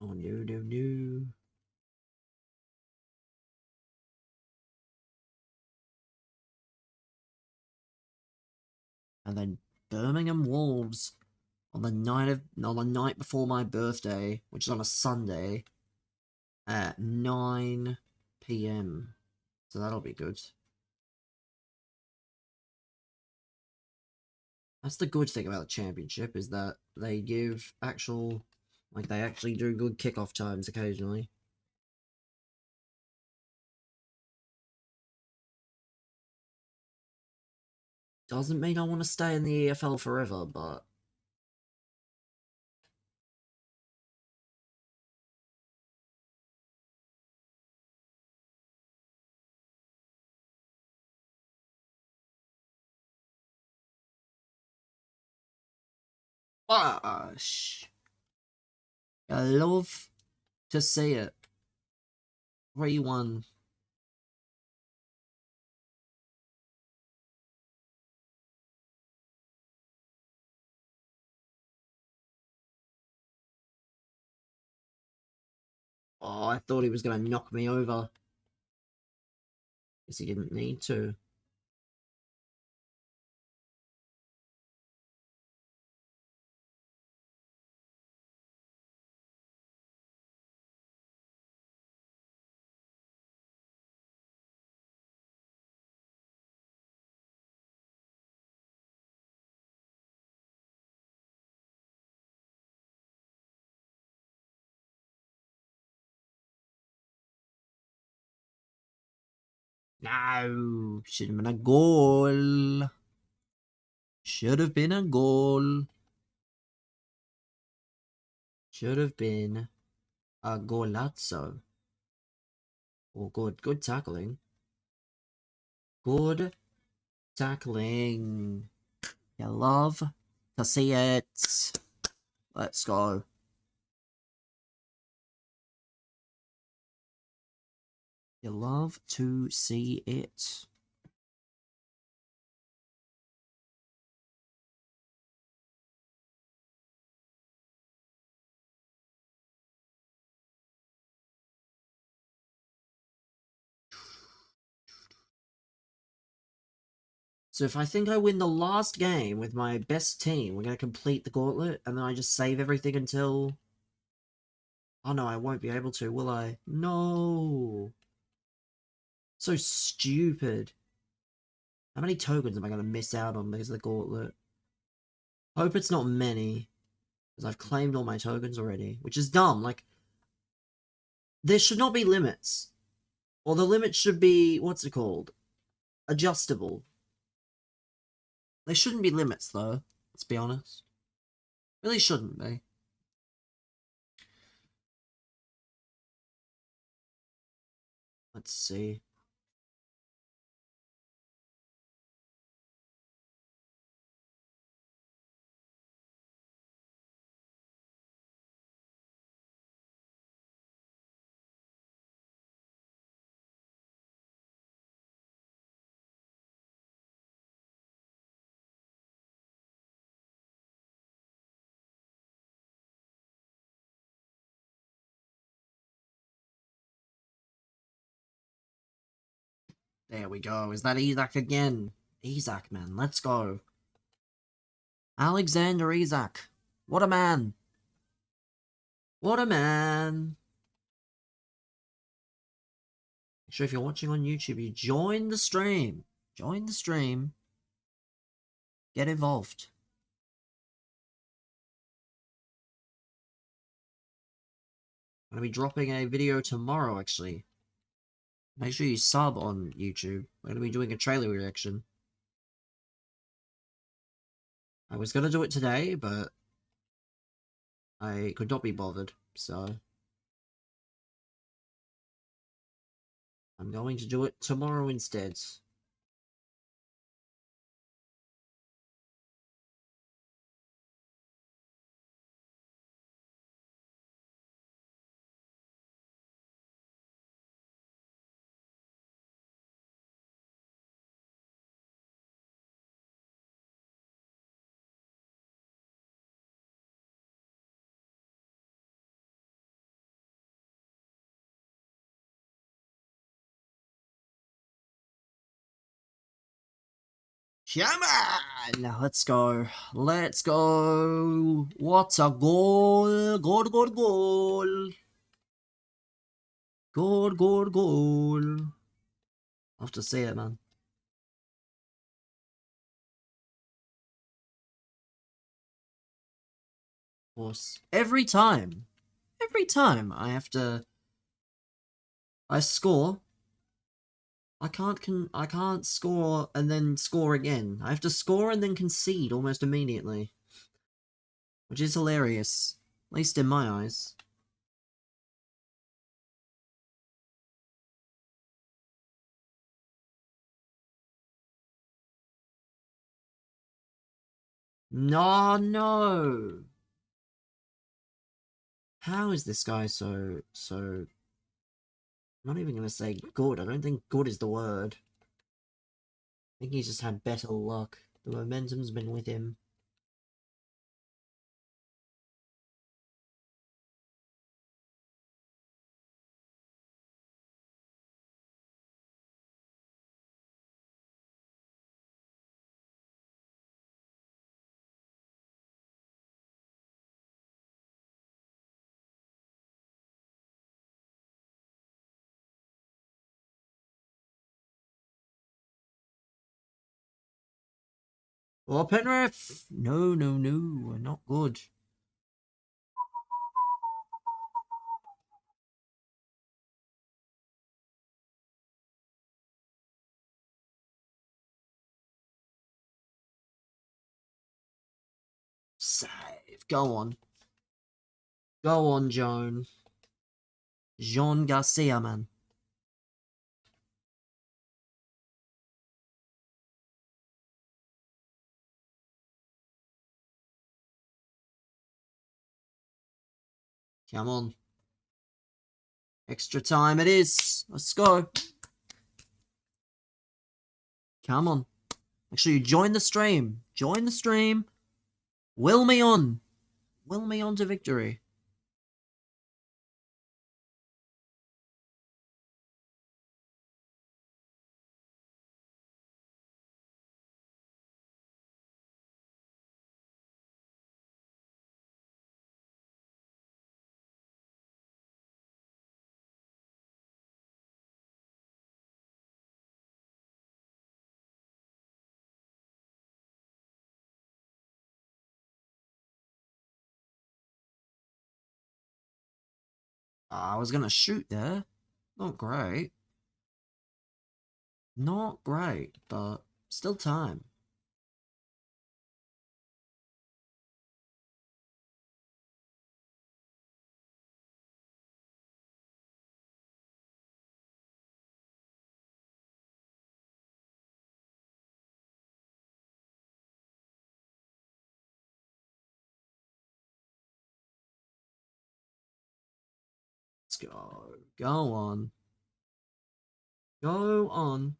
Oh, no. And then Birmingham Wolves on the night before my birthday, which is on a Sunday, at 9 p.m. So that'll be good. That's the good thing about the championship, is that they give actual, like, they actually do good kickoff times occasionally. Doesn't mean I want to stay in the EFL forever, but... Gosh! I love to see it. 3-1. Oh, I thought he was going to knock me over. Guess he didn't need to. No! Should have been a goal. Should have been a goal. Should have been a golazzo. Oh, good tackling. Good tackling. You love to see it. Let's go. You love to see it. So if I think I win the last game with my best team, we're going to complete the gauntlet, and then I just save everything until... Oh no, I won't be able to, will I? No! So stupid. How many tokens am I going to miss out on because of the gauntlet? Hope it's not many, because I've claimed all my tokens already, which is dumb. Like, there should not be limits. Or the limit should be, what's it called? Adjustable. There shouldn't be limits, though. Let's be honest. Really shouldn't be. Let's see. There we go. Is that Isak again? Isak, man. Let's go. Alexander Isak. What a man. What a man. Make sure if you're watching on YouTube, you join the stream. Join the stream. Get involved. I'm going to be dropping a video tomorrow, actually. Make sure you sub on YouTube. We're going to be doing a trailer reaction. I was going to do it today, but I could not be bothered, so I'm going to do it tomorrow instead. Come on! Let's go. Let's go. What a goal. Goal, goal, goal. Goal, goal, goal. I'll have to see it, man. Of course. Every time I have to... I score. I can't score and then score again. I have to score and then concede almost immediately. Which is hilarious. At least in my eyes. No, no! How is this guy so... I'm not even gonna say good. I don't think good is the word. I think he's just had better luck. The momentum's been with him. Oh, Penrith! No, no, no. Not good. Save. Go on. Go on, Joan. Jean Garcia, man. Come on. Extra time it is. Let's go. Come on. Make sure you join the stream. Join the stream. Will me on. Will me on to victory. I was gonna shoot there. Not great. Not great, but still time. go. Go on. Go on.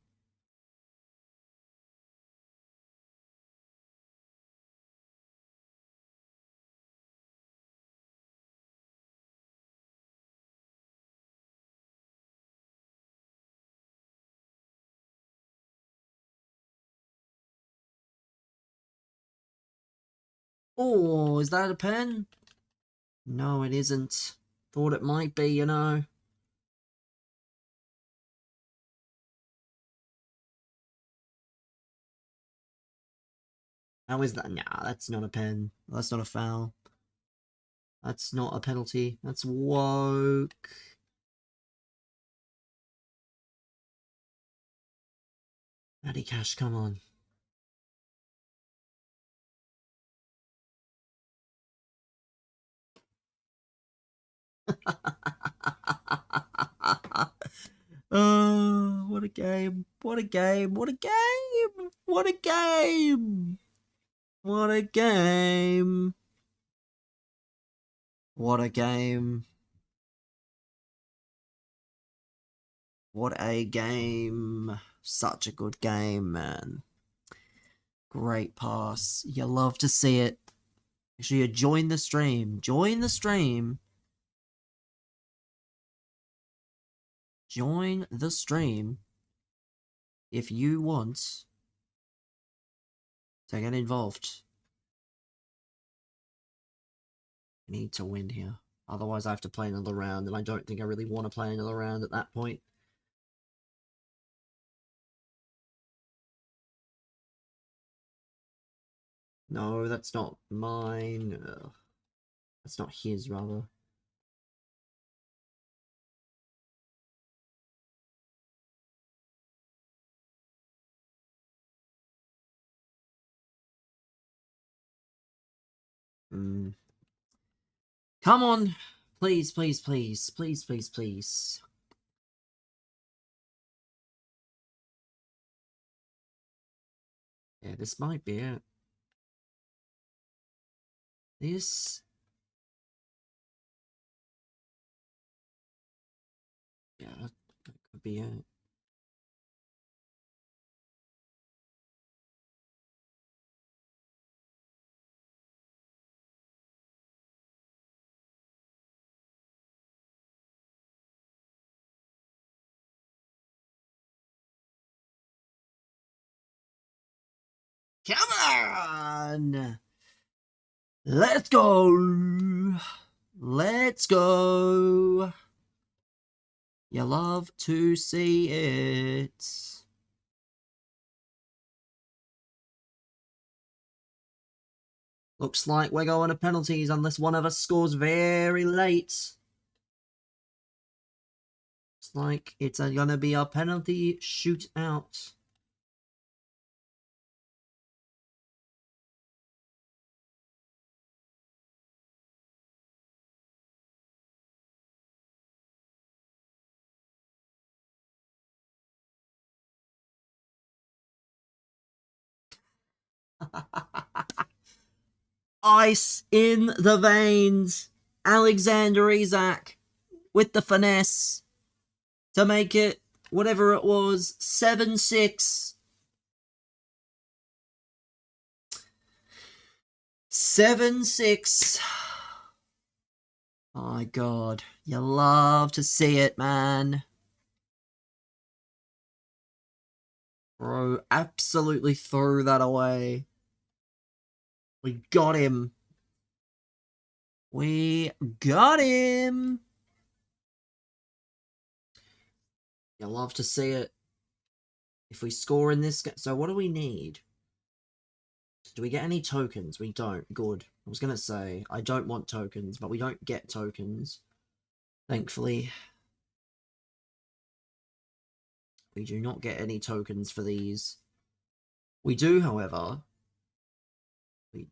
Oh, is that a pen? No, it isn't. Thought it might be, you know. How is that? Nah, that's not a pen. That's not a foul. That's not a penalty. That's woke. Matty Cash, come on. Oh, what a game. What a game. What a game. What a game. What a game. What a game. What a game. Such a good game, man. Great pass. You love to see it. Make sure you join the stream. Join the stream. Join the stream if you want to get involved. I need to win here. Otherwise, I have to play another round, and I don't think I really want to play another round at that point. No, that's not mine. That's not his, rather. Come on. Please, please, please. Please, please, please. Yeah, this might be it. This... Yeah, that could be it. Come on! Let's go! Let's go! You love to see it. Looks like we're going to penalties unless one of us scores very late. Looks like it's gonna be a penalty shootout. Ice in the veins. Alexander Isak with the finesse to make it whatever it was, 7-6. 7-6. My God, you love to see it, man. Bro, absolutely threw that away. We got him. We got him. You love to see it. If we score in this game... So what do we need? Do we get any tokens? We don't. Good. I was going to say, I don't want tokens, but we don't get tokens. Thankfully. We do not get any tokens for these. We do, however...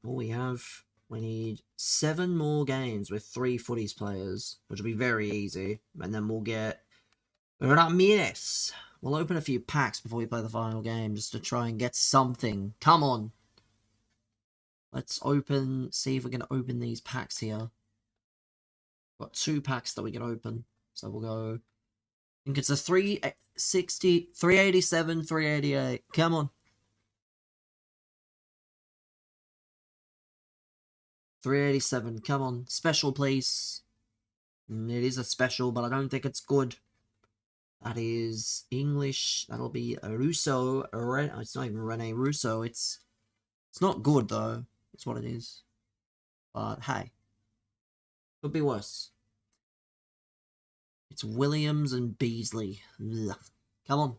We need 7 more games with 3 footies players, which will be very easy. And then we'll get Ramirez. We'll open a few packs before we play the final game, just to try and get something. Come on. Let's see if we can open these packs here. Got 2 packs that we can open. So we'll go. I think it's a 360, 387, 388. Come on. 387. Come on. Special, please. It is a special, but I don't think it's good. That is English. That'll be Russo. It's not even Rene Russo. It's not good, though. That's what it is. But hey. Could be worse. It's Williams and Beasley. Ugh. Come on.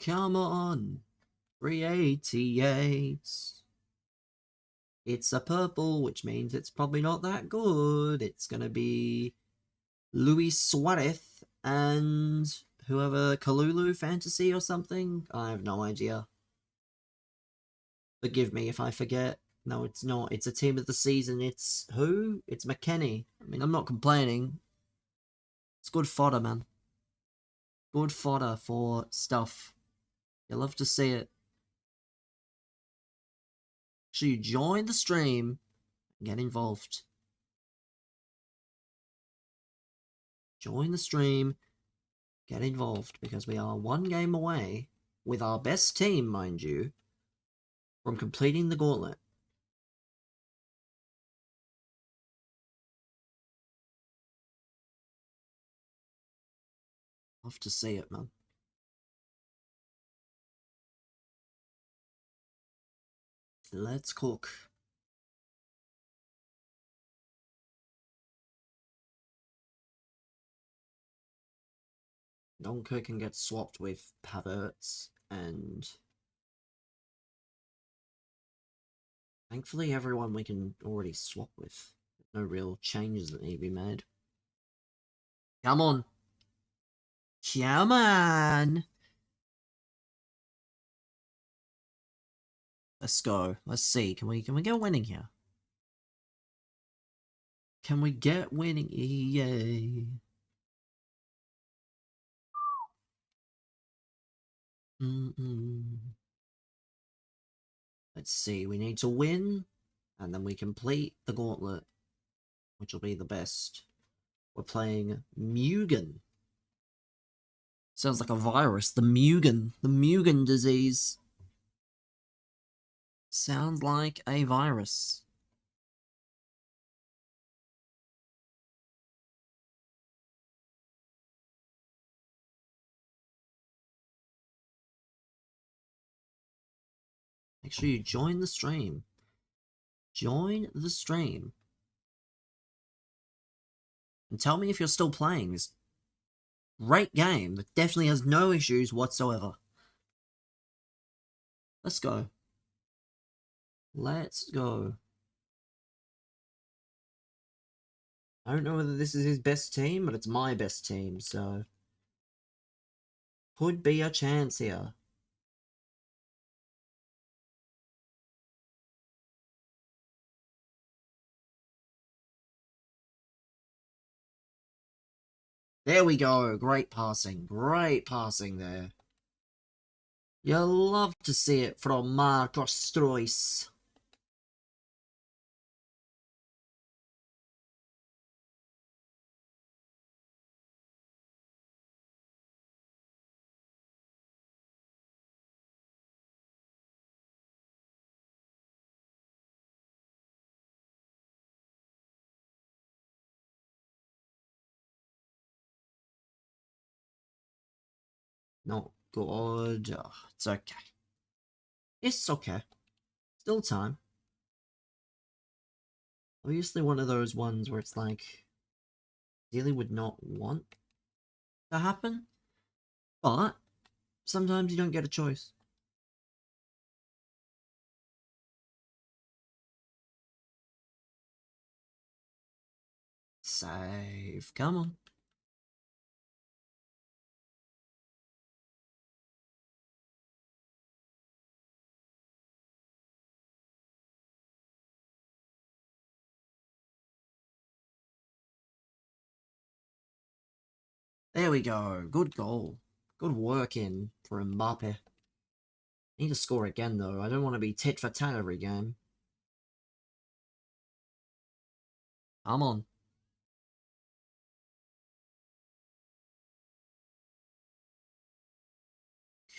Come on. 388. It's a purple, which means it's probably not that good. It's going to be Luis Suarez and whoever, Kalulu Fantasy or something? I have no idea. Forgive me if I forget. No, it's not. It's a team of the season. It's who? It's McKenny. I mean, I'm not complaining. It's good fodder, man. Good fodder for stuff. You love to see it. So you join the stream and get involved. Join the stream, get involved, because we are one game away, with our best team, mind you, from completing the gauntlet. Love to see it, man. Let's cook. Donker can get swapped with Havertz, and thankfully everyone we can already swap with. No real changes that need to be made. Come on. Come on. Let's go. Let's see. Can we get winning here? Can we get winning? Yay. Let's see. We need to win, and then we complete the gauntlet, which will be the best. We're playing Mugen. Sounds like a virus. The Mugen disease. Sounds like a virus. Make sure you join the stream. Join the stream. And tell me if you're still playing this great game that definitely has no issues whatsoever. Let's go. Let's go. I don't know whether this is his best team, but it's my best team, so could be a chance here. There we go. Great passing. Great passing there. You love to see it from Marcos Strois. Not good. Oh, it's okay. It's okay. Still time. Obviously one of those ones where it's like, ideally would not want to happen, but sometimes you don't get a choice. Save. Come on. There we go. Good goal. Good work in for Mbappe. Need to score again, though. I don't want to be tit for tat every game. Come on.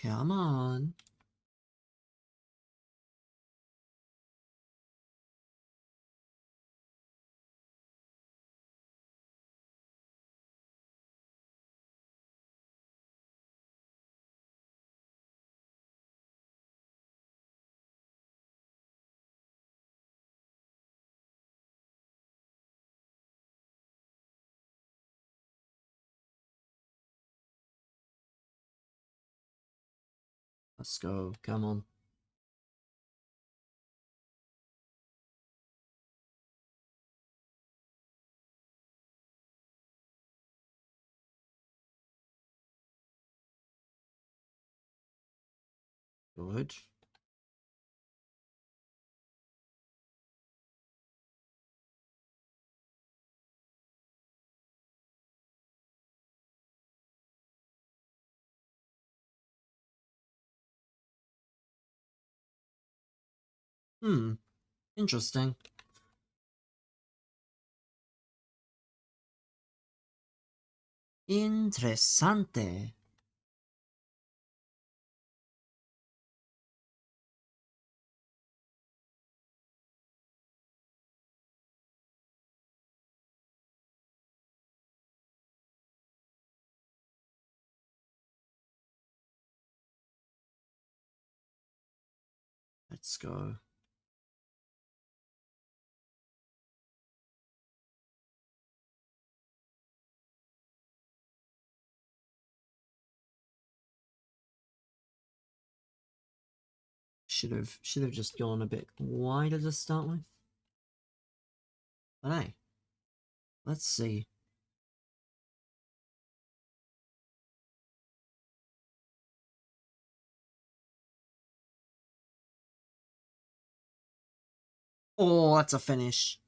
Come on. Let's go. Come on. Good. Interesting. Interessante. Let's go. Should have just gone a bit wider to start with. But hey, let's see. Oh, that's a finish.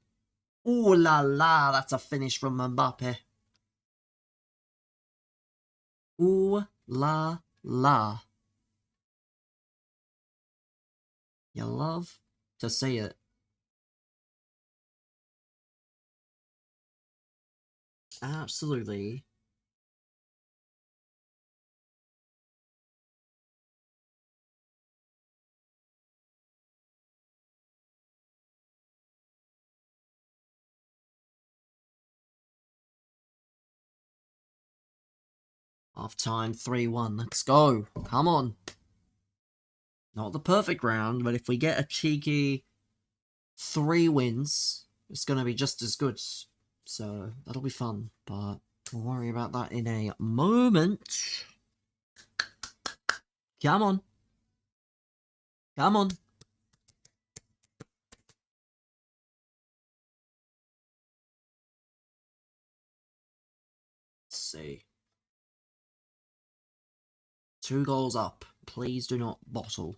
Ooh la la, that's a finish from Mbappe. Ooh la la. You love to see it. Absolutely. Half time 3-1. Let's go. Come on. Not the perfect round, but if we get a cheeky 3 wins, it's going to be just as good. So that'll be fun. But we'll worry about that in a moment. Come on. Come on. Let's see. 2 goals up. Please do not bottle.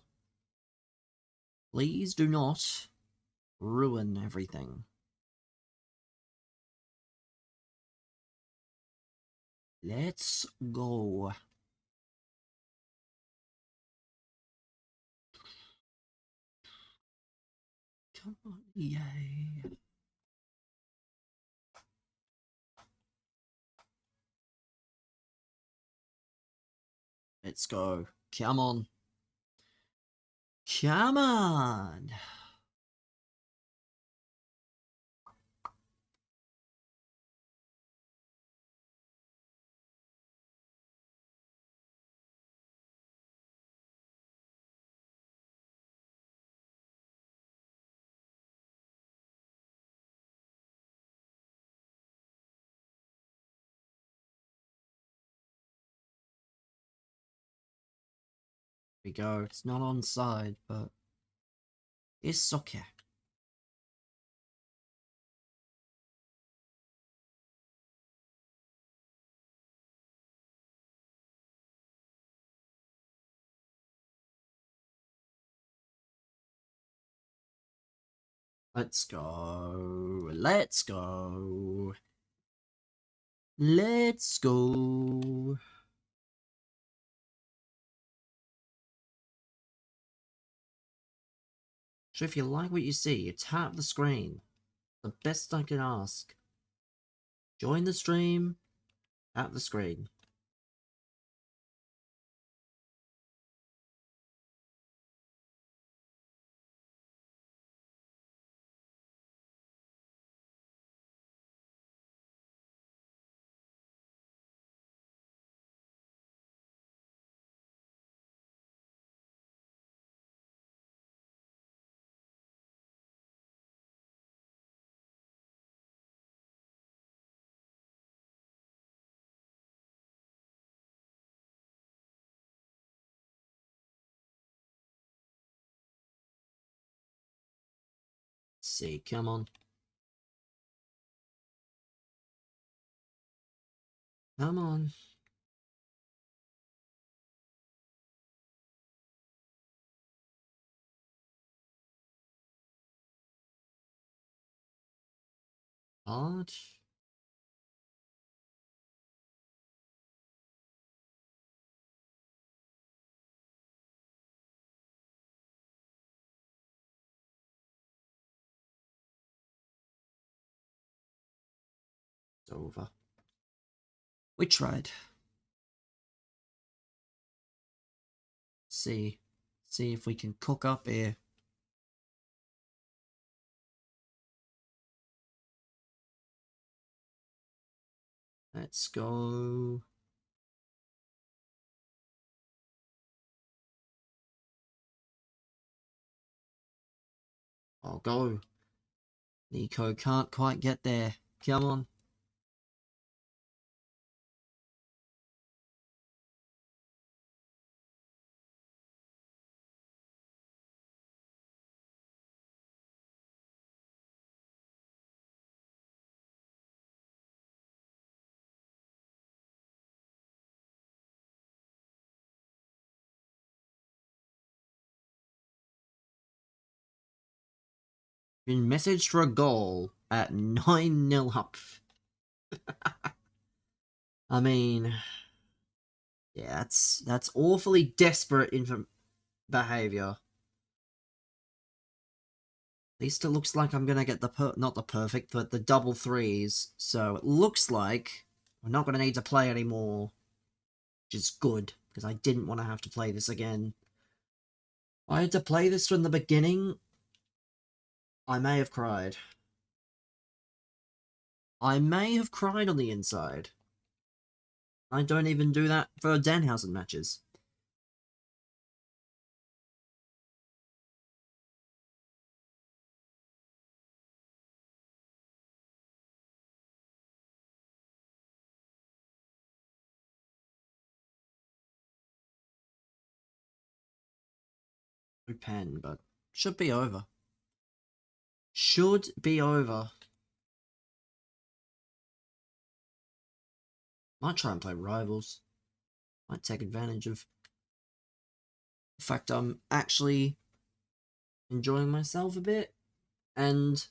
Please do not ruin everything. Let's go. Come on, yay. Let's go. Come on. Come on. We go. It's not onside, but it's okay. Let's go. Let's go. Let's go. So if you like what you see, you tap the screen. The best I can ask. Join the stream. Tap the screen. Let's see, come on. Come on. Hard. It's over. We tried. See if we can cook up here. Let's go. I'll go. Nico can't quite get there. Come on. Been messaged for a goal at 9-0 up. I mean, yeah, that's awfully desperate behavior. At least it looks like I'm gonna get not the perfect, but the double threes. So it looks like we're not gonna need to play anymore, which is good because I didn't want to have to play this again. I had to play this from the beginning. I may have cried. I may have cried on the inside. I don't even do that for Danhausen matches. No pen, but should be over. Should be over. Might try and play rivals. Might take advantage of the fact I'm actually enjoying myself a bit. And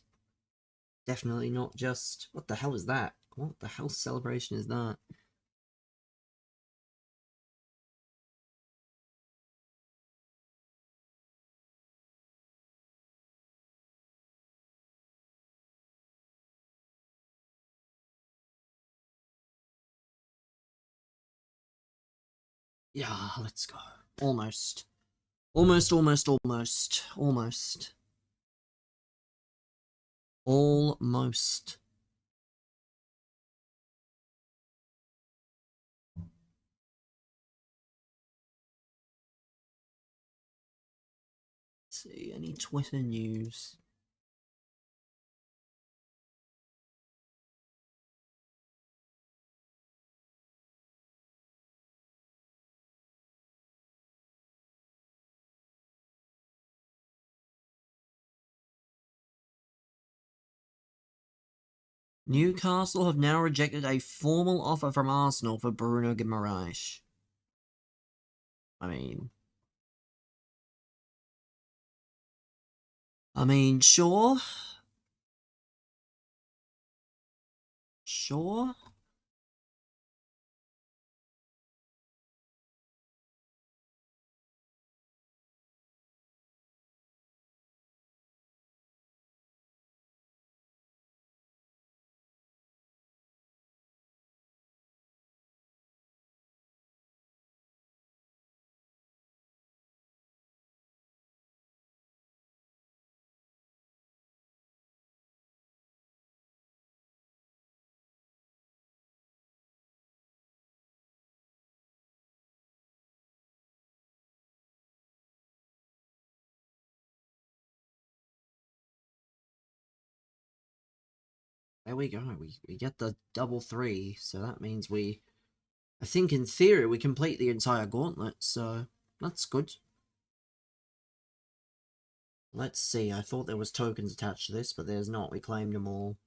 definitely not just... What the hell is that? What the hell celebration is that? Yeah, let's go. Almost. Almost. Almost. Let's see, any Twitter news? Newcastle have now rejected a formal offer from Arsenal for Bruno Guimaraes. I mean, sure. Sure. There we go. We get the double 3, so that means I think in theory we complete the entire gauntlet, so that's good. Let's see, I thought there was tokens attached to this, but there's not. We claimed them all.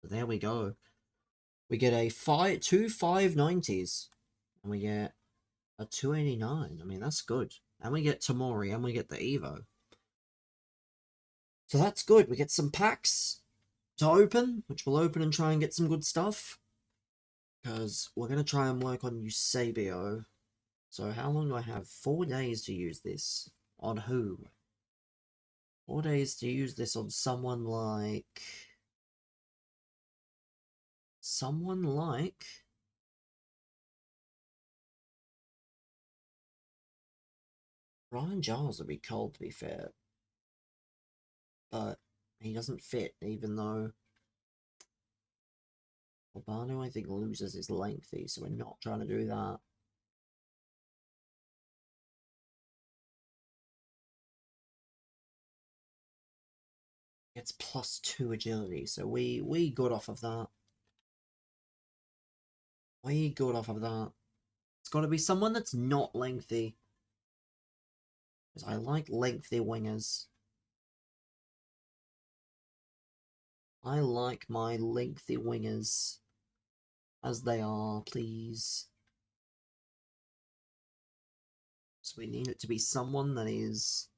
So there we go. We get two 590s, and we get a 289. I mean, that's good. And we get Tamori, and we get the Evo. So that's good. We get some packs to open, which we'll open and try and get some good stuff. Because we're going to try and work on Eusebio. So how long do I have? 4 days to use this. On who? 4 days to use this on someone like... Ryan Giles would be cold, to be fair. But he doesn't fit, even though... Albano, I think, loses his lengthy, so we're not trying to do that. It's +2 agility, so we got off of that. We got off of that. It's got to be someone that's not lengthy. Because I like lengthy wingers. I like my lengthy wingers as they are, please. So we need it to be someone that is...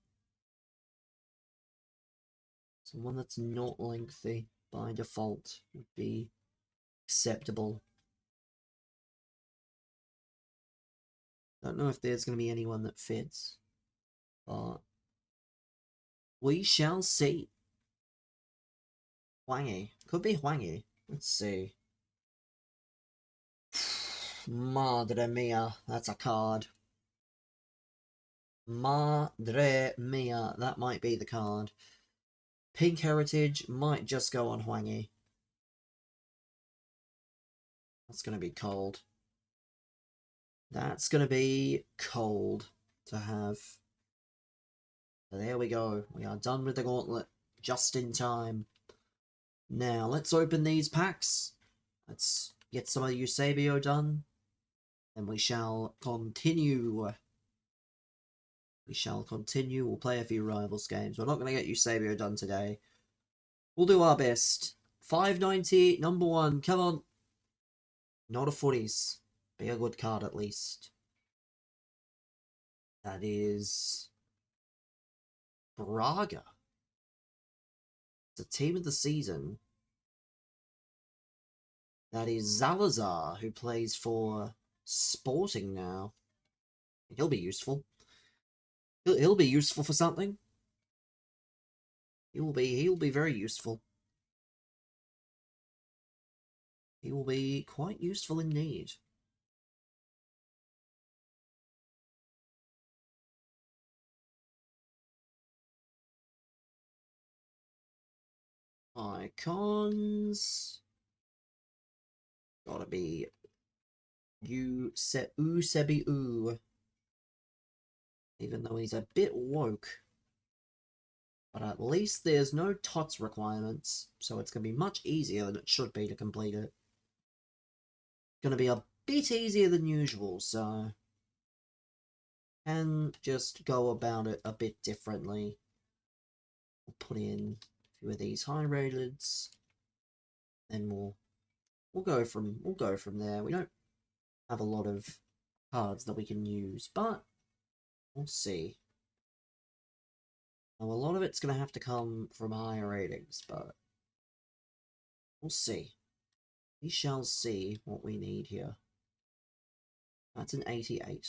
Someone that's not lengthy by default would be acceptable. Don't know if there's going to be anyone that fits, but we shall see. Hwangi. Could be Hwangi. Let's see. Madre mia, that's a card. Madre mia, that might be the card. Pink Heritage might just go on Hwangi. That's going to be cold. That's going to be cold to have. So there we go. We are done with the gauntlet. Just in time. Now, let's open these packs. Let's get some of the Eusebio done. And we shall continue. We shall continue. We'll play a few Rivals games. We're not going to get Eusebio done today. We'll do our best. 590, number 1. Come on. Not a footies. Be a good card at least. That is... Braga. It's a team of the season. That is Zalazar, who plays for Sporting now. He'll be useful. He'll be useful for something. He'll be very useful. He will be quite useful indeed. Icons. Gotta be Eusebio. Even though he's a bit woke. But at least there's no TOTS requirements, so it's going to be much easier than it should be to complete it. Going to be a bit easier than usual, so... And just go about it a bit differently. We'll put in a few of these high rateds, and we'll go from there. We don't have a lot of cards that we can use, but we'll see. Now, a lot of it's going to have to come from higher ratings, but we'll see. We shall see what we need here. That's an 88.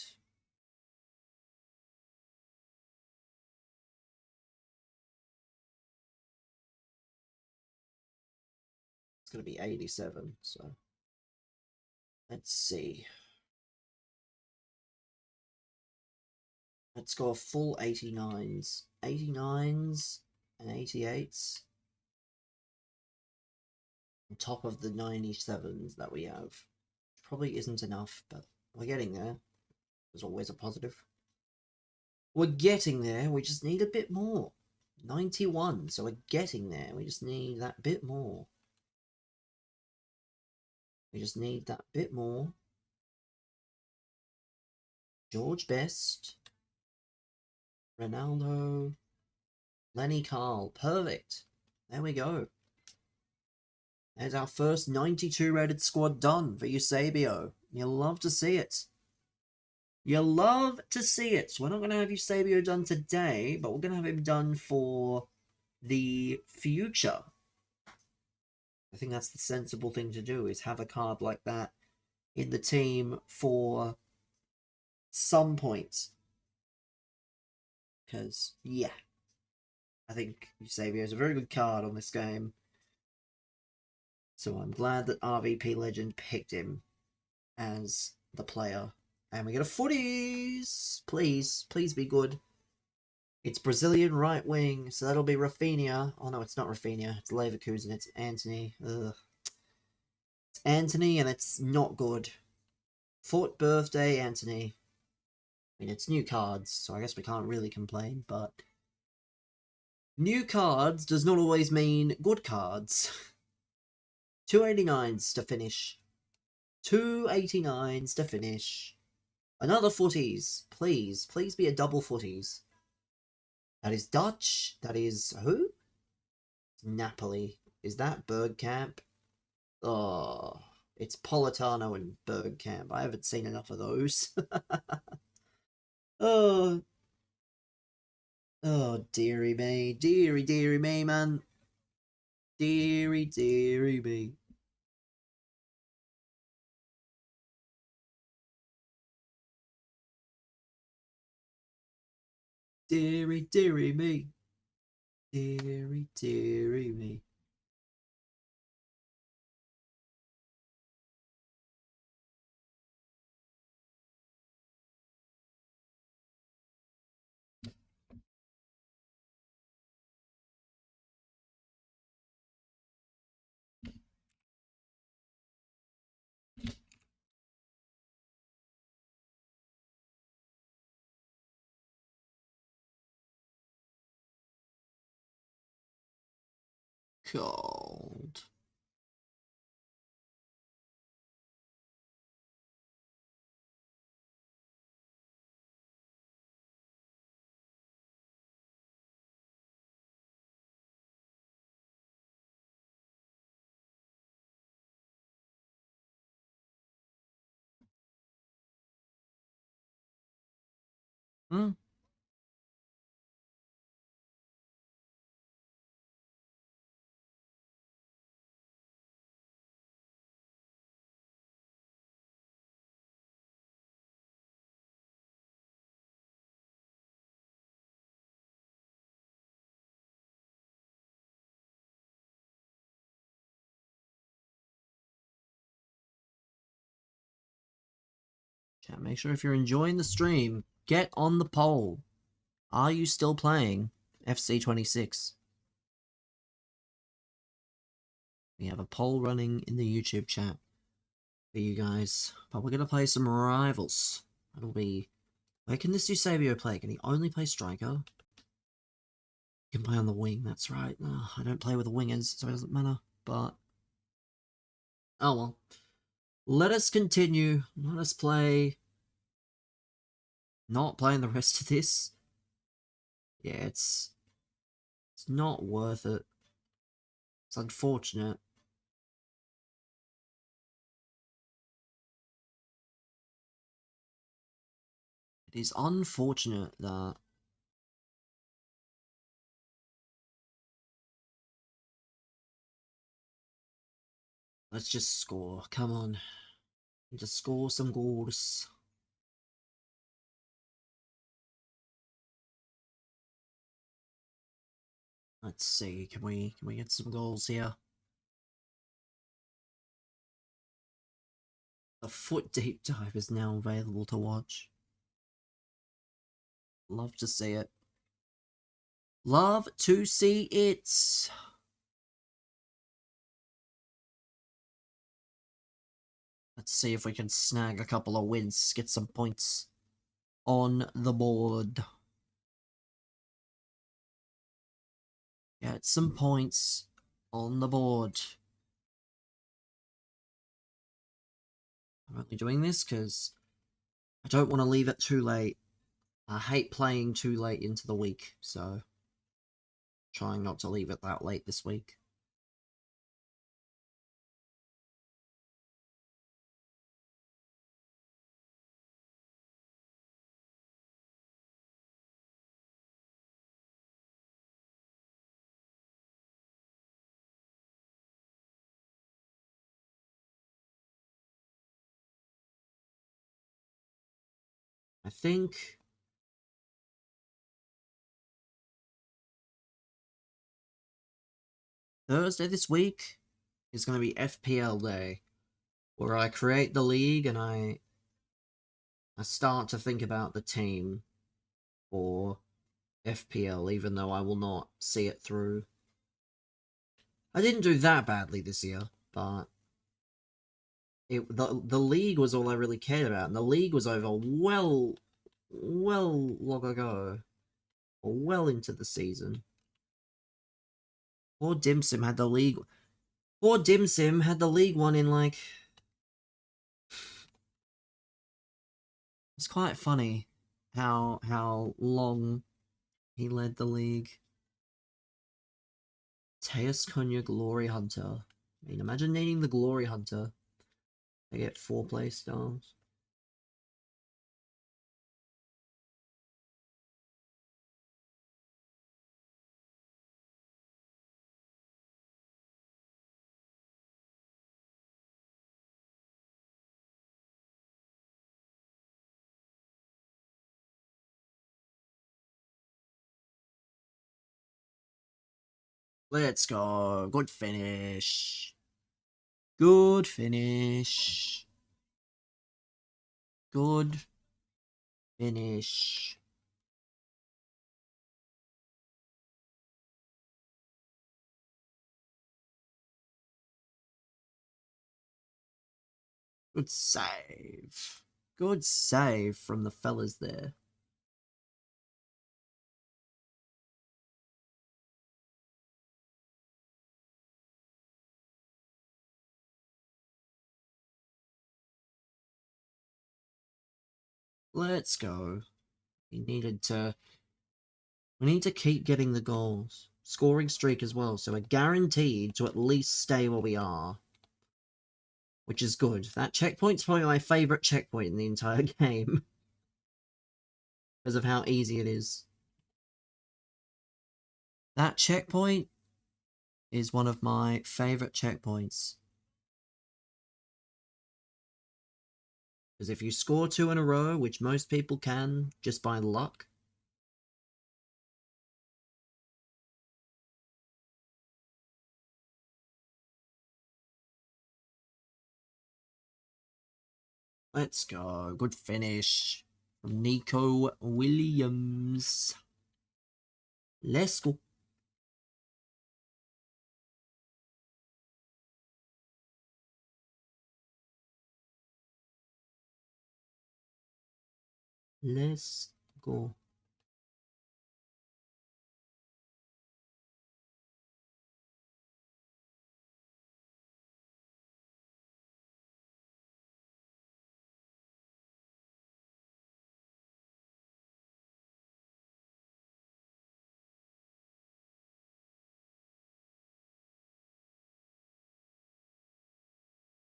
It's going to be 87, so let's see. Let's go a full 89s. 89s and 88s. On top of the 97s that we have. Probably isn't enough, but we're getting there. There's always a positive. We're getting there, we just need a bit more. 91, so we're getting there. We just need that bit more. We just need that bit more. George Best. Ronaldo. Lenny Carl. Perfect. There we go. There's our first 92 rated squad done for Eusebio. You'll love to see it. You'll love to see it. We're not going to have Eusebio done today, but we're going to have him done for the future. I think that's the sensible thing to do, is have a card like that in the team for some point. Because, yeah, I think Eusebio is a very good card on this game. So I'm glad that RVP Legend picked him as the player. And we get a footies! Please, please be good. It's Brazilian right wing, so that'll be Rafinha. Oh no, it's not Rafinha. It's Leverkusen. It's Antony. Ugh. It's Antony, and it's not good. Fort birthday, Antony. I mean, it's new cards, so I guess we can't really complain, but new cards does not always mean good cards. 289s to finish. 289s to finish. Another footies. Please, please be a double footies. That is Dutch. That is who? Napoli. Is that Bergkamp? Oh, it's Politano and Bergkamp. I haven't seen enough of those. Oh, oh, dearie me. Dearie, dearie me, man. Dearie, dearie me. Dearie, dearie me. Dearie, dearie me. Cold. Hmm. Chat, make sure if you're enjoying the stream, get on the poll. Are you still playing FC26? We have a poll running in the YouTube chat for you guys. But we're going to play some rivals. That'll be... Where can this Eusebio play? Can he only play striker? He can play on the wing, that's right. I don't play with the wingers, so it doesn't matter. But... Oh well. Let us continue. Let us play... Not playing the rest of this. Yeah, it's not worth it. It's unfortunate. It is unfortunate that... Let's just score. Come on. Just score some goals. Let's see. Can we get some goals here? The foot deep dive is now available to watch. Love to see it. Love to see it. Let's see if we can snag a couple of wins, get some points on the board. Get some points on the board. I'm only doing this because I don't want to leave it too late. I hate playing too late into the week, so trying not to leave it that late this week. I think Thursday this week is going to be FPL day, where I create the league and I start to think about the team for FPL, even though I will not see it through. I didn't do that badly this year, but the league was all I really cared about, and the league was over well long ago, or well into the season. Poor Dim Sim had the league. Poor Dim Sim had the league one in like. It's quite funny how long he led the league. Teus Cunha Glory Hunter. I mean, imagine needing the Glory Hunter. I get 4 play styles. Let's go. Good finish. Good finish. Good finish. Good save. Good save from the fellas there. Let's go. We need to keep getting the goals. Scoring streak as well, so we're guaranteed to at least stay where we are. Which is good. That checkpoint's probably my favourite checkpoint in the entire game. Because of how easy it is. That checkpoint is one of my favourite checkpoints. Because if you score 2 in a row, which most people can just by luck, let's go. Good finish from Nico Williams. Let's go. Let's go.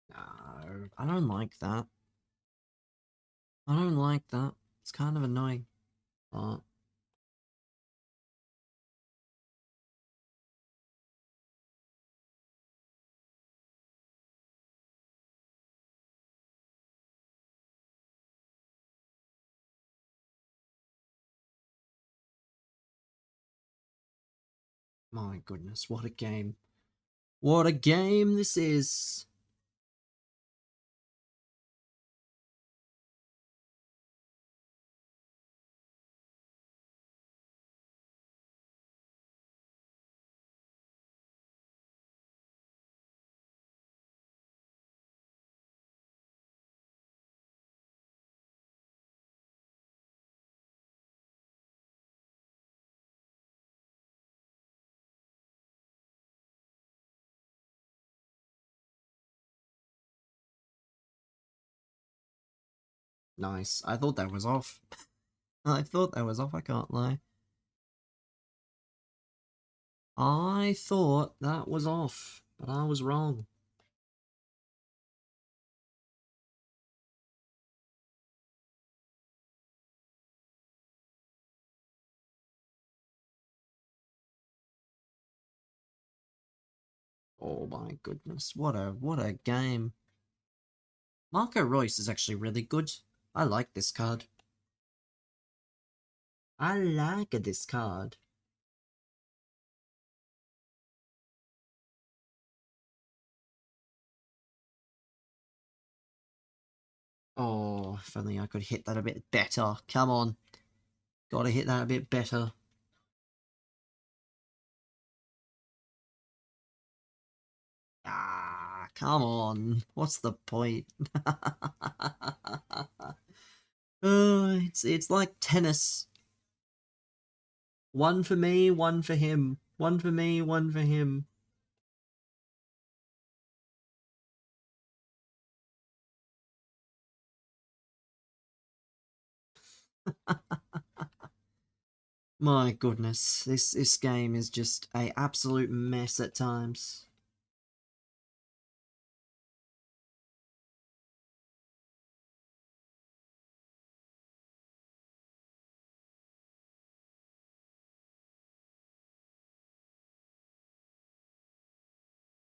No, I don't like that. I don't like that. It's kind of annoying. But my goodness, what a game. What a game this is. Nice. I thought that was off. I thought that was off, I can't lie. I thought that was off, but I was wrong. Oh my goodness, what a game. Marco Reus is actually really good. I like this card. I like this card. Oh, if only I could hit that a bit better. Come on. Gotta hit that a bit better. Ah, come on. What's the point? It's like tennis. One for me, one for him. One for me, one for him. My goodness, this game is just a absolute mess at times.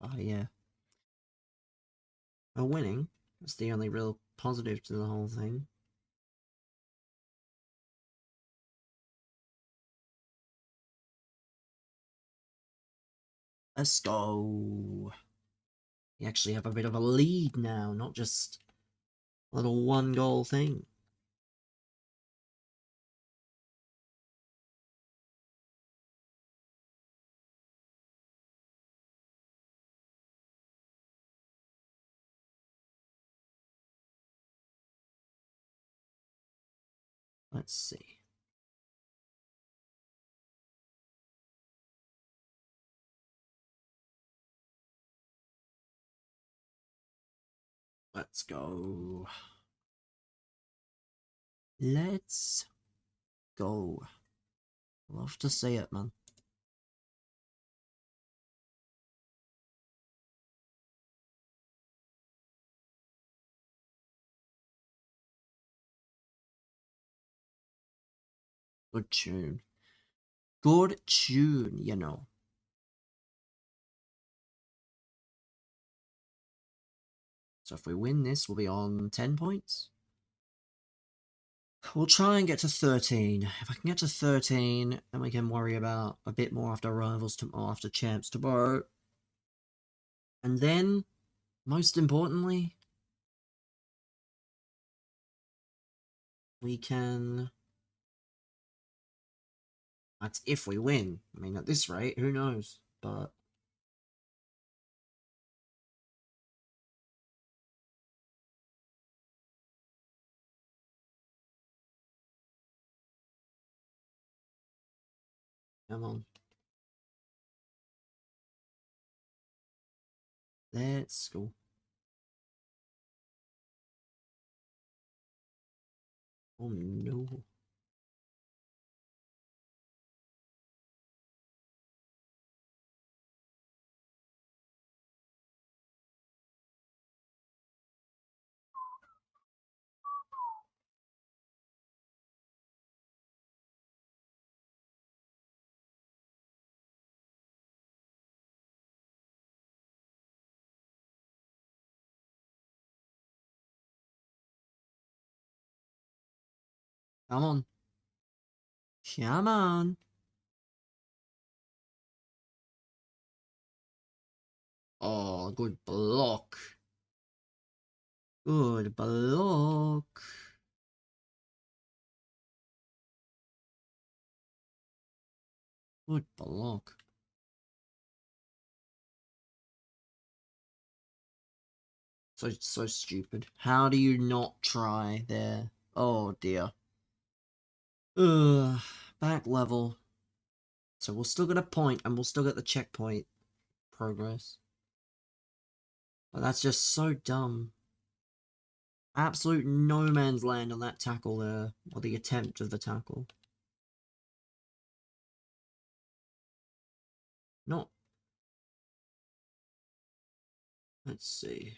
Oh yeah. Well, winning is the only real positive to the whole thing. Let's go. You actually have a bit of a lead now, not just a little one goal thing. Let's see. Let's go. Let's go. Love to see it, man. Good tune. Good tune, you know. So if we win this, we'll be on 10 points. We'll try and get to 13. If I can get to 13, then we can worry about a bit more after Rivals or after Champs tomorrow. And then, most importantly, we can... That's if we win. I mean, at this rate, who knows? But... Come on. Let's go. Oh no. Come on. Come on. Oh, good block. Good block. Good block. So stupid. How do you not try there? Oh dear. Ugh. Back level. So we'll still get a point and we'll still get the checkpoint progress. But that's just so dumb. Absolute no man's land on that tackle there, or the attempt of the tackle. Not. Let's see.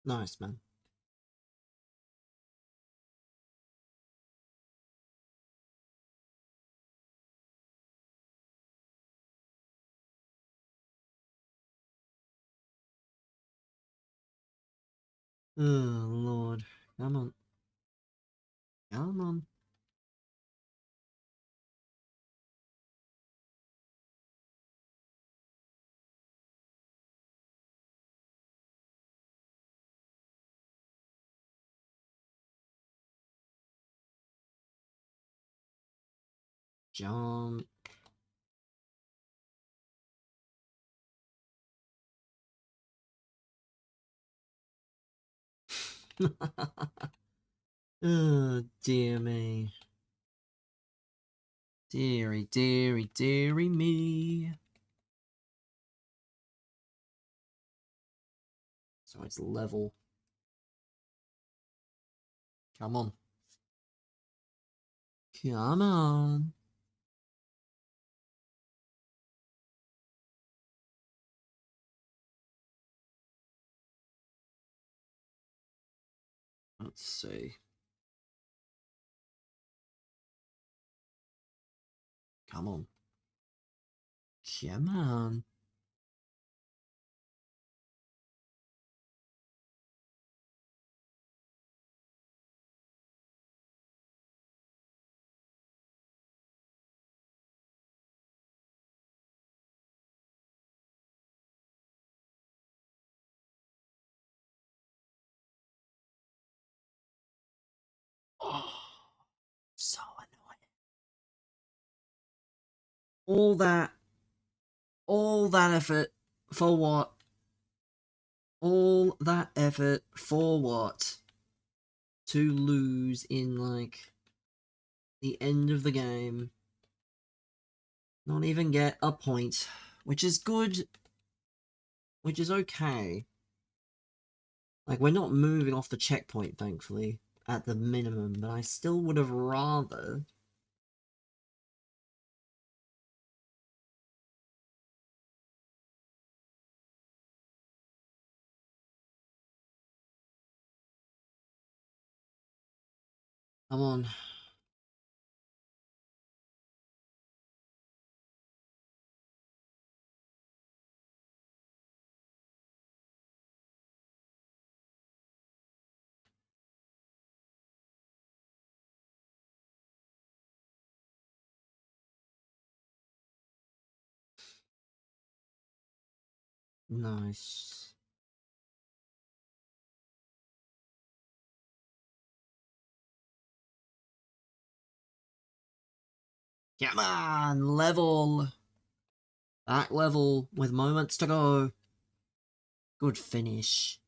Nice, man. Oh, Lord. Come on. Come on. Jump. Oh, dear me. Deary, deary, deary me. So it's level. Come on. Come on. Let's see. Come on. Come on. Oh, so annoying. All that effort for what? All that effort for what? To lose in, like, the end of the game. Not even get a point. Which is good. Which is okay. Like, we're not moving off the checkpoint, thankfully, at the minimum, but I still would have rather. Come on. Nice. Come on, level. Back level with moments to go. Good finish.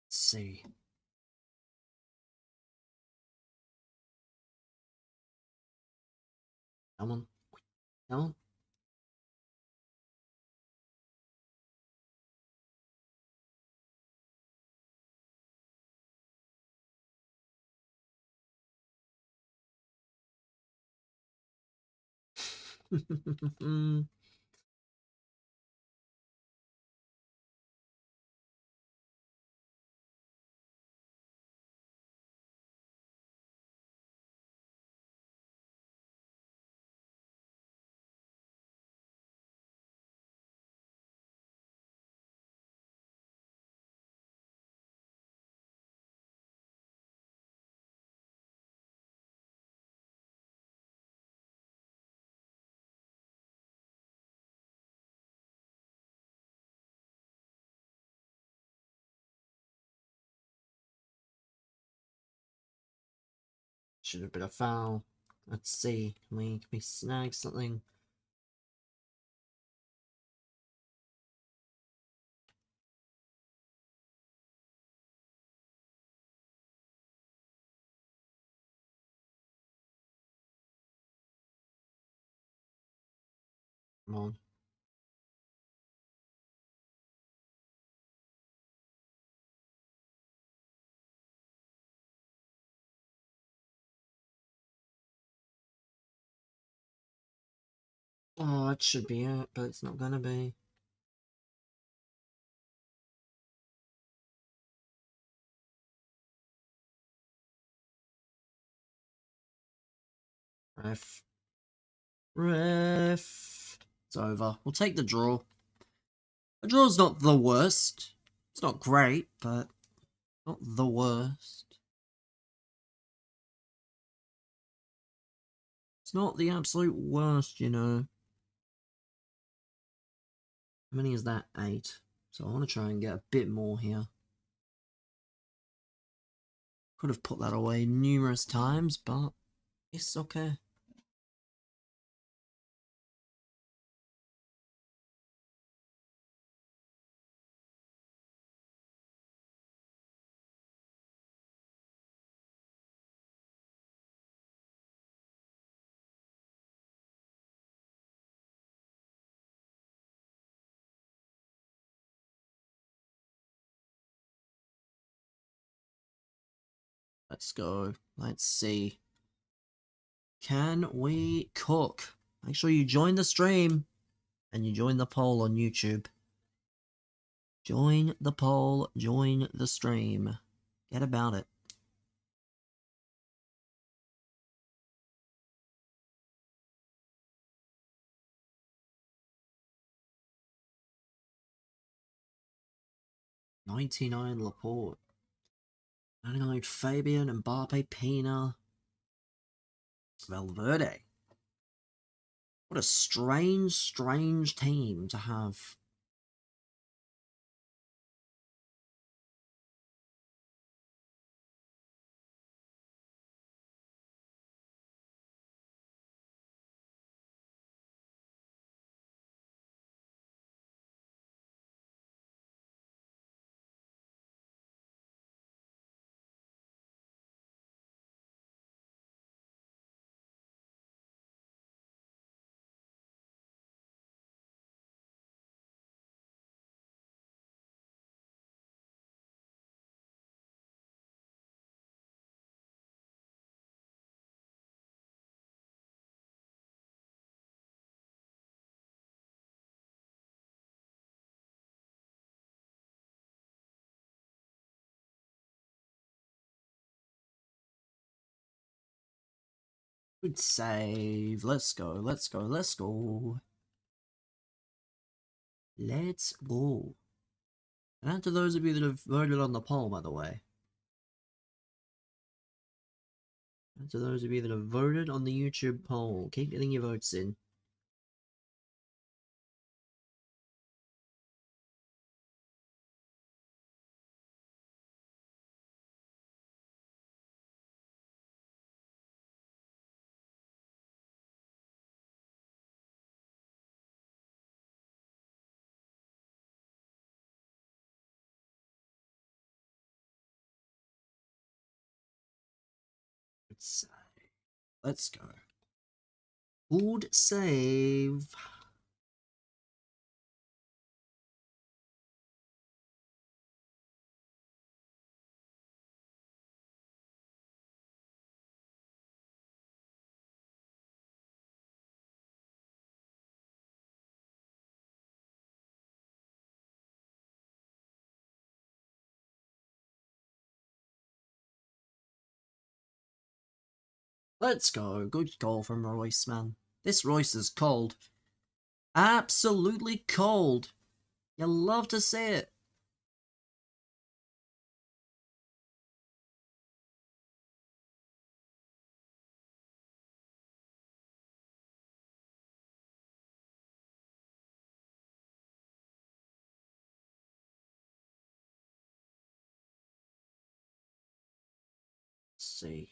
Let's see. Come on. Come on. should have been a foul. Let's see. Can we snag something? Come on. Oh, it should be it, but it's not gonna be. Ref. Ref. It's over. We'll take the draw. A draw's not the worst. It's not great, but not the worst. It's not the absolute worst, you know. How many is that? 8. So I want to try and get a bit more here. Could have put that away numerous times, but it's okay. Let's go. Let's see. Can we cook? Make sure you join the stream and you join the poll on YouTube. Join the poll, join the stream. Get about it. $99 Laporte. 99 Fabian, Mbappe, Pina, Valverde. What a strange, strange team to have. Good save. Let's go, let's go, let's go. Let's go. And to those of you that have voted on the poll, by the way. And to those of you that have voted on the YouTube poll, keep getting your votes in. Good save. Let's go. Good save. Let's go. Good goal from Royce, man. This Royce is cold. Absolutely cold. You love to see it. Let's see.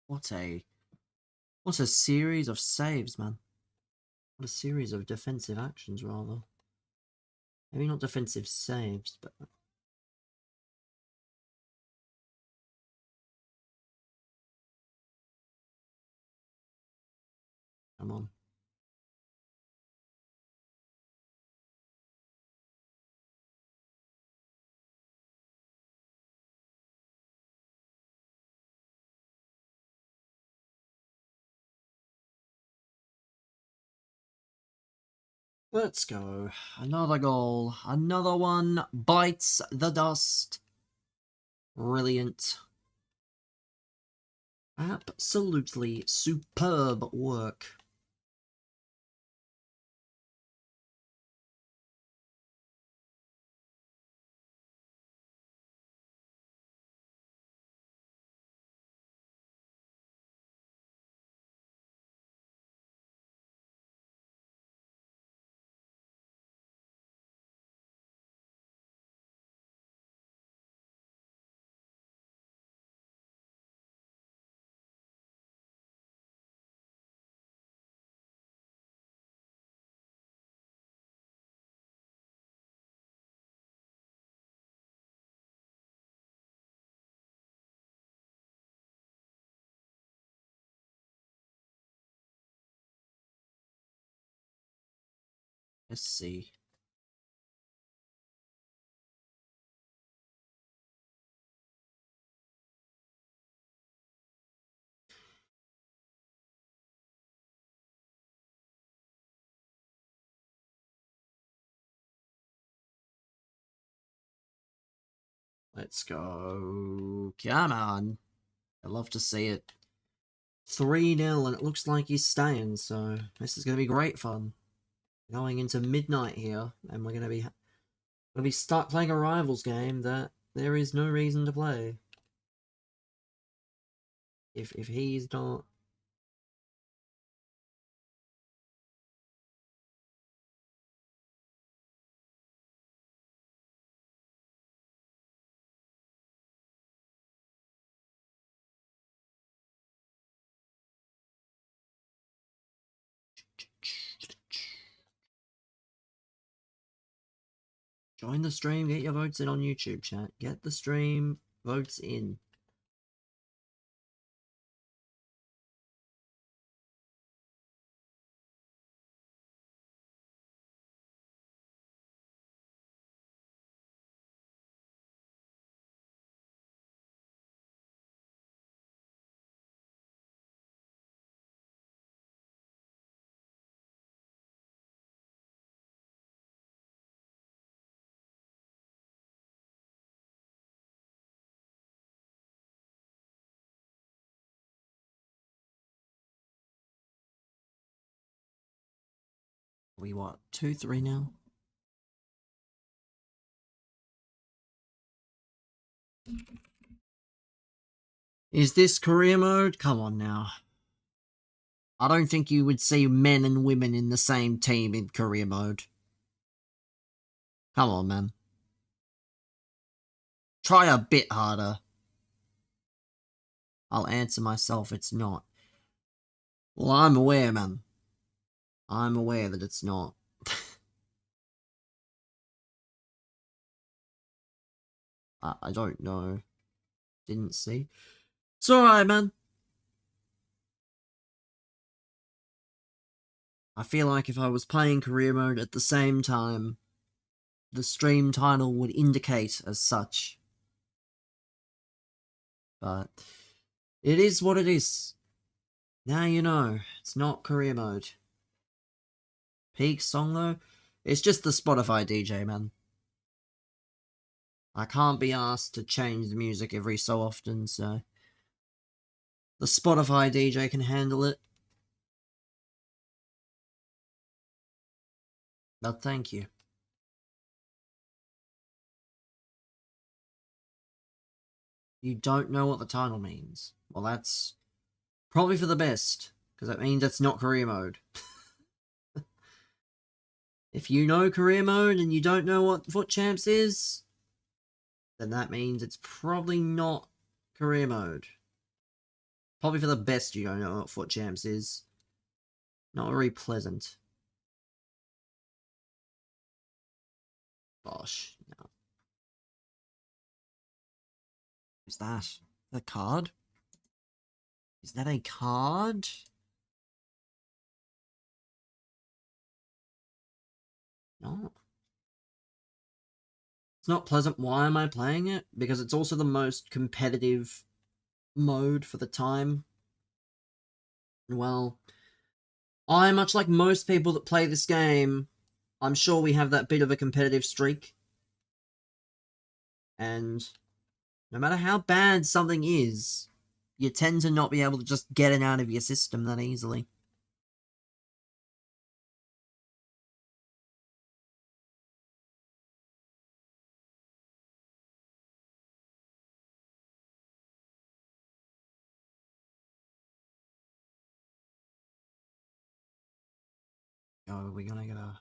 What a series of saves, man. What a series of defensive actions, rather. Maybe not defensive saves, but... Come on. Let's go. Another goal. Another one bites the dust. Brilliant. Absolutely superb work. Let's see. Let's go. Come on. I love to see it. 3-0, and it looks like he's staying, so this is going to be great fun. Going into midnight here, and we're going to be stuck playing a rivals game that there is no reason to play. If he's not... Join the stream, get your votes in on YouTube, chat. Get the stream votes in. We what, 2-3 now? Is this career mode? Come on now. I don't think you would see men and women in the same team in career mode. Come on, man. Try a bit harder. I'll answer myself, it's not. Well, I'm aware, man. I'm aware that it's not. I don't know. Didn't see. It's alright, man. I feel like if I was playing career mode at the same time, the stream title would indicate as such. But it is what it is. Now you know, it's not career mode. Peak song though? It's just the Spotify DJ, man. I can't be asked to change the music every so often, so the Spotify DJ can handle it. But thank you. You don't know what the title means. Well, that's probably for the best, because that means it's not career mode. If you know career mode and you don't know what FUT Champs is, then that means it's probably not career mode. Probably for the best you don't know what FUT Champs is. Not very pleasant. Gosh, no. Is that a card? Is that a card? No. It's not pleasant. Why am I playing it? Because it's also the most competitive mode for the time. Well, I, much like most people that play this game, I'm sure we have that bit of a competitive streak. And no matter how bad something is, you tend to not be able to just get it out of your system that easily. Oh, we're gonna get a...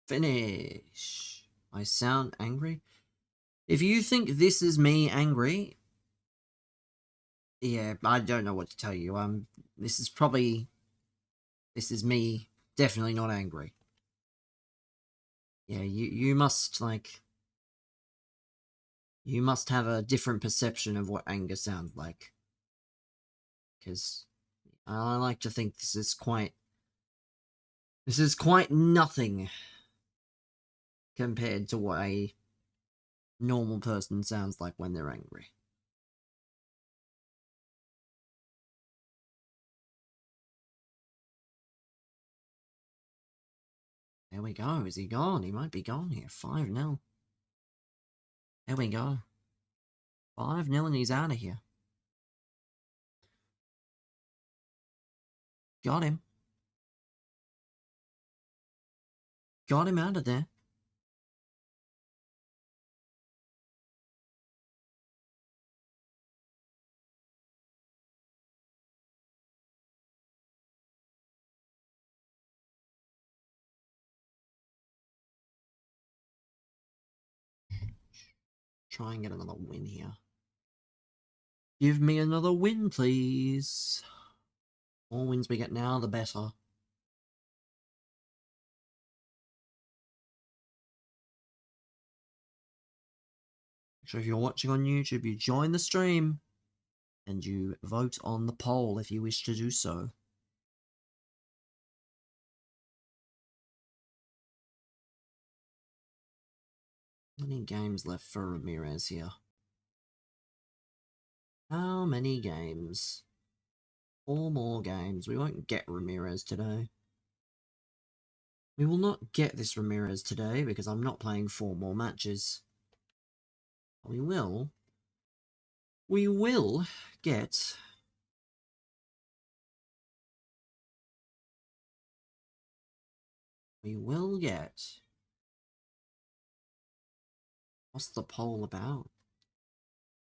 Finish. I sound angry? If you think this is me angry... Yeah, I don't know what to tell you. This is probably... This is me definitely not angry. Yeah, you must, like... You must have a different perception of what anger sounds like. Because I like to think this is quite nothing compared to what a normal person sounds like when they're angry. There we go. Is he gone? He might be gone here. 5-0. There we go. 5-0 and he's out of here. Got him. Got him out of there. Try and get another win here. Give me another win, please. The more wins we get now, the better. So if you're watching on YouTube, you join the stream and you vote on the poll if you wish to do so. How many games left for Ramirez here? How many games? 4 more games. We won't get Ramirez today. We will not get this Ramirez today because I'm not playing 4 more matches. We will get... We will get... What's the poll about?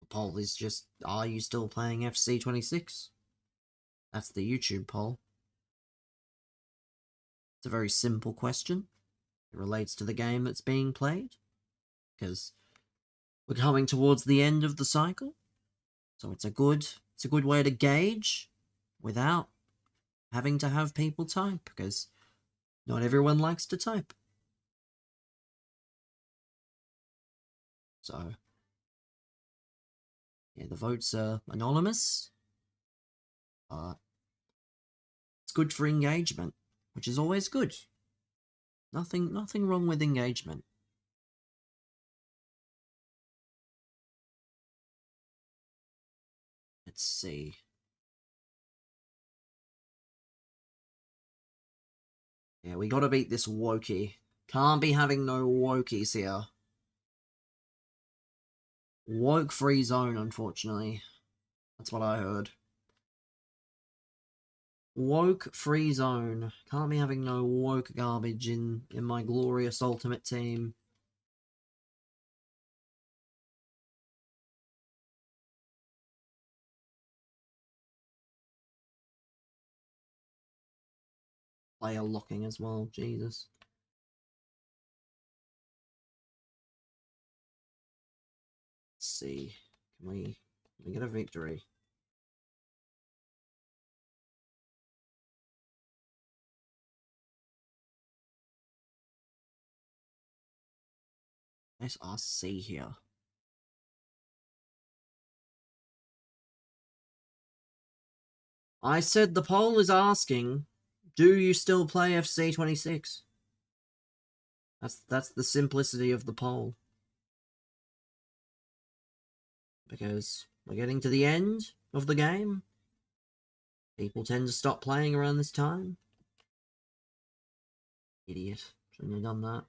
The poll is just, are you still playing FC26? That's the YouTube poll. It's a very simple question. It relates to the game that's being played. Because we're coming towards the end of the cycle. So it's a good way to gauge without having to have people type, because not everyone likes to type. So, yeah, the votes are anonymous. It's good for engagement, which is always good. Nothing wrong with engagement. Let's see. Yeah, we gotta beat this Wokey. Can't be having no Wokies here. Woke free zone, unfortunately. That's what I heard. Woke free zone. Can't be having no woke garbage in my glorious ultimate team. Player locking as well, Jesus. see. Can we get a victory? Let's see here. I said the poll is asking, do you still play FC26? That's the simplicity of the poll. Because we're getting to the end of the game. People tend to stop playing around this time. Idiot. Shouldn't have done that.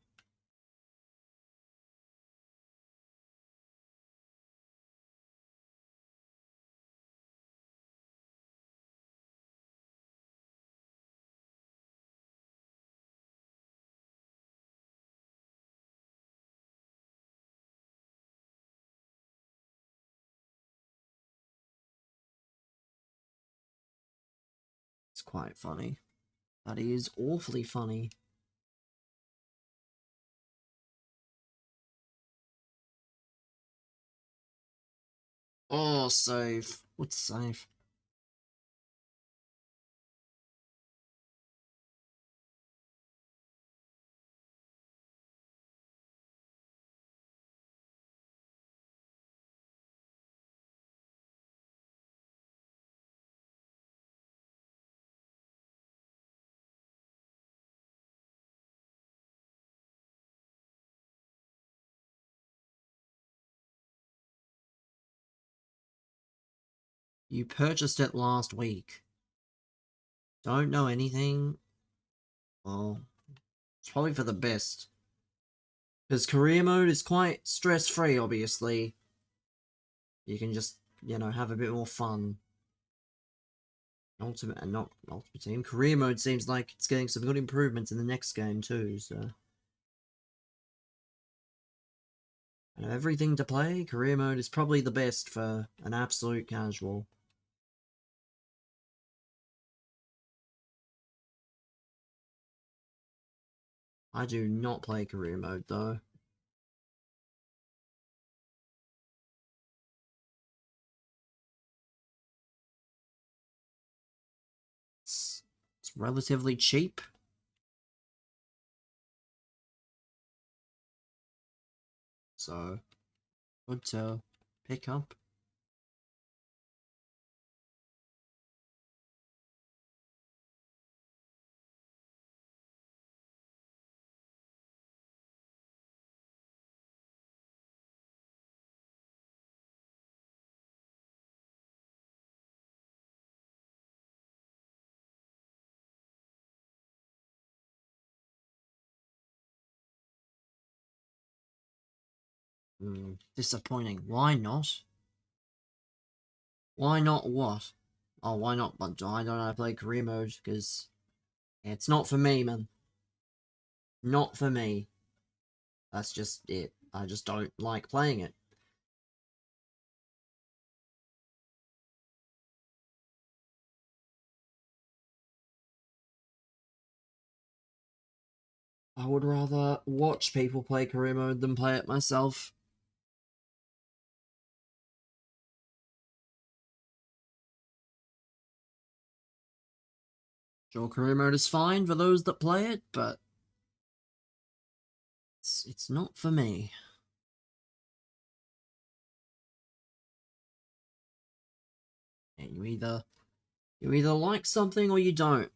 It's quite funny. That is awfully funny. Oh, save. What's save? You purchased it last week. Don't know anything. Well, it's probably for the best. Because career mode is quite stress-free, obviously. You can just, you know, have a bit more fun. Ultimate and not Ultimate Team. Career mode seems like it's getting some good improvements in the next game too, so. Out of everything to play, career mode is probably the best for an absolute casual. I do not play career mode though. It's relatively cheap. So, good to pick up. Disappointing. Why not? Why not what? Oh, why not? But I don't know how to play career mode because it's not for me, man. Not for me. That's just it. I just don't like playing it. I would rather watch people play career mode than play it myself. Sure, career mode is fine for those that play it, but it's not for me. Yeah, you either like something or you don't.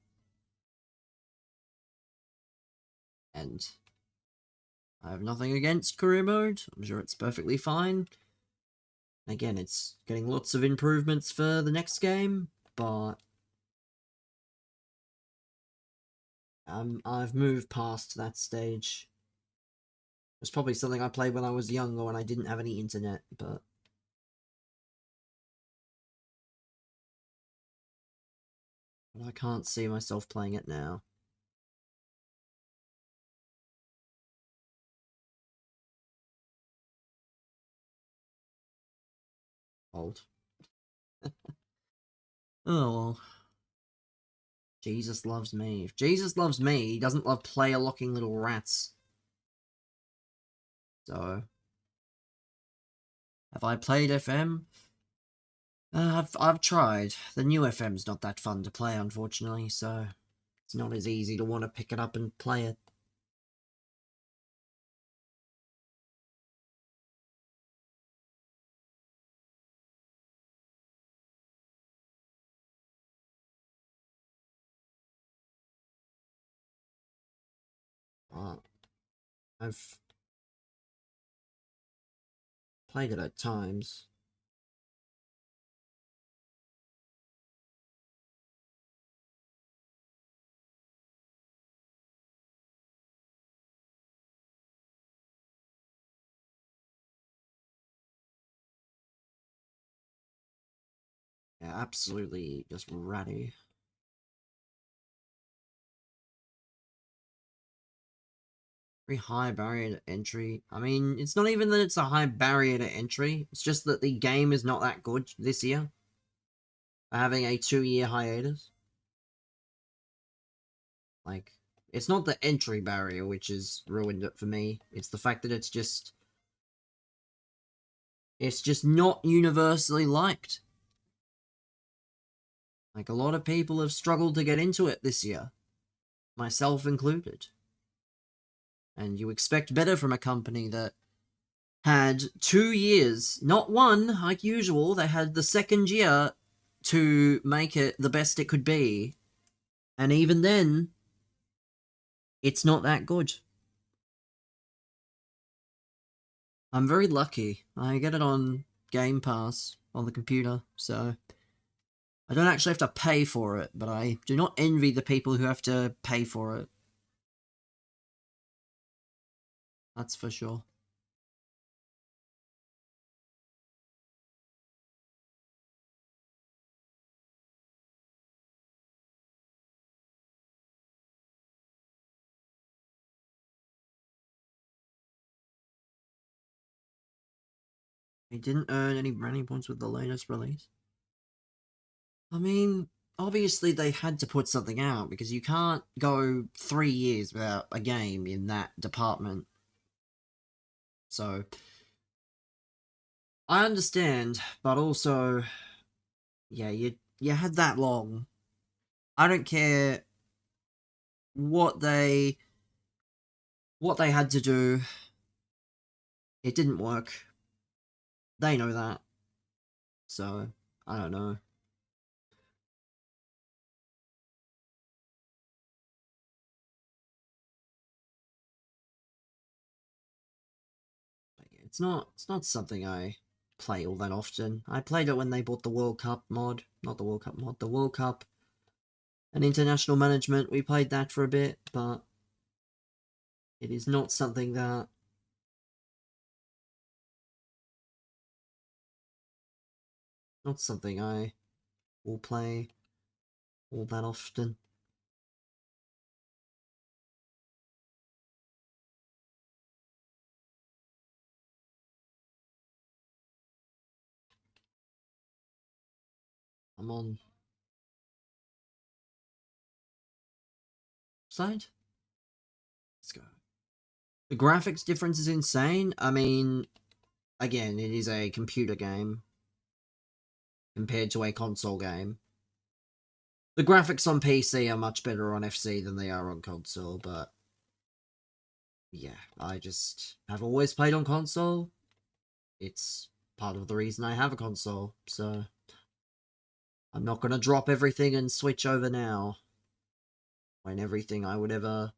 And I have nothing against career mode. I'm sure it's perfectly fine. Again, it's getting lots of improvements for the next game, but I've moved past that stage. It's probably something I played when I was younger when I didn't have any internet, but I can't see myself playing it now. Old. Oh well. Jesus loves me. If Jesus loves me, he doesn't love player locking little rats. So Have I played FM? I've tried. The new FM's not that fun to play, unfortunately, so it's not as easy to want to pick it up and play it. I've played it at times. Yeah, absolutely just ratty. Very high barrier to entry. I mean, it's not even that it's a high barrier to entry, it's just that the game is not that good this year. For having a 2-year hiatus. Like, it's not the entry barrier which has ruined it for me. It's the fact that it's just not universally liked. Like, a lot of people have struggled to get into it this year, myself included. And you expect better from a company that had 2 years, not one like usual. They had the second year to make it the best it could be. And even then, it's not that good. I'm very lucky. I get it on Game Pass on the computer, so I don't actually have to pay for it, but I do not envy the people who have to pay for it. That's for sure. He didn't earn any brownie points with the latest release. I mean, obviously they had to put something out because you can't go 3 years without a game in that department. So, I understand, but also, yeah, you had that long. I don't care what they had to do. It didn't work. They know that. So, I don't know. But yeah, it's not something I play all that often. I played it when they bought the World Cup mod, not the World Cup mod, the World Cup and international management. We played that for a bit, but it is not something that I will play all that often. I'm on side. Let's go. The graphics difference is insane. I mean, again, it is a computer game compared to a console game. The graphics on PC are much better on FC than they are on console, but yeah, I just have always played on console. It's part of the reason I have a console, so I'm not gonna drop everything and switch over now. When everything I would ever...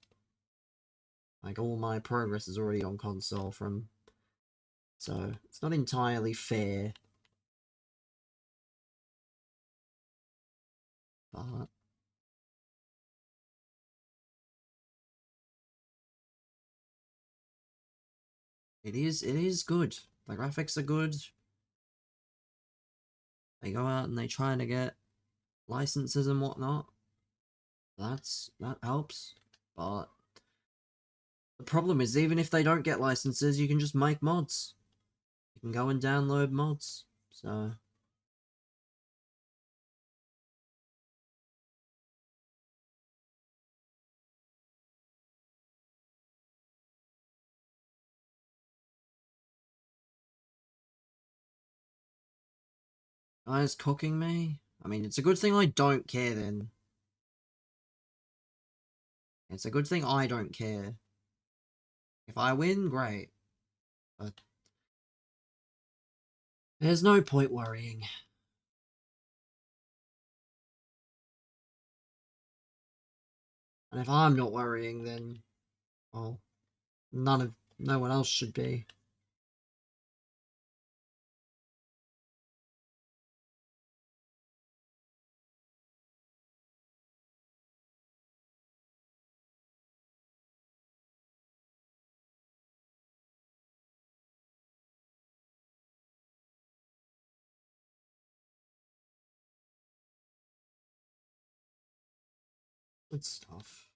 Like, all my progress is already on console from... So, it's not entirely fair. But... It is good. The graphics are good. They go out and they try to get licenses and whatnot. That helps. But the problem is, even if they don't get licenses, you can just make mods. You can go and download mods. So Guys cooking me? I mean, it's a good thing I don't care then. It's a good thing I don't care. If I win, great. But there's no point worrying. And if I'm not worrying, then, well, no one else should be. Good stuff.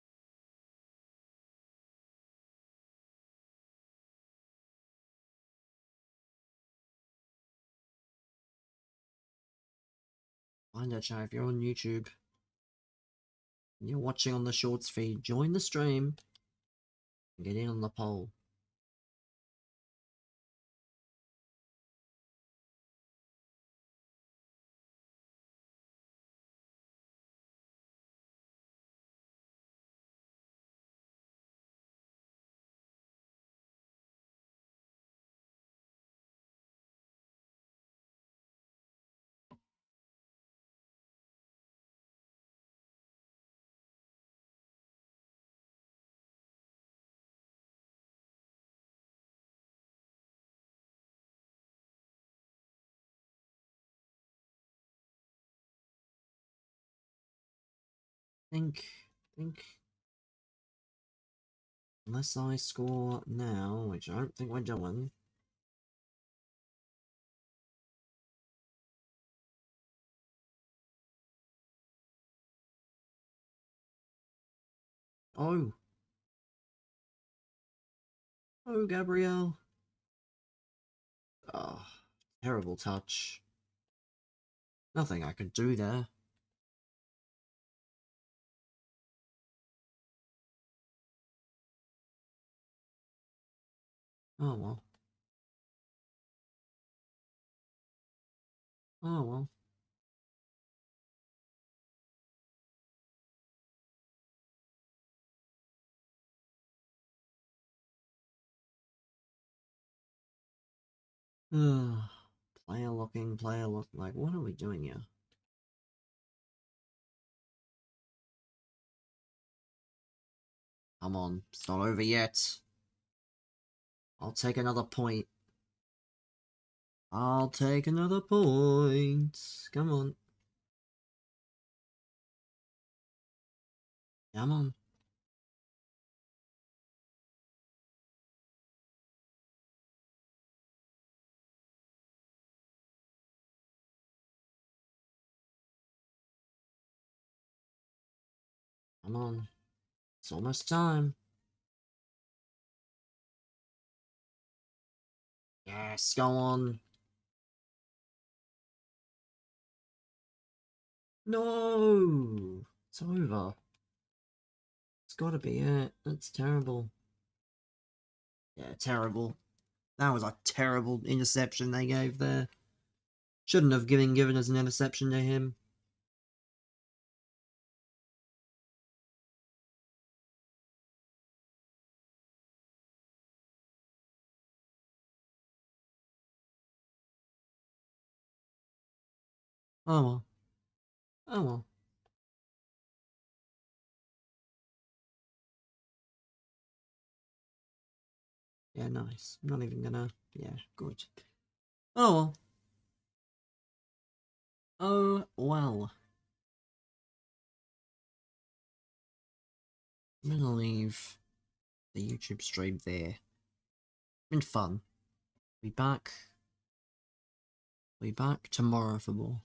Find out, chat, if you're on YouTube and you're watching on the shorts feed, join the stream and get in on the poll. think unless I score now, which I don't think we're doing. Oh, Gabrielle. Oh, terrible touch. Nothing I could do there. Oh well. Oh well. Player looking, like, what are we doing here? Come on, it's not over yet. I'll take another point. I'll take another point. Come on. Come on. Come on. It's almost time. Yes, go on. No! It's over. It's gotta be it. That's terrible. Yeah, terrible. That was a terrible interception they gave there. Shouldn't have given as an interception to him. Oh well. Oh well. Yeah, nice. I'm not even gonna... Yeah, good. Oh well. Oh well. I'm gonna leave the YouTube stream there. Been fun. Be back tomorrow for more.